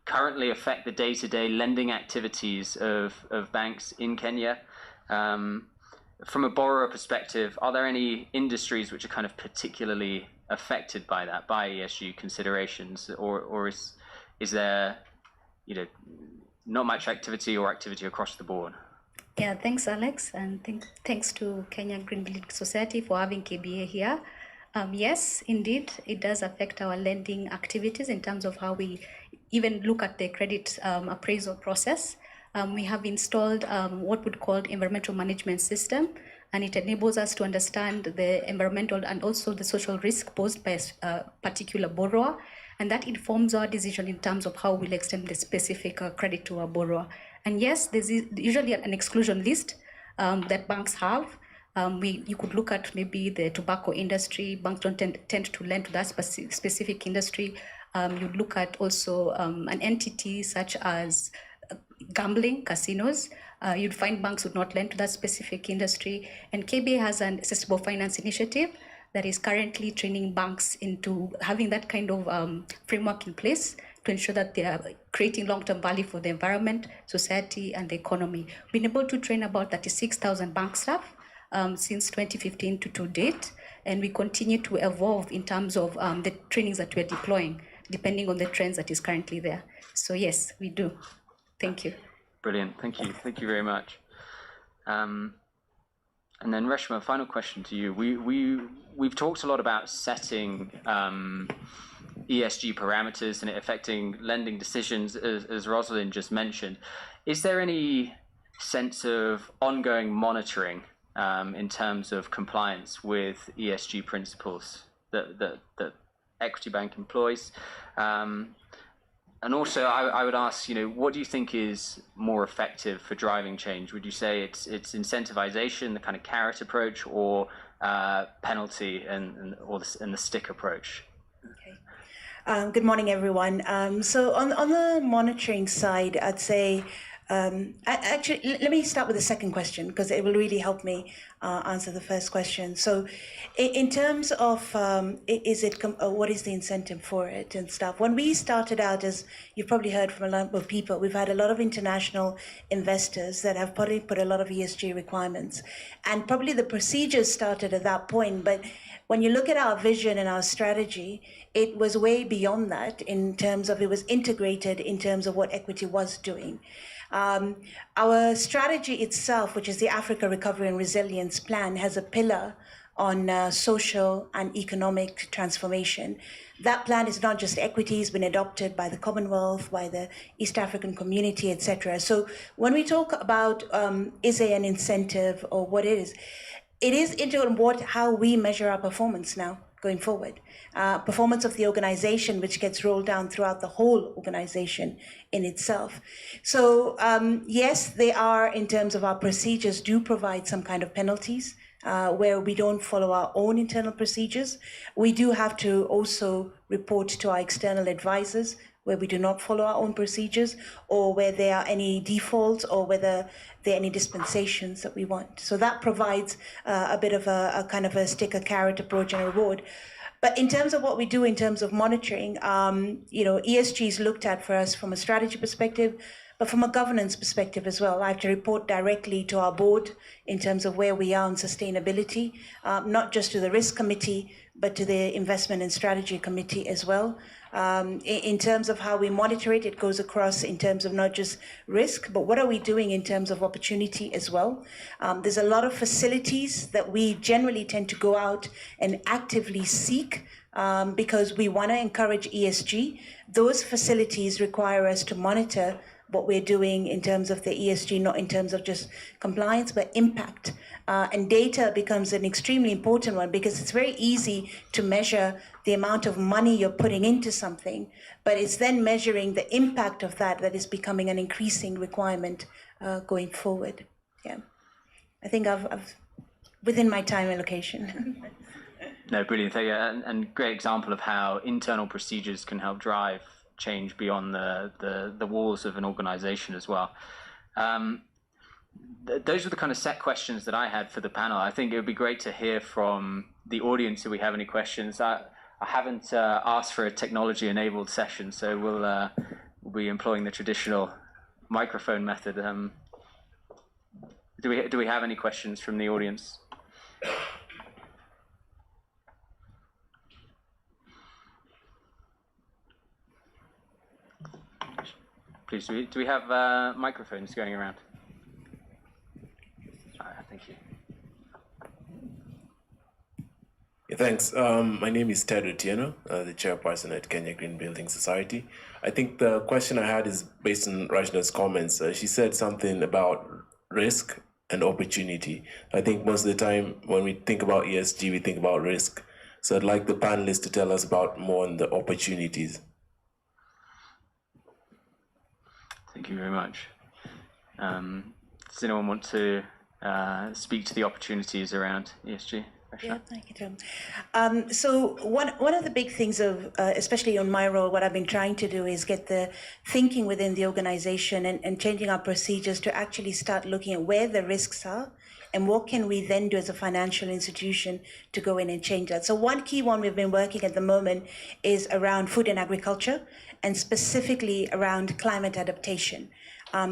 Speaker 20: currently affect the day-to-day lending activities of banks in Kenya? From a borrower perspective, are there any industries which are kind of particularly affected by that, by ESG considerations, or is there not much activity or activity across the board?
Speaker 4: Yeah, thanks, Alex, and thanks to Kenya Green Building Society for having KBA here. Yes, indeed, it does affect our lending activities in terms of how we even look at the credit appraisal process. We have installed what would call environmental management system, and it enables us to understand the environmental and also the social risk posed by a particular borrower. And that informs our decision in terms of how we'll extend the specific credit to a borrower. And yes, there's usually an exclusion list that banks have. You could look at maybe the tobacco industry. Banks don't tend to lend to that specific industry. You'd look at also an entity such as gambling, casinos. You'd find banks would not lend to that specific industry. And KBA has an accessible finance initiative that is currently training banks into having that kind of framework in place to ensure that they are creating long-term value for the environment, society, and the economy. We've been able to train about 36,000 bank staff since 2015 to date, and we continue to evolve in terms of the trainings that we're deploying, depending on the trends that is currently there. So yes, we do. Thank you.
Speaker 20: Brilliant. Thank you. Thank you very much. And then Reshma, final question to you. We've talked a lot about setting ESG parameters and it affecting lending decisions, as Rosalind just mentioned. Is there any sense of ongoing monitoring in terms of compliance with ESG principles that Equity Bank employs? And also, I would ask, what do you think is more effective for driving change? Would you say it's incentivization, the kind of carrot approach, or penalty and the stick approach?
Speaker 22: Good morning, everyone. So on the monitoring side, I'd say
Speaker 1: Let me start with the second question because it will really help me answer the first question. So, in terms of what is the incentive for it and stuff? When we started out, as you've probably heard from a lot of people, we've had a lot of international investors that have put a lot of ESG requirements, and probably the procedures started at that point. But when you look at our vision and our strategy, it was way beyond that in terms of it was integrated in terms of what equity was doing. Our strategy itself, which is the Africa Recovery and Resilience Plan, has a pillar on social and economic transformation. That plan is not just equity, it's been adopted by the Commonwealth, by the East African community, etc. So when we talk about is there an incentive or what it is into how we measure our performance now going forward. Performance of the organization, which gets rolled down throughout the whole organization in itself. So yes, they are, in terms of our procedures, do provide some kind of penalties where we don't follow our own internal procedures. We do have to also report to our external advisors where we do not follow our own procedures, or where there are any defaults, or whether there are any dispensations that we want. So that provides a bit of a kind of a stick, a carrot approach and a reward. But in terms of what we do in terms of monitoring, ESG is looked at for us from a strategy perspective, but from a governance perspective as well. I have to report directly to our board in terms of where we are on sustainability, not just to the risk committee, but to the investment and strategy committee as well. In terms of how we monitor it, it goes across in terms of not just risk, but what are we doing in terms of opportunity as well. There's a lot of facilities that we generally tend to go out and actively seek because we want to encourage ESG. Those facilities require us to monitor what we're doing in terms of the ESG, not in terms of just compliance, but impact. And data becomes an extremely important one because it's very easy to measure the amount of money you're putting into something, but it's then measuring the impact of that that is becoming an increasing requirement going forward. Yeah, I think I've within my time allocation.
Speaker 20: No, brilliant. Thank you. And great example of how internal procedures can help drive change beyond the walls of an organization as well. Those were the kind of set questions that I had for the panel. I think it would be great to hear from the audience if we have any questions. I haven't asked for a technology-enabled session, so we'll be employing the traditional microphone method. Do we have any questions from the audience? Please, do we have microphones going around? Thank you.
Speaker 22: Yeah, thanks. My name is Ted Otieno, the chairperson at Kenya Green Building Society. I think the question I had is based on Rajna's comments. She said something about risk and opportunity. I think most of the time when we think about ESG, we think about risk. So I'd like the panelists to tell us about more on the opportunities.
Speaker 20: Thank you very much. Does anyone want to speak to the opportunities around ESG?
Speaker 1: Yeah, thank you, Tom. So one of the big things of, especially on my role, what I've been trying to do is get the thinking within the organization and changing our procedures to actually start looking at where the risks are and what can we then do as a financial institution to go in and change that. So one key one we've been working at the moment is around food and agriculture, and specifically around climate adaptation.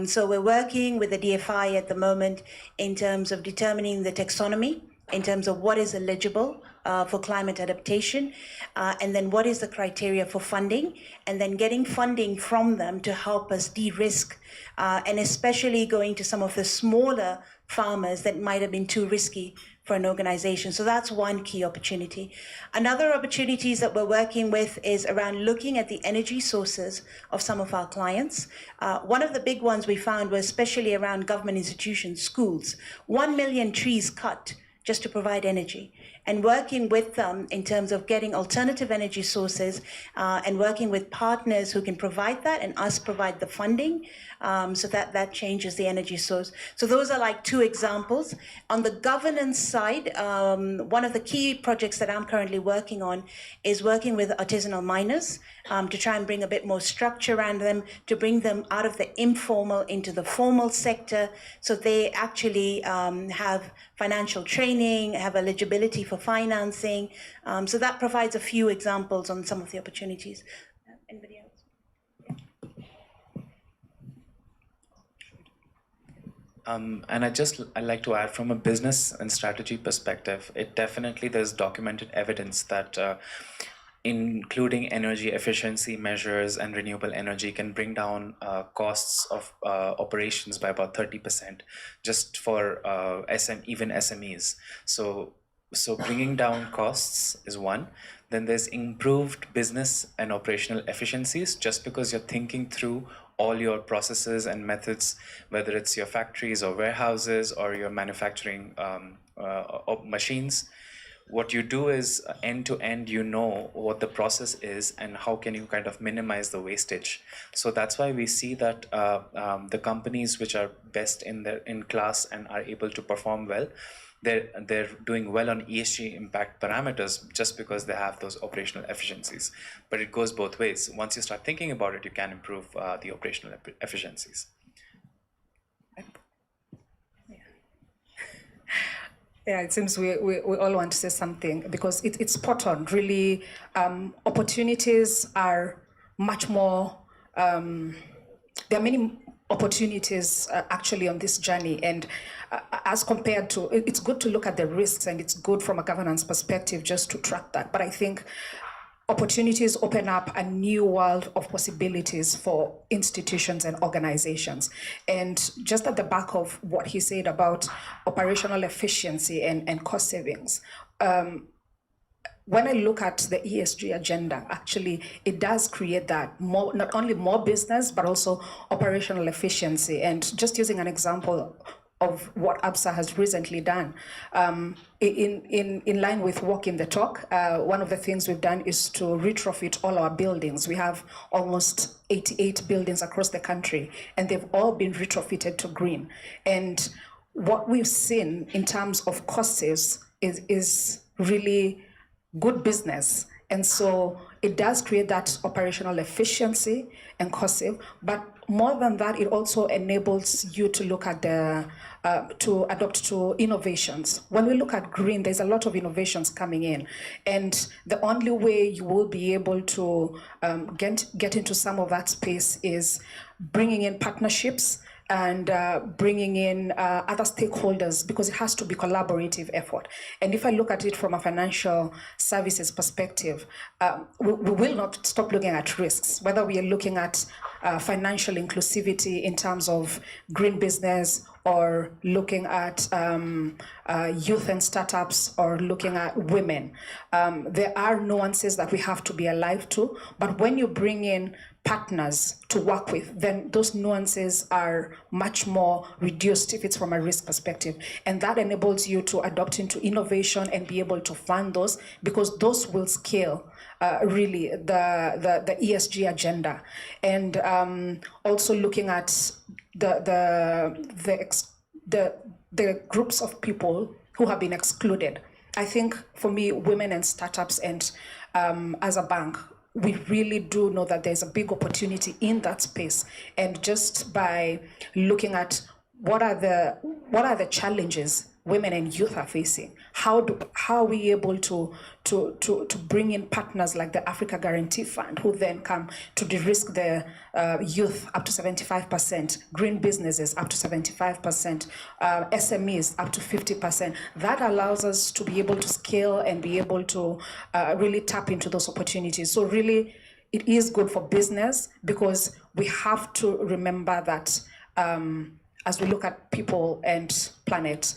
Speaker 1: So we're working with the DFI at the moment in terms of determining the taxonomy, in terms of what is eligible for climate adaptation, and then what is the criteria for funding, and then getting funding from them to help us de-risk, and especially going to some of the smaller farmers that might have been too risky for an organization. So that's one key opportunity. Another opportunities that we're working with is around looking at the energy sources of some of our clients. One of the big ones we found was especially around government institutions, schools. 1 million trees cut just to provide energy, and working with them in terms of getting alternative energy sources and working with partners who can provide that and us provide the funding so that changes the energy source. So those are like two examples. On the governance side, one of the key projects that I'm currently working on is working with artisanal miners to try and bring a bit more structure around them, to bring them out of the informal into the formal sector, so they actually have financial training, have eligibility for financing. So that provides a few examples on some of the opportunities. Anybody else?
Speaker 21: And I'd like to add, from a business and strategy perspective, there's documented evidence that including energy efficiency measures and renewable energy can bring down costs of operations by about 30%, just for even SMEs. So bringing down costs is one. Then there's improved business and operational efficiencies, just because you're thinking through all your processes and methods, whether it's your factories or warehouses or your manufacturing machines. What you do is end to end, you know what the process is and how can you kind of minimize the wastage. So that's why we see that the companies which are best in class and are able to perform well, they're doing well on ESG impact parameters just because they have those operational efficiencies. But it goes both ways. Once you start thinking about it, you can improve the operational efficiencies.
Speaker 2: Yeah, it seems we all want to say something, because it's spot on. Really, opportunities are much more, there are many opportunities actually on this journey, and as compared to, it's good to look at the risks, and it's good from a governance perspective just to track that. But I think opportunities open up a new world of possibilities for institutions and organizations. And just at the back of what he said about operational efficiency and cost savings, when I look at the ESG agenda, actually, it does create that more, not only more business, but also operational efficiency. And just using an example of what ABSA has recently done, in line with walking the talk, one of the things we've done is to retrofit all our buildings. We have almost 88 buildings across the country, and they've all been retrofitted to green. And what we've seen in terms of cost saves is really good business. And so it does create that operational efficiency and cost save, but more than that, it also enables you to look at to adopt to innovations. When we look at green, there's a lot of innovations coming in, and the only way you will be able to get into some of that space is bringing in partnerships and bringing in other stakeholders, because it has to be collaborative effort. And if I look at it from a financial services perspective, we will not stop looking at risks, whether we are looking at financial inclusivity in terms of green business, or looking at youth and startups, or looking at women. There are nuances that we have to be alive to, but when you bring in partners to work with, then those nuances are much more reduced if it's from a risk perspective. And that enables you to adopt into innovation and be able to fund those, because those will scale really the ESG agenda. And also looking at the groups of people who have been excluded. I think for me, women and startups, and as a bank, we really do know that there's a big opportunity in that space. And just by looking at what are the challenges women and youth are facing, how are we able to bring in partners like the Africa Guarantee Fund, who then come to de-risk the youth up to 75%, green businesses up to 75%, SMEs up to 50%. That allows us to be able to scale and be able to really tap into those opportunities. So really, it is good for business, because we have to remember that as we look at people and planet,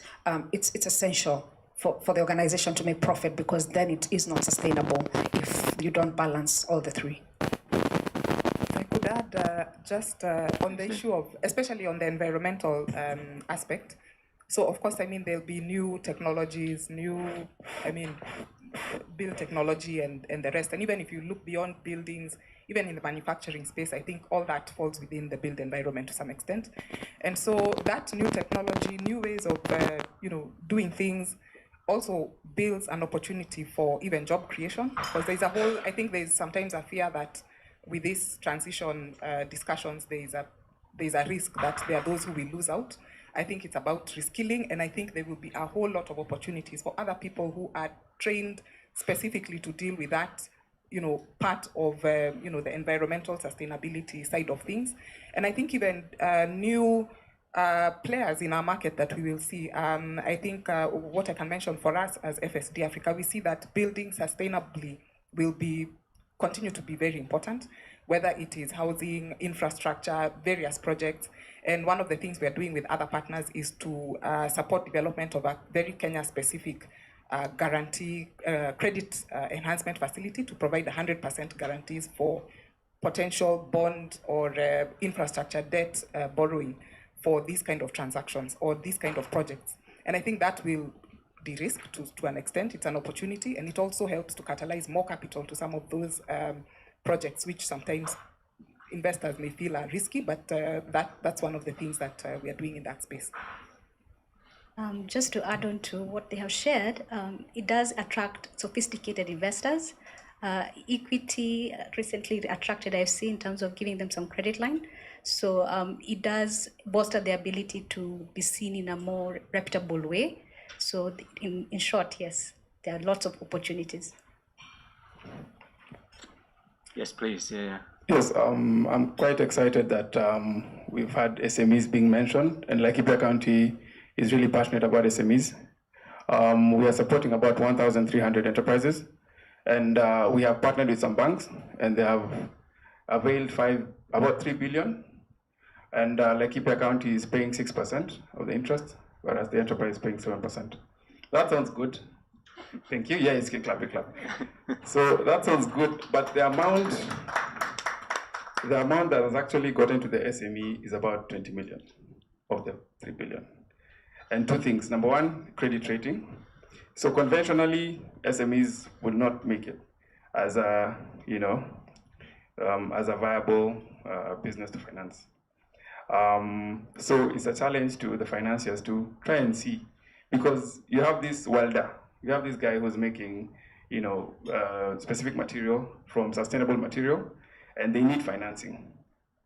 Speaker 2: it's essential for the organization to make profit, because then it is not sustainable if you don't balance all the three.
Speaker 14: I could add just on the issue of, especially on the environmental aspect, So of course, I mean, there'll be new technologies, build technology and the rest. And even if you look beyond buildings, even in the manufacturing space, I think all that falls within the built environment to some extent. And so that new technology, new ways of doing things also builds an opportunity for even job creation. Because I think there's sometimes a fear that with this transition discussions, there's a risk that there are those who will lose out. I think it's about reskilling, and I think there will be a whole lot of opportunities for other people who are trained specifically to deal with that, part of, the environmental sustainability side of things. And I think even new players in our market that we will see, I think what I can mention for us as FSD Africa, we see that building sustainably will continue to be very important, whether it is housing, infrastructure, various projects. And one of the things we are doing with other partners is to support development of a very Kenya-specific guarantee credit enhancement facility to provide 100% guarantees for potential bond or infrastructure debt borrowing for these kind of transactions or these kind of projects. And I think that will de-risk to an extent. It's an opportunity, and it also helps to catalyze more capital to some of those projects, which sometimes investors may feel are risky, but that's one of the things that we are doing in that space.
Speaker 4: Just to add on to what they have shared, it does attract sophisticated investors. Equity recently attracted IFC in terms of giving them some credit line. So it does bolster their ability to be seen in a more reputable way. So in short, yes, there are lots of opportunities.
Speaker 20: Yes, please. Yeah.
Speaker 19: Yes, I'm quite excited that we've had SMEs being mentioned, and Laikipia County is really passionate about SMEs. We are supporting about 1,300 enterprises, and we have partnered with some banks, and they have availed about 3 billion, and Laikipia County is paying 6% of the interest, whereas the enterprise is paying 7%. That sounds good. Thank you. Yeah, it's clap. So that sounds good, but the amount that has actually gotten to the SME is about 20 million of the 3 billion. And two things. Number one, credit rating. So conventionally, SMEs will not make it as a, as a viable business to finance. So it's a challenge to the financiers to try and see, because you have this welder, you have this guy who's making, specific material from sustainable material, and they need financing.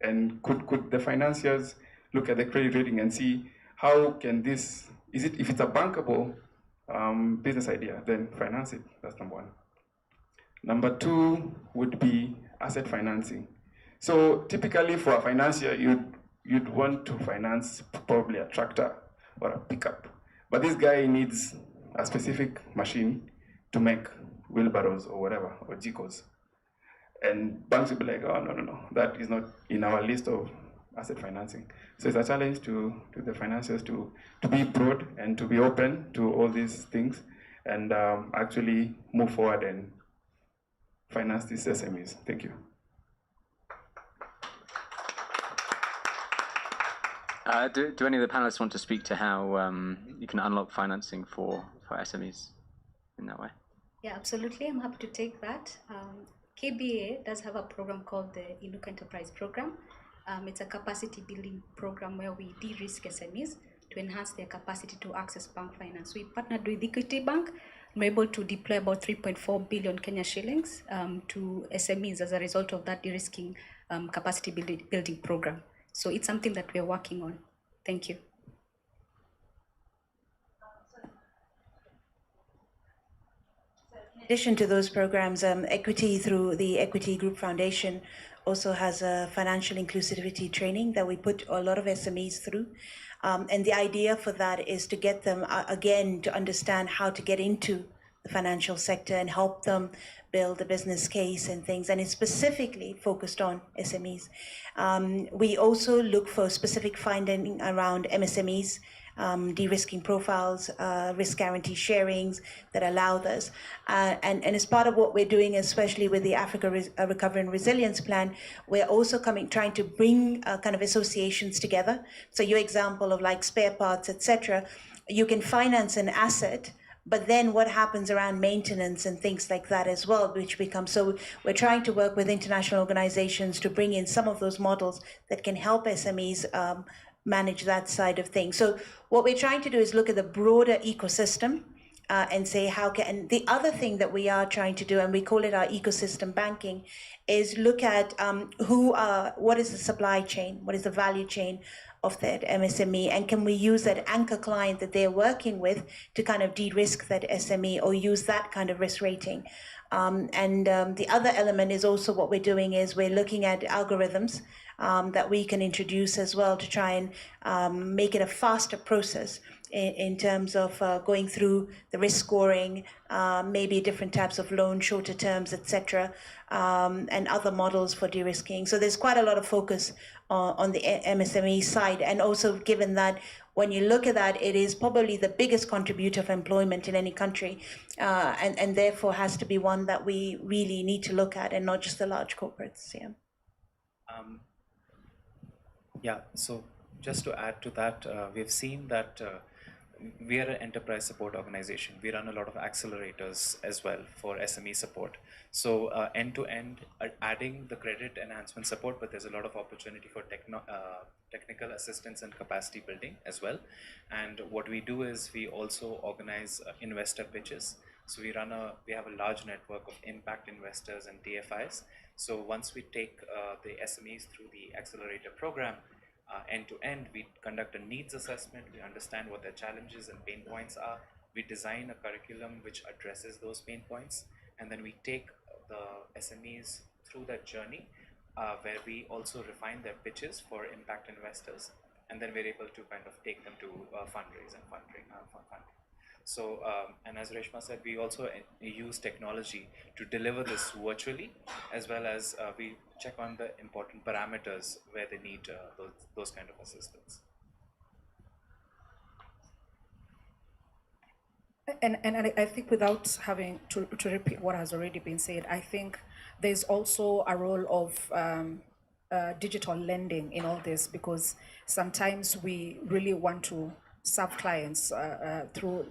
Speaker 19: And could the financiers look at the credit rating and see how can this, if it's a bankable business idea, then finance it. That's number one. Number two would be asset financing. So typically for a financier, you'd want to finance probably a tractor or a pickup. But this guy needs a specific machine to make wheelbarrows or whatever, or jikos. And banks will be like, oh, no, that is not in our list of asset financing. So it's a challenge to the financiers to be broad and to be open to all these things and actually move forward and finance these SMEs. Thank you.
Speaker 20: Do any of the panelists want to speak to how you can unlock financing for SMEs in that way?
Speaker 4: Yeah, absolutely. I'm happy to take that. KBA does have a program called the Inuka Enterprise Program. It's a capacity building program where we de-risk SMEs to enhance their capacity to access bank finance. We partnered with Equity Bank. We're able to deploy about 3.4 billion Kenya shillings to SMEs as a result of that de-risking capacity building program. So it's something that we're working on. Thank you.
Speaker 1: In addition to those programs, Equity through the Equity Group Foundation also has a financial inclusivity training that we put a lot of SMEs through. And the idea for that is to get them, again, to understand how to get into the financial sector and help them build a business case and things. And it's specifically focused on SMEs. We also look for specific finding around MSMEs, de-risking profiles, risk guarantee sharings that allow this. And as part of what we're doing, especially with the Africa Recovery and Resilience Plan, we're also trying to bring kind of associations together. So your example of like spare parts, etc., you can finance an asset, but then what happens around maintenance and things like that as well, which becomes, so we're trying to work with international organizations to bring in some of those models that can help SMEs manage that side of things. So what we're trying to do is look at the broader ecosystem and say how can, and the other thing that we are trying to do, and we call it our ecosystem banking, is look at what is the supply chain, what is the value chain of that MSME, and can we use that anchor client that they're working with to kind of de-risk that SME or use that kind of risk rating. The other element is also what we're doing is we're looking at algorithms that we can introduce as well to try and make it a faster process in terms of going through the risk scoring, maybe different types of loan, shorter terms, etc., and other models for de-risking. So there's quite a lot of focus on the MSME side, and also given that when you look at that, it is probably the biggest contributor of employment in any country, and therefore has to be one that we really need to look at, and not just the large corporates.
Speaker 21: So just to add to that, we've seen that we are an enterprise support organization. We run a lot of accelerators as well for SME support. So end-to-end, adding the credit enhancement support, but there's a lot of opportunity for technical assistance and capacity building as well. And what we do is we also organize investor pitches. So we have a large network of impact investors and DFIs. So once we take the SMEs through the accelerator program, end to end, we conduct a needs assessment, we understand what their challenges and pain points are, we design a curriculum which addresses those pain points, and then we take the SMEs through that journey where we also refine their pitches for impact investors, and then we're able to kind of take them to fundraise and funding. So, and as Reshma said, we also use technology to deliver this virtually, as well as we check on the important parameters where they need those kind of assistance.
Speaker 2: And I think without having to repeat what has already been said, I think there's also a role of digital lending in all this, because sometimes we really want to serve clients through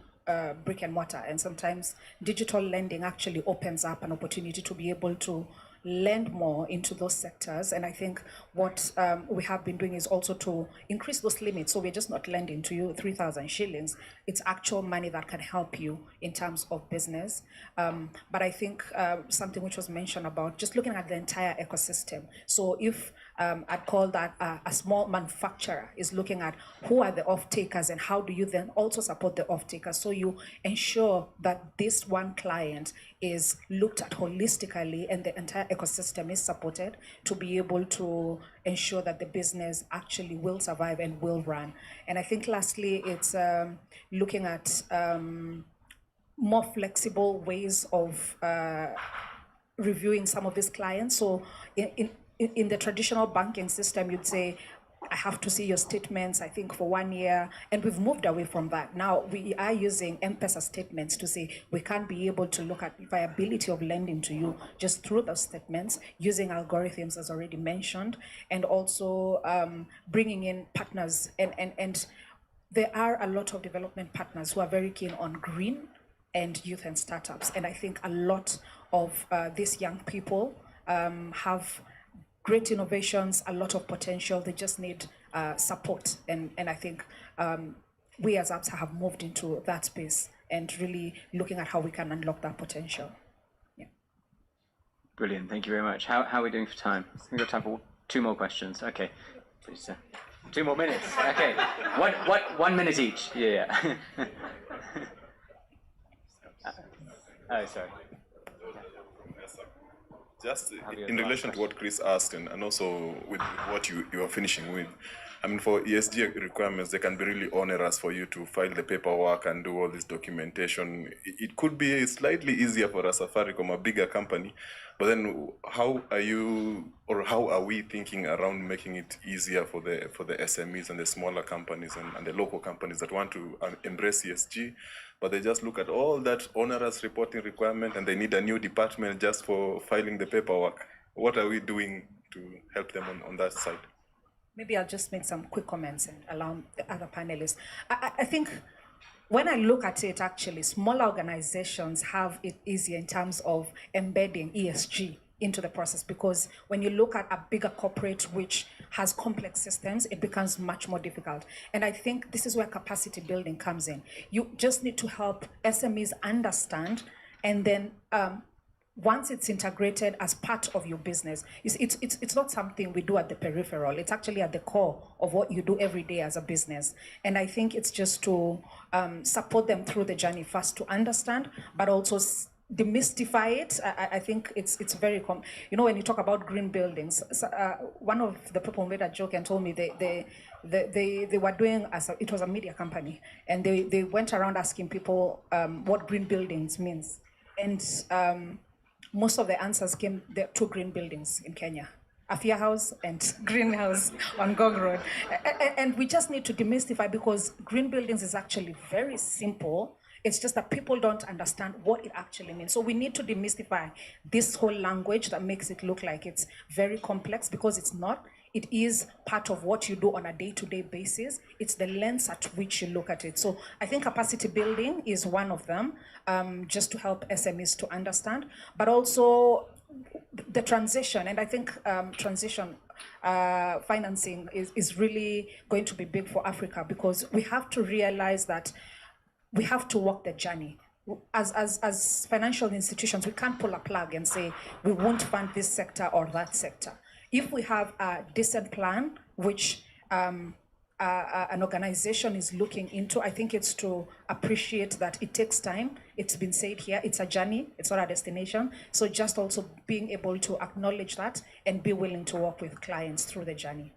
Speaker 2: brick and mortar, and sometimes digital lending actually opens up an opportunity to be able to lend more into those sectors. And I think what we have been doing is also to increase those limits. So we're just not lending to you 3,000 shillings. It's actual money that can help you in terms of business. But I think something which was mentioned about just looking at the entire ecosystem. So if I'd call that a small manufacturer is looking at who are the off-takers and how do you then also support the off-takers, so you ensure that this one client is looked at holistically and the entire ecosystem is supported to be able to ensure that the business actually will survive and will run. And I think lastly, it's looking at more flexible ways of reviewing some of these clients. So in the traditional banking system, you'd say, I have to see your statements, I think, for 1 year. And we've moved away from that. Now we are using M-Pesa statements to say we can't be able to look at viability of lending to you just through those statements, using algorithms as already mentioned, and also bringing in partners. And there are a lot of development partners who are very keen on green and youth and startups. And I think a lot of these young people have great innovations, a lot of potential. They just need support. And I think we as ABSA have moved into that space and really looking at how we can unlock that potential. Yeah.
Speaker 20: Brilliant. Thank you very much. How are we doing for time? We've got time for 2 more questions. Okay. Please, 2 more minutes. Okay. 1 minute each. Yeah. Oh, sorry.
Speaker 10: Just in relation to what Chris asked, and also with what you are finishing with, I mean, for ESG requirements, they can be really onerous for you to file the paperwork and do all this documentation. It could be slightly easier for a Safaricom, a bigger company, but then how are we thinking around making it easier for the SMEs and the smaller companies and the local companies that want to embrace ESG, but they just look at all that onerous reporting requirement and they need a new department just for filing the paperwork? What are we doing to help them on that side?
Speaker 2: Maybe I'll just make some quick comments and allow the other panelists. I think when I look at it, actually, smaller organizations have it easier in terms of embedding ESG into the process, because when you look at a bigger corporate which has complex systems, it becomes much more difficult. And I think this is where capacity building comes in. You just need to help SMEs understand, and then once it's integrated as part of your business, it's not something we do at the peripheral. It's actually at the core of what you do every day as a business. And I think it's just to support them through the journey, first to understand, but also demystify it. I think it's very when you talk about green buildings, one of the people made a joke and told me they were doing it was a media company, and they went around asking people what green buildings means, and most of the answers came. There are 2 green buildings in Kenya: Afia House and Greenhouse on Gog Road. And we just need to demystify, because green buildings is actually very simple. It's just that people don't understand what it actually means. So we need to demystify this whole language that makes it look like it's very complex, because it's not. It is part of what you do on a day-to-day basis. It's the lens at which you look at it. So I think capacity building is one of them, just to help SMEs to understand, but also the transition. And I think transition financing is really going to be big for Africa, because we have to realize that we have to walk the journey. As financial institutions, we can't pull a plug and say we won't fund this sector or that sector. If we have a decent plan, which an organization is looking into, I think it's to appreciate that it takes time. It's been said here, it's a journey, it's not a destination. So just also being able to acknowledge that and be willing to work with clients through the journey.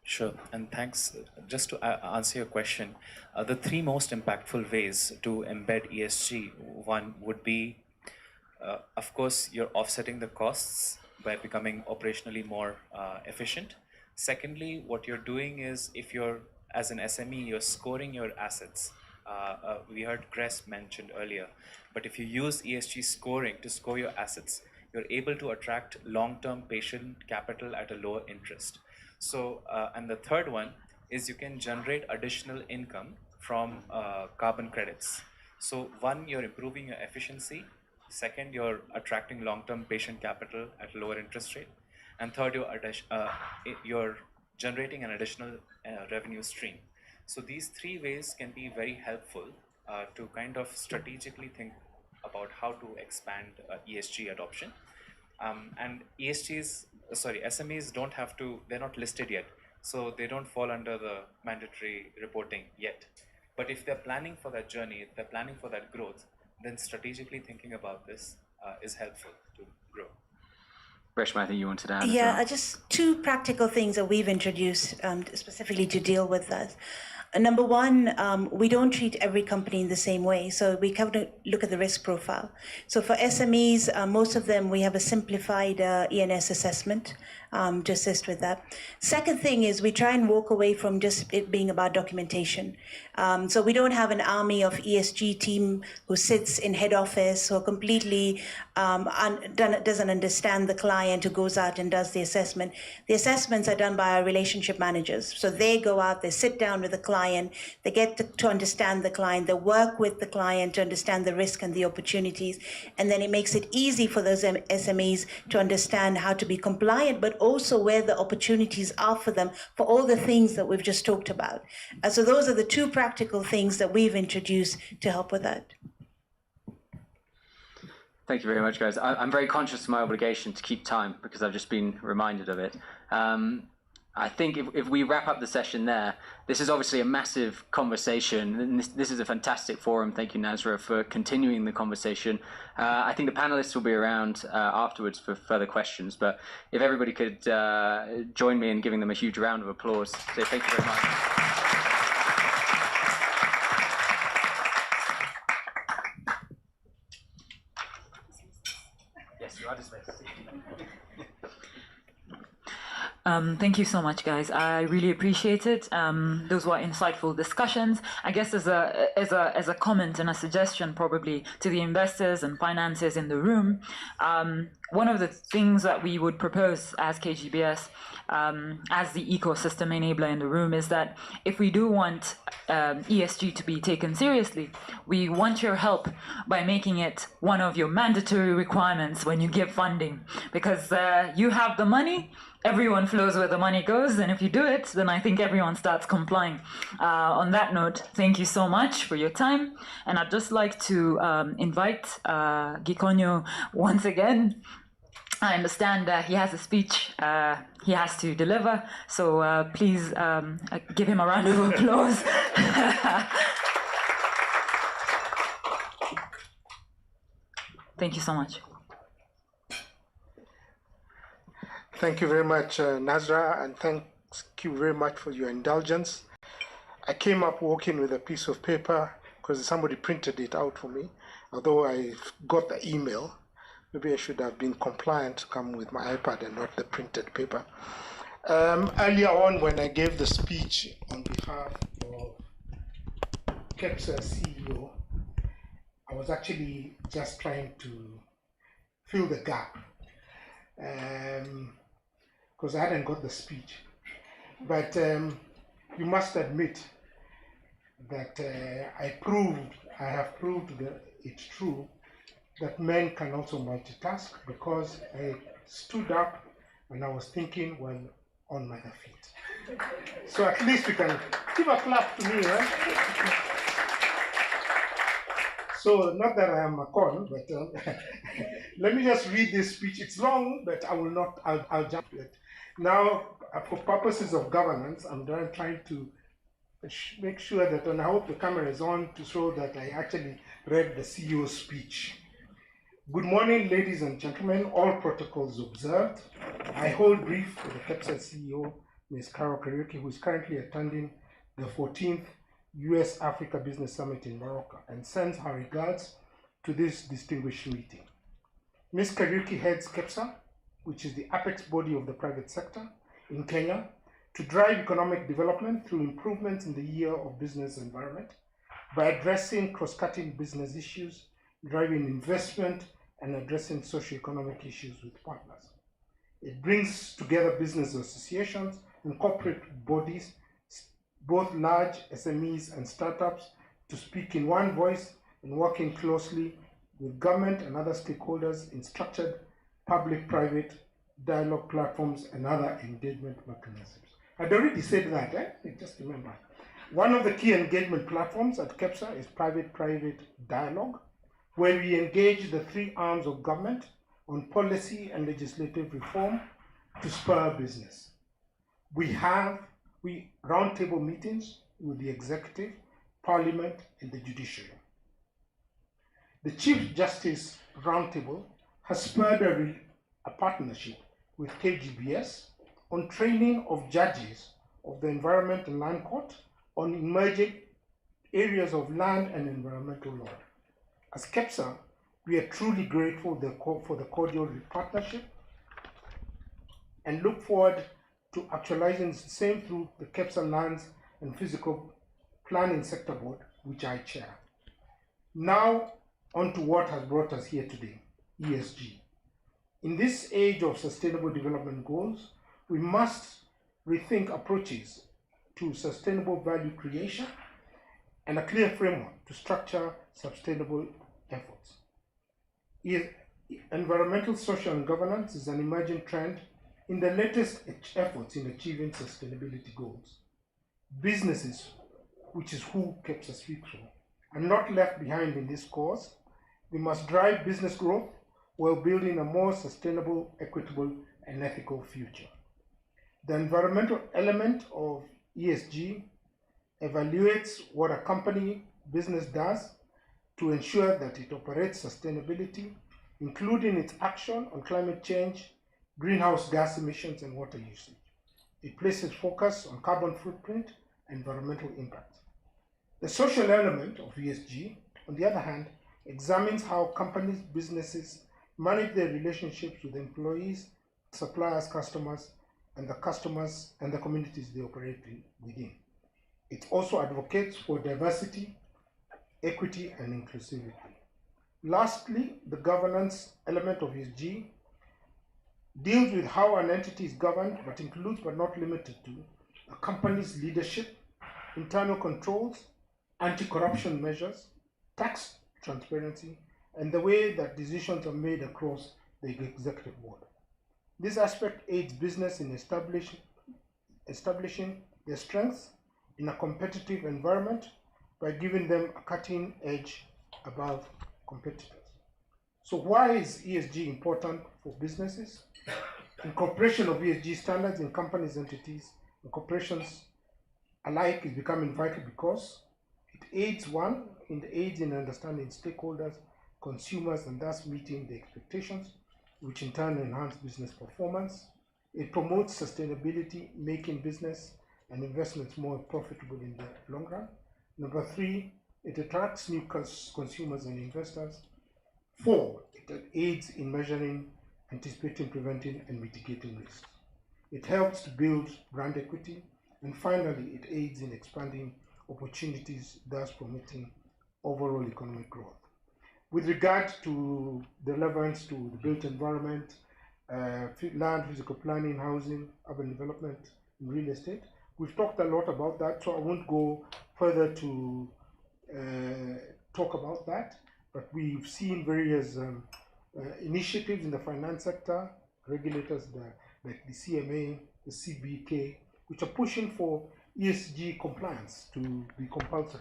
Speaker 21: Sure, and thanks. Just to answer your question, the 3 most impactful ways to embed ESG, one would be, of course, you're offsetting the costs by becoming operationally more efficient. Secondly, what you're doing is, if you're, as an SME, you're scoring your assets. We heard Cress mentioned earlier, but if you use ESG scoring to score your assets, you're able to attract long-term patient capital at a lower interest. So, and the third one is you can generate additional income from carbon credits. So one, you're improving your efficiency. Second, you're attracting long-term patient capital at a lower interest rate. And third, you're generating an additional revenue stream. So these 3 ways can be very helpful to kind of strategically think about how to expand ESG adoption. And SMEs don't have to, they're not listed yet, so they don't fall under the mandatory reporting yet. But if they're planning for that journey, if they're planning for that growth, then strategically thinking about this is helpful to grow.
Speaker 20: Reshma, I think you wanted to add.
Speaker 1: Yeah, just 2 practical things that we've introduced specifically to deal with that. Number one, we don't treat every company in the same way. So we have to look at the risk profile. So for SMEs, most of them, we have a simplified ENS assessment to assist with that. Second thing is we try and walk away from just it being about documentation. So we don't have an army of ESG team who sits in head office or completely doesn't understand the client, who goes out and does the assessment. The assessments are done by our relationship managers. So they go out, they sit down with the client, they get to understand the client, they work with the client to understand the risk and the opportunities. And then it makes it easy for those SMEs to understand how to be compliant, but also where the opportunities are for them for all the things that we've just talked about. So those are the 2 practical things that we've introduced to help with that.
Speaker 20: Thank you very much, guys. I'm very conscious of my obligation to keep time because I've just been reminded of it. I think if we wrap up the session there, this is obviously a massive conversation, and this is a fantastic forum. Thank you, Nazra, for continuing the conversation. I think the panelists will be around afterwards for further questions, but if everybody could join me in giving them a huge round of applause. So thank you very much. Yes, you are dismissed.
Speaker 3: Thank you so much, guys. I really appreciate it. Those were insightful discussions. I guess as a comment and a suggestion, probably to the investors and financiers in the room, one of the things that we would propose as KGBS, as the ecosystem enabler in the room, is that if we do want ESG to be taken seriously, we want your help by making it one of your mandatory requirements when you give funding, because you have the money. Everyone flows where the money goes, and if you do it, then I think everyone starts complying. On that note, thank you so much for your time, and I'd just like to invite Gikonyo once again. I understand he has a speech he has to deliver, so please give him a round of applause. Thank you so much.
Speaker 8: Thank you very much, Nazra, and thank you very much for your indulgence. I came up walking with a piece of paper because somebody printed it out for me, although I got the email. Maybe I should have been compliant to come with my iPad and not the printed paper. Earlier on, when I gave the speech on behalf of KEPSA CEO, I was actually just trying to fill the gap. Because I hadn't got the speech. But you must admit that I have proved that it's true that men can also multitask, because I stood up and I was thinking while on my feet. So at least we can give a clap to me, right? So not that I am Macron, but let me just read this speech. It's long, but I will not, I'll jump to it. Now, for purposes of governance, I'm trying to make sure that, and I hope the camera is on to show that I actually read the CEO's speech. Good morning, ladies and gentlemen, all protocols observed. I hold brief for the KEPSA CEO, Ms. Carol Kariuki, who is currently attending the 14th US Africa Business Summit in Morocco, and sends her regards to this distinguished meeting. Ms. Kariuki heads KEPSA, which is the apex body of the private sector in Kenya, to drive economic development through improvements in the year of business environment by addressing cross-cutting business issues, driving investment, and addressing socio-economic issues with partners. It brings together business associations and corporate bodies, both large SMEs and startups, to speak in one voice and working closely with government and other stakeholders in structured public-private dialogue platforms and other engagement mechanisms. I'd already said that, just remember. One of the key engagement platforms at KEPSA is private-private dialogue, where we engage the three arms of government on policy and legislative reform to spur business. We roundtable meetings with the executive, parliament, and the judiciary. The Chief Justice Roundtable has spurred a partnership with KGBS on training of judges of the Environment and Land Court on emerging areas of land and environmental law. As KEPSA, we are truly grateful for the cordial partnership and look forward to actualizing the same through the KEPSA Lands and Physical Planning Sector Board, which I chair. Now, on to what has brought us here today, ESG. In this age of sustainable development goals, we must rethink approaches to sustainable value creation and a clear framework to structure sustainable efforts. Environmental, social, and governance is an emerging trend in the latest efforts in achieving sustainability goals. Businesses, which is who KEPSA speaks for, are not left behind in this cause. We must drive business growth while building a more sustainable, equitable, and ethical future. The environmental element of ESG evaluates what a company business does to ensure that it operates sustainability, including its action on climate change, greenhouse gas emissions, and water usage. It places focus on carbon footprint and environmental impact. The social element of ESG, on the other hand, examines how companies, businesses manage their relationships with employees, suppliers, customers, and the customers and the communities they operate within. It also advocates for diversity, equity, and inclusivity. Lastly, the governance element of ESG deals with how an entity is governed, but includes but not limited to a company's leadership, internal controls, anti-corruption measures, tax transparency, and the way that decisions are made across the executive board. This aspect aids business in establishing their strengths in a competitive environment by giving them a cutting edge above competitors. So why is ESG important for businesses? Incorporation of ESG standards in companies, entities, and corporations alike is becoming vital because it aids in understanding stakeholders, consumers, and thus meeting the expectations, which in turn enhance business performance. It promotes sustainability, making business and investments more profitable in the long run. Number 3, it attracts new consumers and investors. 4, it aids in measuring, anticipating, preventing, and mitigating risks. It helps to build brand equity. And finally, it aids in expanding opportunities, thus promoting overall economic growth. With regard to the relevance to the built environment, land, physical planning, housing, urban development, and real estate, we've talked a lot about that, so I won't go further to talk about that, but we've seen various initiatives in the finance sector, regulators like the CMA, the CBK, which are pushing for ESG compliance to be compulsory.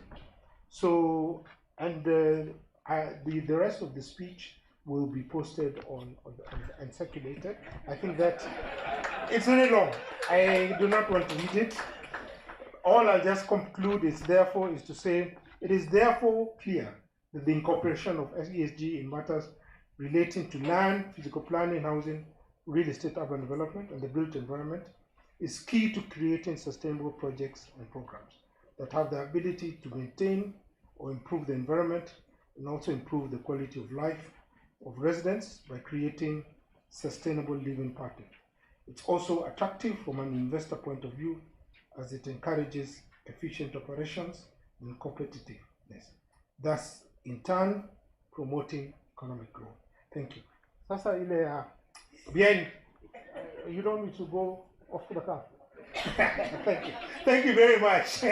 Speaker 8: So, and the rest of the speech will be posted and circulated. I think that it's very long. I do not want to read it. All I'll just conclude is to say it is therefore clear that the incorporation of ESG in matters relating to land, physical planning, housing, real estate, urban development, and the built environment is key to creating sustainable projects and programs that have the ability to maintain or improve the environment and also improve the quality of life of residents by creating sustainable living patterns. It's also attractive from an investor point of view as it encourages efficient operations and competitiveness, thus in turn promoting economic growth. Thank you. Sasa ile bien, you don't need to go off to the cuff. Thank you. Thank you very much.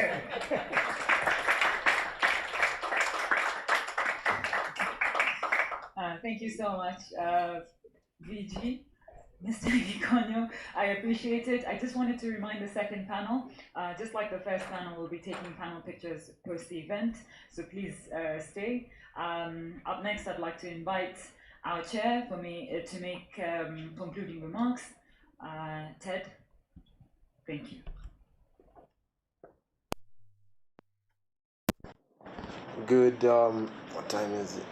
Speaker 3: Thank you so much, VG, Mr. Gikonyo. I appreciate it. I just wanted to remind the second panel, just like the first panel, we'll be taking panel pictures post the event, so please stay. Up next, I'd like to invite our chair to make concluding remarks. Ted, thank you.
Speaker 22: Good, what time is it?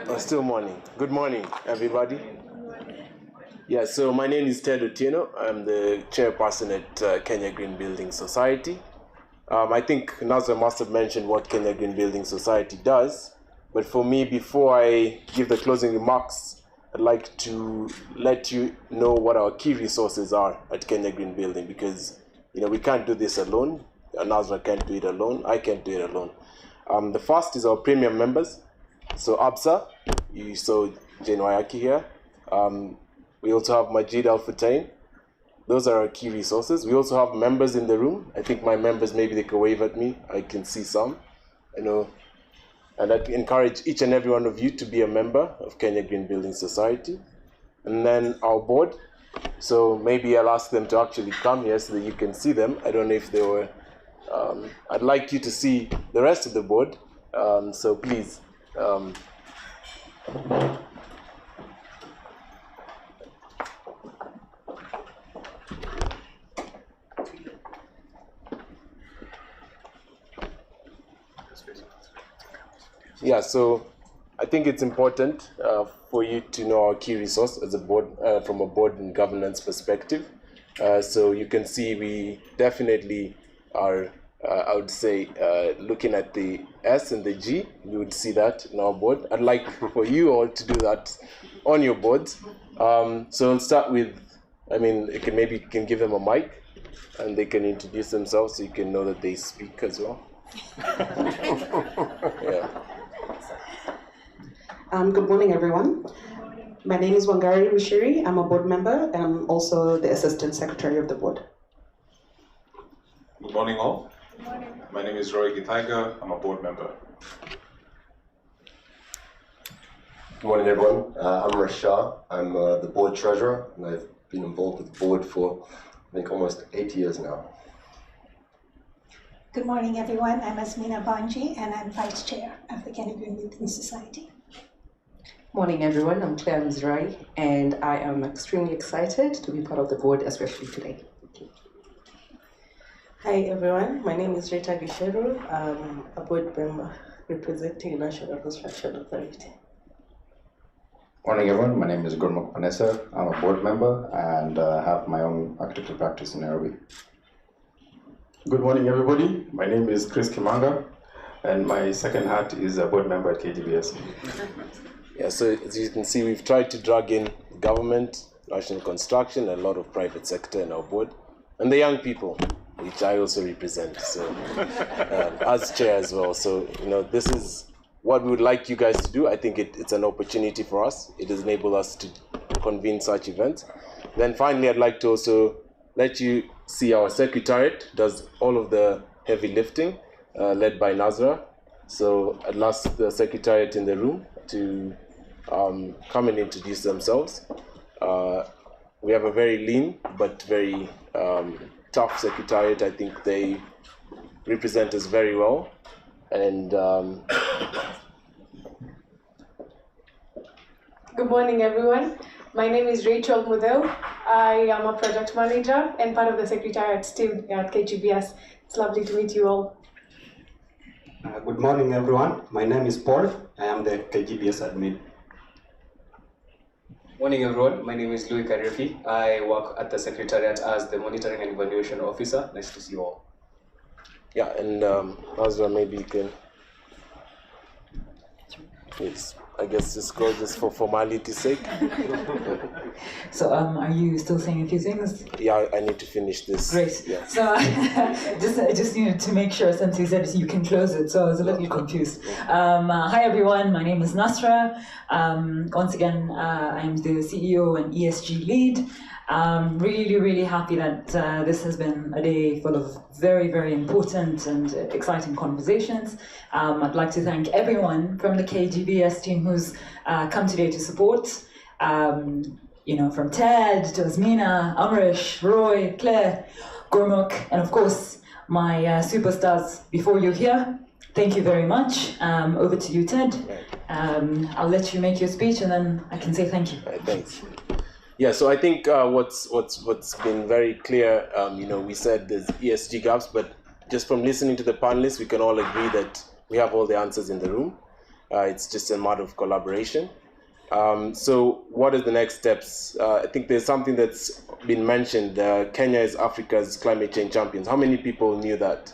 Speaker 22: Oh, still morning. Good morning, everybody. Yeah, so my name is Ted Otieno. I'm the chairperson at Kenya Green Building Society. I think Nazra must have mentioned what Kenya Green Building Society does, but for me, before I give the closing remarks, I'd like to let you know what our key resources are at Kenya Green Building, because we can't do this alone. Nazra can't do it alone. I can't do it alone. The first is our premium members. So ABSA, you saw Jane Wayaki here. We also have Majid Al Futain. Those are our key resources. We also have members in the room. I think my members, maybe they can wave at me. I can see some. And I'd encourage each and every one of you to be a member of Kenya Green Building Society. And then our board. So maybe I'll ask them to actually come here so that you can see them. I don't know if they were. I'd like you to see the rest of the board. So please. Yeah, so I think it's important for you to know our key resource as a board, from a board and governance perspective. So you can see we definitely are, I would say, looking at the S and the G. You would see that in our board. I'd like for you all to do that on your boards. So we'll start with I mean, maybe you can give them a mic and they can introduce themselves so you can know that they speak as well. Yeah.
Speaker 5: Good morning, everyone. My name is Wangari Mishiri. I'm a board member and I'm also the Assistant Secretary of the board.
Speaker 6: Good morning, all. Good morning. My name is Roy Githaiga. I'm a board member.
Speaker 23: Good morning, everyone. I'm Rashah. I'm the board treasurer, and I've been involved with the board for, I think, almost 8 years now.
Speaker 24: Good morning, everyone. I'm Asmina Banji, and I'm vice chair of the Kenya Green Building Society.
Speaker 25: Morning, everyone. I'm Claire Mizrahi, and I am extremely excited to be part of the board, especially today. Thank you.
Speaker 26: Hi, everyone. My name is Rita Gisheru. I'm a board member representing National Construction Authority.
Speaker 27: Morning, everyone. My name is Gurmukh Panesa. I'm a board member and have my own architecture practice in Nairobi.
Speaker 28: Good morning, everybody. My name is Chris Kimanga, and my second hat is a board member at KGBS.
Speaker 22: Yeah, so as you can see, we've tried to drag in government, national construction, and a lot of private sector in our board, and the young people, which I also represent, so as chair as well. So, this is what we would like you guys to do. I think it's an opportunity for us. It has enabled us to convene such events. Then finally, I'd like to also let you see our secretariat does all of the heavy lifting, led by Nazra. So I'd ask the secretariat in the room to come and introduce themselves. We have a very lean but very tough secretariat. I think they represent us very well. And
Speaker 29: Good morning, everyone. My name is Rachel Mudel. I am a project manager and part of the secretariat team at KGBS. It's lovely to meet you all.
Speaker 30: Good morning, everyone. My name is Paul. I am the KGBS admin.
Speaker 31: Morning, everyone. My name is Louis Karifi. I work at the secretariat as the monitoring and evaluation officer. Nice to see you all.
Speaker 22: Yeah, and Nazra, maybe you can. Yes, I guess just go just for formality's sake.
Speaker 3: So, are you still saying a few things?
Speaker 22: Yeah, I need to finish this.
Speaker 3: Great.
Speaker 22: Yeah.
Speaker 3: So, I just needed to make sure, since you said you can close it, so I was a little confused. Hi, everyone. My name is Nasra. Once again, I'm the CEO and ESG lead. I'm really happy that this has been a day full of very, very important and exciting conversations. I'd like to thank everyone from the KGBS team who's come today to support. From Ted to Asmina, Amrish, Roy, Claire, Gurmukh, and of course my superstars before you here. Thank you very much. Over to you, Ted. I'll let you make your speech and then I can say thank you.
Speaker 22: Thanks. Yeah, so I think what's been very clear, we said there's ESG gaps, but just from listening to the panelists, we can all agree that we have all the answers in the room. It's just a matter of collaboration. So what are the next steps? I think there's something that's been mentioned. Kenya is Africa's climate change champions. How many people knew that?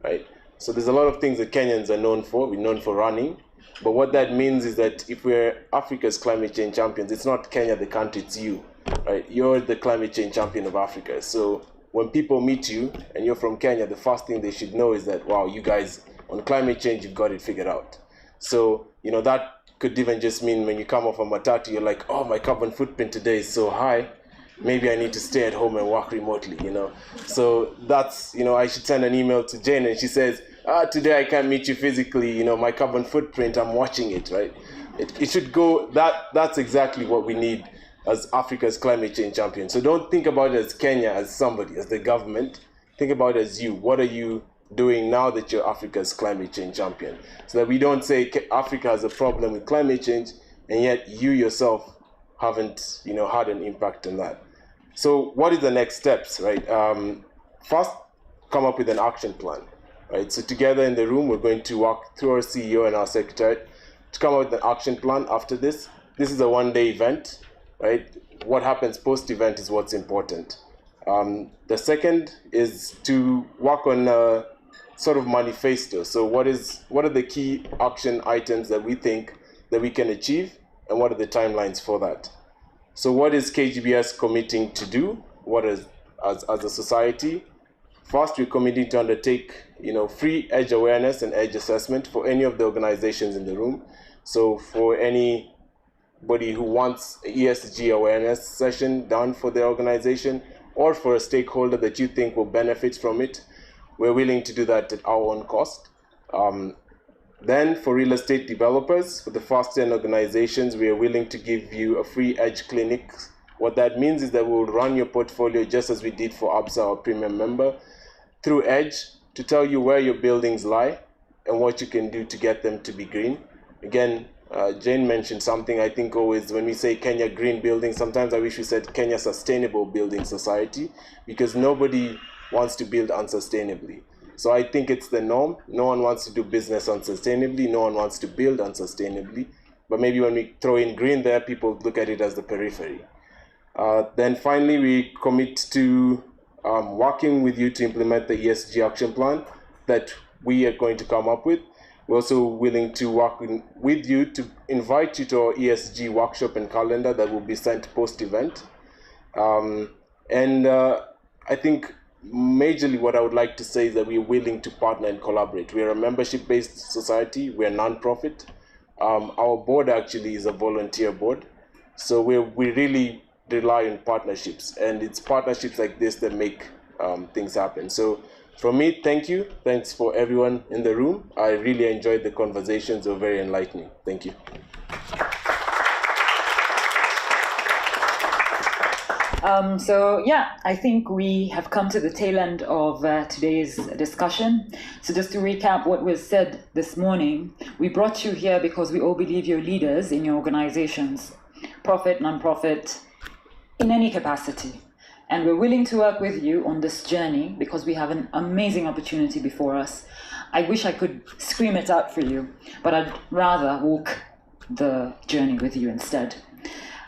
Speaker 22: Right? So there's a lot of things that Kenyans are known for. We're known for running. But what that means is that if we're Africa's climate change champions, it's not Kenya, the country, it's you, right? You're the climate change champion of Africa. So when people meet you and you're from Kenya, the first thing they should know is that, wow, you guys, on climate change, you've got it figured out. So, that could even just mean when you come off a matatu, you're like, oh, my carbon footprint today is so high. Maybe I need to stay at home and work remotely, So that's, I should send an email to Jane and she says, today I can't meet you physically, my carbon footprint, I'm watching it, right? It should go, that's exactly what we need as Africa's climate change champion. So don't think about it as Kenya, as somebody, as the government. Think about it as you. What are you doing now that you're Africa's climate change champion? So that we don't say Africa has a problem with climate change, and yet you yourself haven't, had an impact on that. So what is the next steps, right? First, come up with an action plan. Right, so together in the room, we're going to walk through our CEO and our secretary to come up with an action plan after this. This is a one-day event, right? What happens post-event is what's important. The second is to work on a sort of manifesto. So what are the key action items that we think that we can achieve, and what are the timelines for that? So what is KGBS committing to do? What is, as a society? First, we're committing to undertake, free edge awareness and edge assessment for any of the organizations in the room. So for anybody who wants an ESG awareness session done for their organization, or for a stakeholder that you think will benefit from it, we're willing to do that at our own cost. Then for real estate developers, for the first 10 organizations, we are willing to give you a free edge clinic. What that means is that we'll run your portfolio just as we did for ABSA, our premium member, through Edge to tell you where your buildings lie and what you can do to get them to be green. Again, Jane mentioned something I think always when we say Kenya Green Building, sometimes I wish we said Kenya Sustainable Building Society, because nobody wants to build unsustainably. So I think it's the norm. No one wants to do business unsustainably. No one wants to build unsustainably. But maybe when we throw in green there, people look at it as the periphery. Then finally, we commit to working with you to implement the ESG action plan that we are going to come up with. We're also willing to work with you to invite you to our ESG workshop and calendar that will be sent post-event. I think majorly what I would like to say is that we're willing to partner and collaborate. We're a membership-based society. We're non-profit. Our board actually is a volunteer board. So we really rely on partnerships, and it's partnerships like this that make things happen. So from me, thank you. Thanks for everyone in the room. I really enjoyed the conversations. They were very enlightening. Thank you.
Speaker 3: I think we have come to the tail end of today's discussion. So just to recap what was said this morning, we brought you here because we all believe you're leaders in your organizations, profit, non-profit, in any capacity. And we're willing to work with you on this journey because we have an amazing opportunity before us. I wish I could scream it out for you, but I'd rather walk the journey with you instead.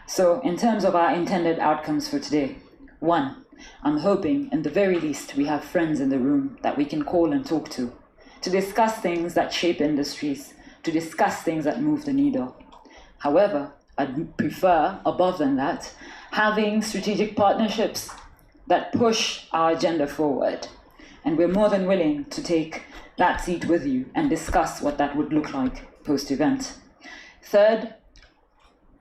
Speaker 3: So in terms of our intended outcomes for today, 1, I'm hoping, in the very least, we have friends in the room that we can call and talk to discuss things that shape industries, to discuss things that move the needle. However, I'd prefer, above than that, having strategic partnerships that push our agenda forward. And we're more than willing to take that seat with you and discuss what that would look like post-event. Third,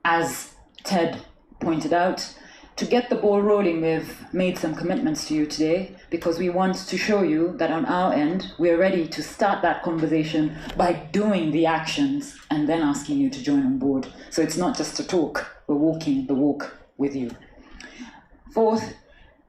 Speaker 3: as Ted pointed out, to get the ball rolling, we've made some commitments to you today because we want to show you that on our end, we're ready to start that conversation by doing the actions and then asking you to join on board. So it's not just a talk, we're walking the walk with you. Fourth,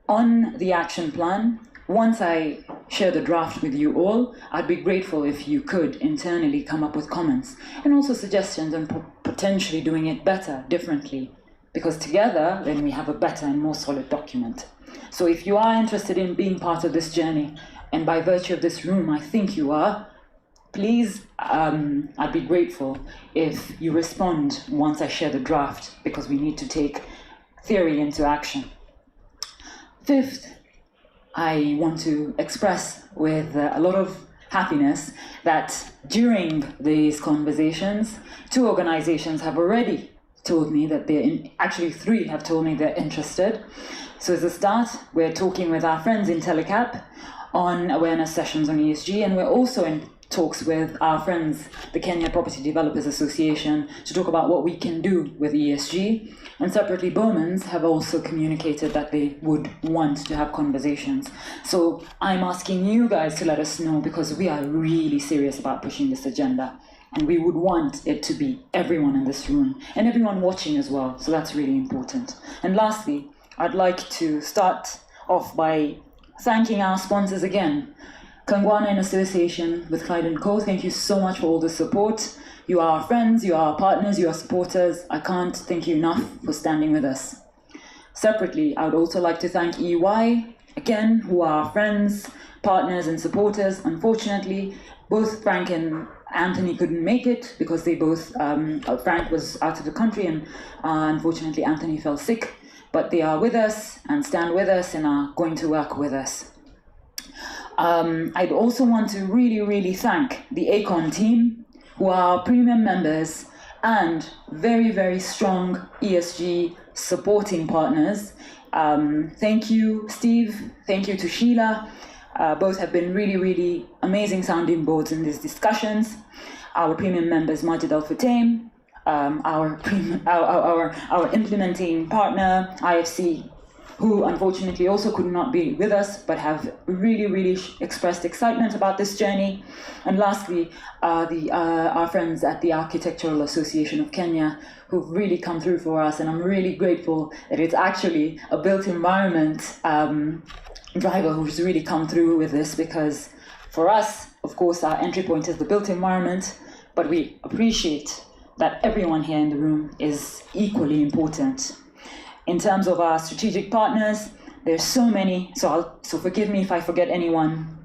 Speaker 3: on the action plan, once I share the draft with you all, I'd be grateful if you could internally come up with comments and also suggestions on potentially doing it better, differently, because together then we have a better and more solid document. So if you are interested in being part of this journey, and by virtue of this room I think you are, please, I'd be grateful if you respond once I share the draft, because we need to take theory into action. Fifth, I want to express with a lot of happiness that during these conversations, 2 organizations have already told me that actually 3 have told me they're interested. So as a start, we're talking with our friends in Telecap on awareness sessions on ESG, and we're also in talks with our friends, the Kenya Property Developers Association, to talk about what we can do with ESG. And separately, Bowmans have also communicated that they would want to have conversations. So I'm asking you guys to let us know, because we are really serious about pushing this agenda. And we would want it to be everyone in this room and everyone watching as well. So that's really important. And lastly, I'd like to start off by thanking our sponsors again. Kangwana in association with Clyde & Co. Thank you so much for all the support. You are our friends, you are our partners, you are supporters. I can't thank you enough for standing with us. Separately, I would also like to thank EY, again, who are our friends, partners and supporters. Unfortunately, both Frank and Anthony couldn't make it because they both, Frank was out of the country and unfortunately Anthony fell sick, but they are with us and stand with us and are going to work with us. I'd also want to really thank the ACON team, who are premium members and very, very strong ESG supporting partners. Thank you, Steve. Thank you to Sheila. Both have been really, really amazing sounding boards in these discussions. Our premium members, Majid Al Futtaim, our implementing partner, IFC, who unfortunately also could not be with us, but have really, really expressed excitement about this journey. And lastly, our friends at the Architectural Association of Kenya, who've really come through for us. And I'm really grateful that it's actually a built environment driver who's really come through with this, because for us, of course, our entry point is the built environment, but we appreciate that everyone here in the room is equally important. In terms of our strategic partners, there's so many, so forgive me if I forget anyone.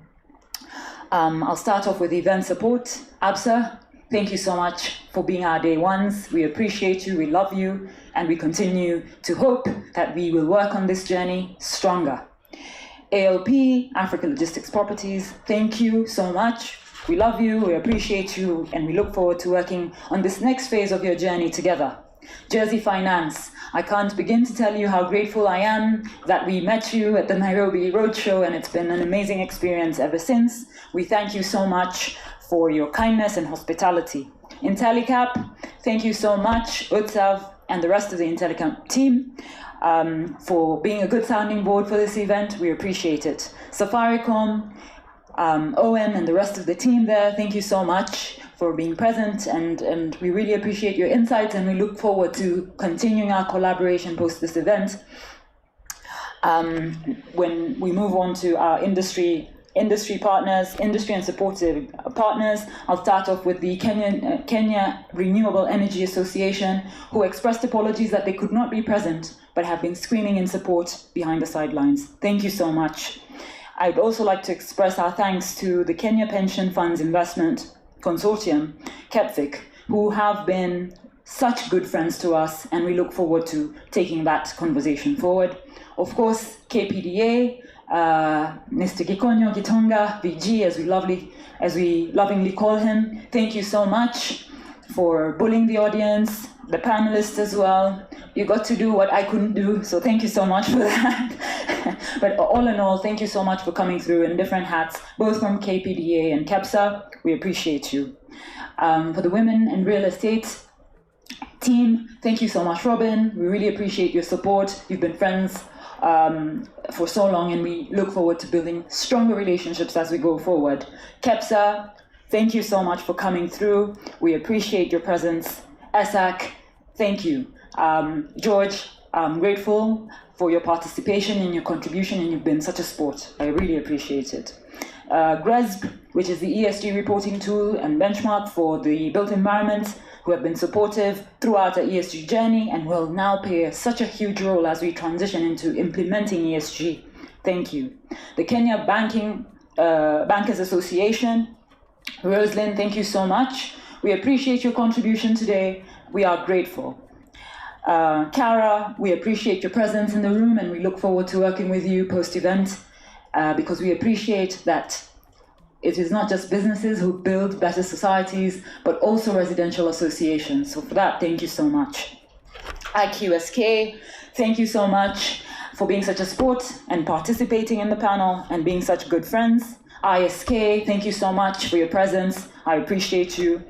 Speaker 3: I'll start off with event support. ABSA, thank you so much for being our day ones. We appreciate you, we love you, and we continue to hope that we will work on this journey stronger. ALP, Africa Logistics Properties, thank you so much. We love you, we appreciate you, and we look forward to working on this next phase of your journey together. Jersey Finance, I can't begin to tell you how grateful I am that we met you at the Nairobi Roadshow, and it's been an amazing experience ever since. We thank you so much for your kindness and hospitality. IntelliCap, thank you so much, Utsav and the rest of the IntelliCap team, for being a good sounding board for this event. We appreciate it. Safaricom, Owen and the rest of the team there, thank you so much for being present, and we really appreciate your insights, and we look forward to continuing our collaboration post this event. When we move on to our industry partners, industry and supportive partners, I'll start off with the Kenya Renewable Energy Association, who expressed apologies that they could not be present, but have been screaming in support behind the sidelines. Thank you so much. I'd also like to express our thanks to the Kenya Pension Funds Investment Consortium, KEPFIC, who have been such good friends to us, and we look forward to taking that conversation forward. Of course, KPDA, Mr. Gikonyo Gitonga, VG, as we lovingly call him, thank you so much for bullying the audience, the panelists as well. You got to do what I couldn't do, so thank you so much for that. But all in all, thank you so much for coming through in different hats, both from KPDA and KEPSA. We appreciate you. For the Women in Real Estate team, thank you so much, Robin. We really appreciate your support. You've been friends for so long, and we look forward to building stronger relationships as we go forward. KEPSA, thank you so much for coming through. We appreciate your presence. ESAC, thank you. George, I'm grateful for your participation and your contribution, and you've been such a sport. I really appreciate it. GRESB, which is the ESG reporting tool and benchmark for the built environment, who have been supportive throughout our ESG journey and will now play such a huge role as we transition into implementing ESG. Thank you. The Kenya Bankers Association, Roslyn, thank you so much. We appreciate your contribution today. We are grateful. Kara, we appreciate your presence in the room, and we look forward to working with you post-event, because we appreciate that it is not just businesses who build better societies, but also residential associations. So for that, thank you so much. IQSK, thank you so much for being such a sport and participating in the panel and being such good friends. ISK, thank you so much for your presence. I appreciate you.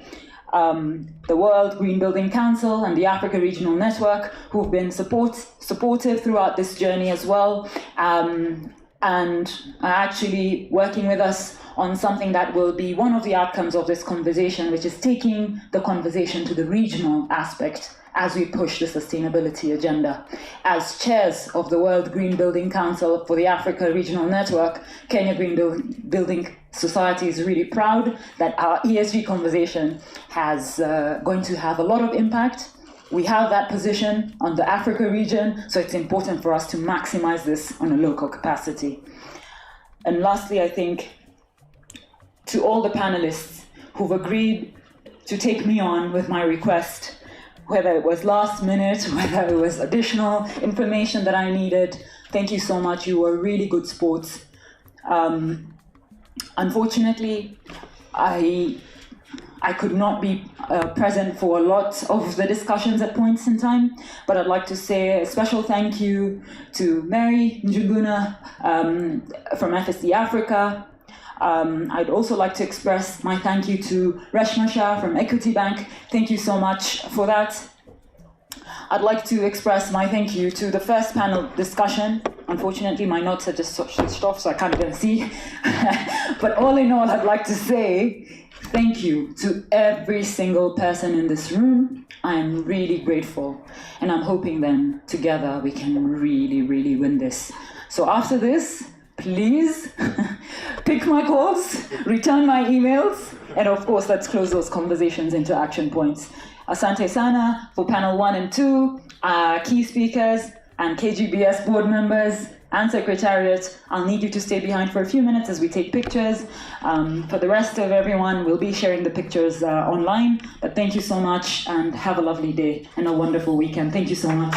Speaker 3: The World Green Building Council and the Africa Regional Network, who've been supportive throughout this journey as well, and are actually working with us on something that will be one of the outcomes of this conversation, which is taking the conversation to the regional aspect as we push the sustainability agenda. As chairs of the World Green Building Council for the Africa Regional Network, Kenya Green Building Society is really proud that our ESG conversation has going to have a lot of impact. We have that position on the Africa region, so it's important for us to maximize this on a local capacity. And lastly, I think to all the panelists who've agreed to take me on with my request, whether it was last minute, whether it was additional information that I needed, thank you so much. You were really good sports. Unfortunately, I I could not be present for a lot of the discussions at points in time, but I'd like to say a special thank you to Mary Njuguna from FSC Africa. I'd also like to express my thank you to Reshma Shah from Equity Bank. Thank you so much for that. I'd like to express my thank you to the first panel discussion. Unfortunately, my notes are just switched off, so I can't even see. But all in all, I'd like to say thank you to every single person in this room. I'm really grateful, and I'm hoping then together we can really, really win this. So after this, please pick my calls, return my emails, and of course, let's close those conversations into action points. Asante Sana for panel 1 and 2, key speakers and KGBS board members and secretariat. I'll need you to stay behind for a few minutes as we take pictures. For the rest of everyone, we'll be sharing the pictures online. But thank you so much and have a lovely day and a wonderful weekend. Thank you so much.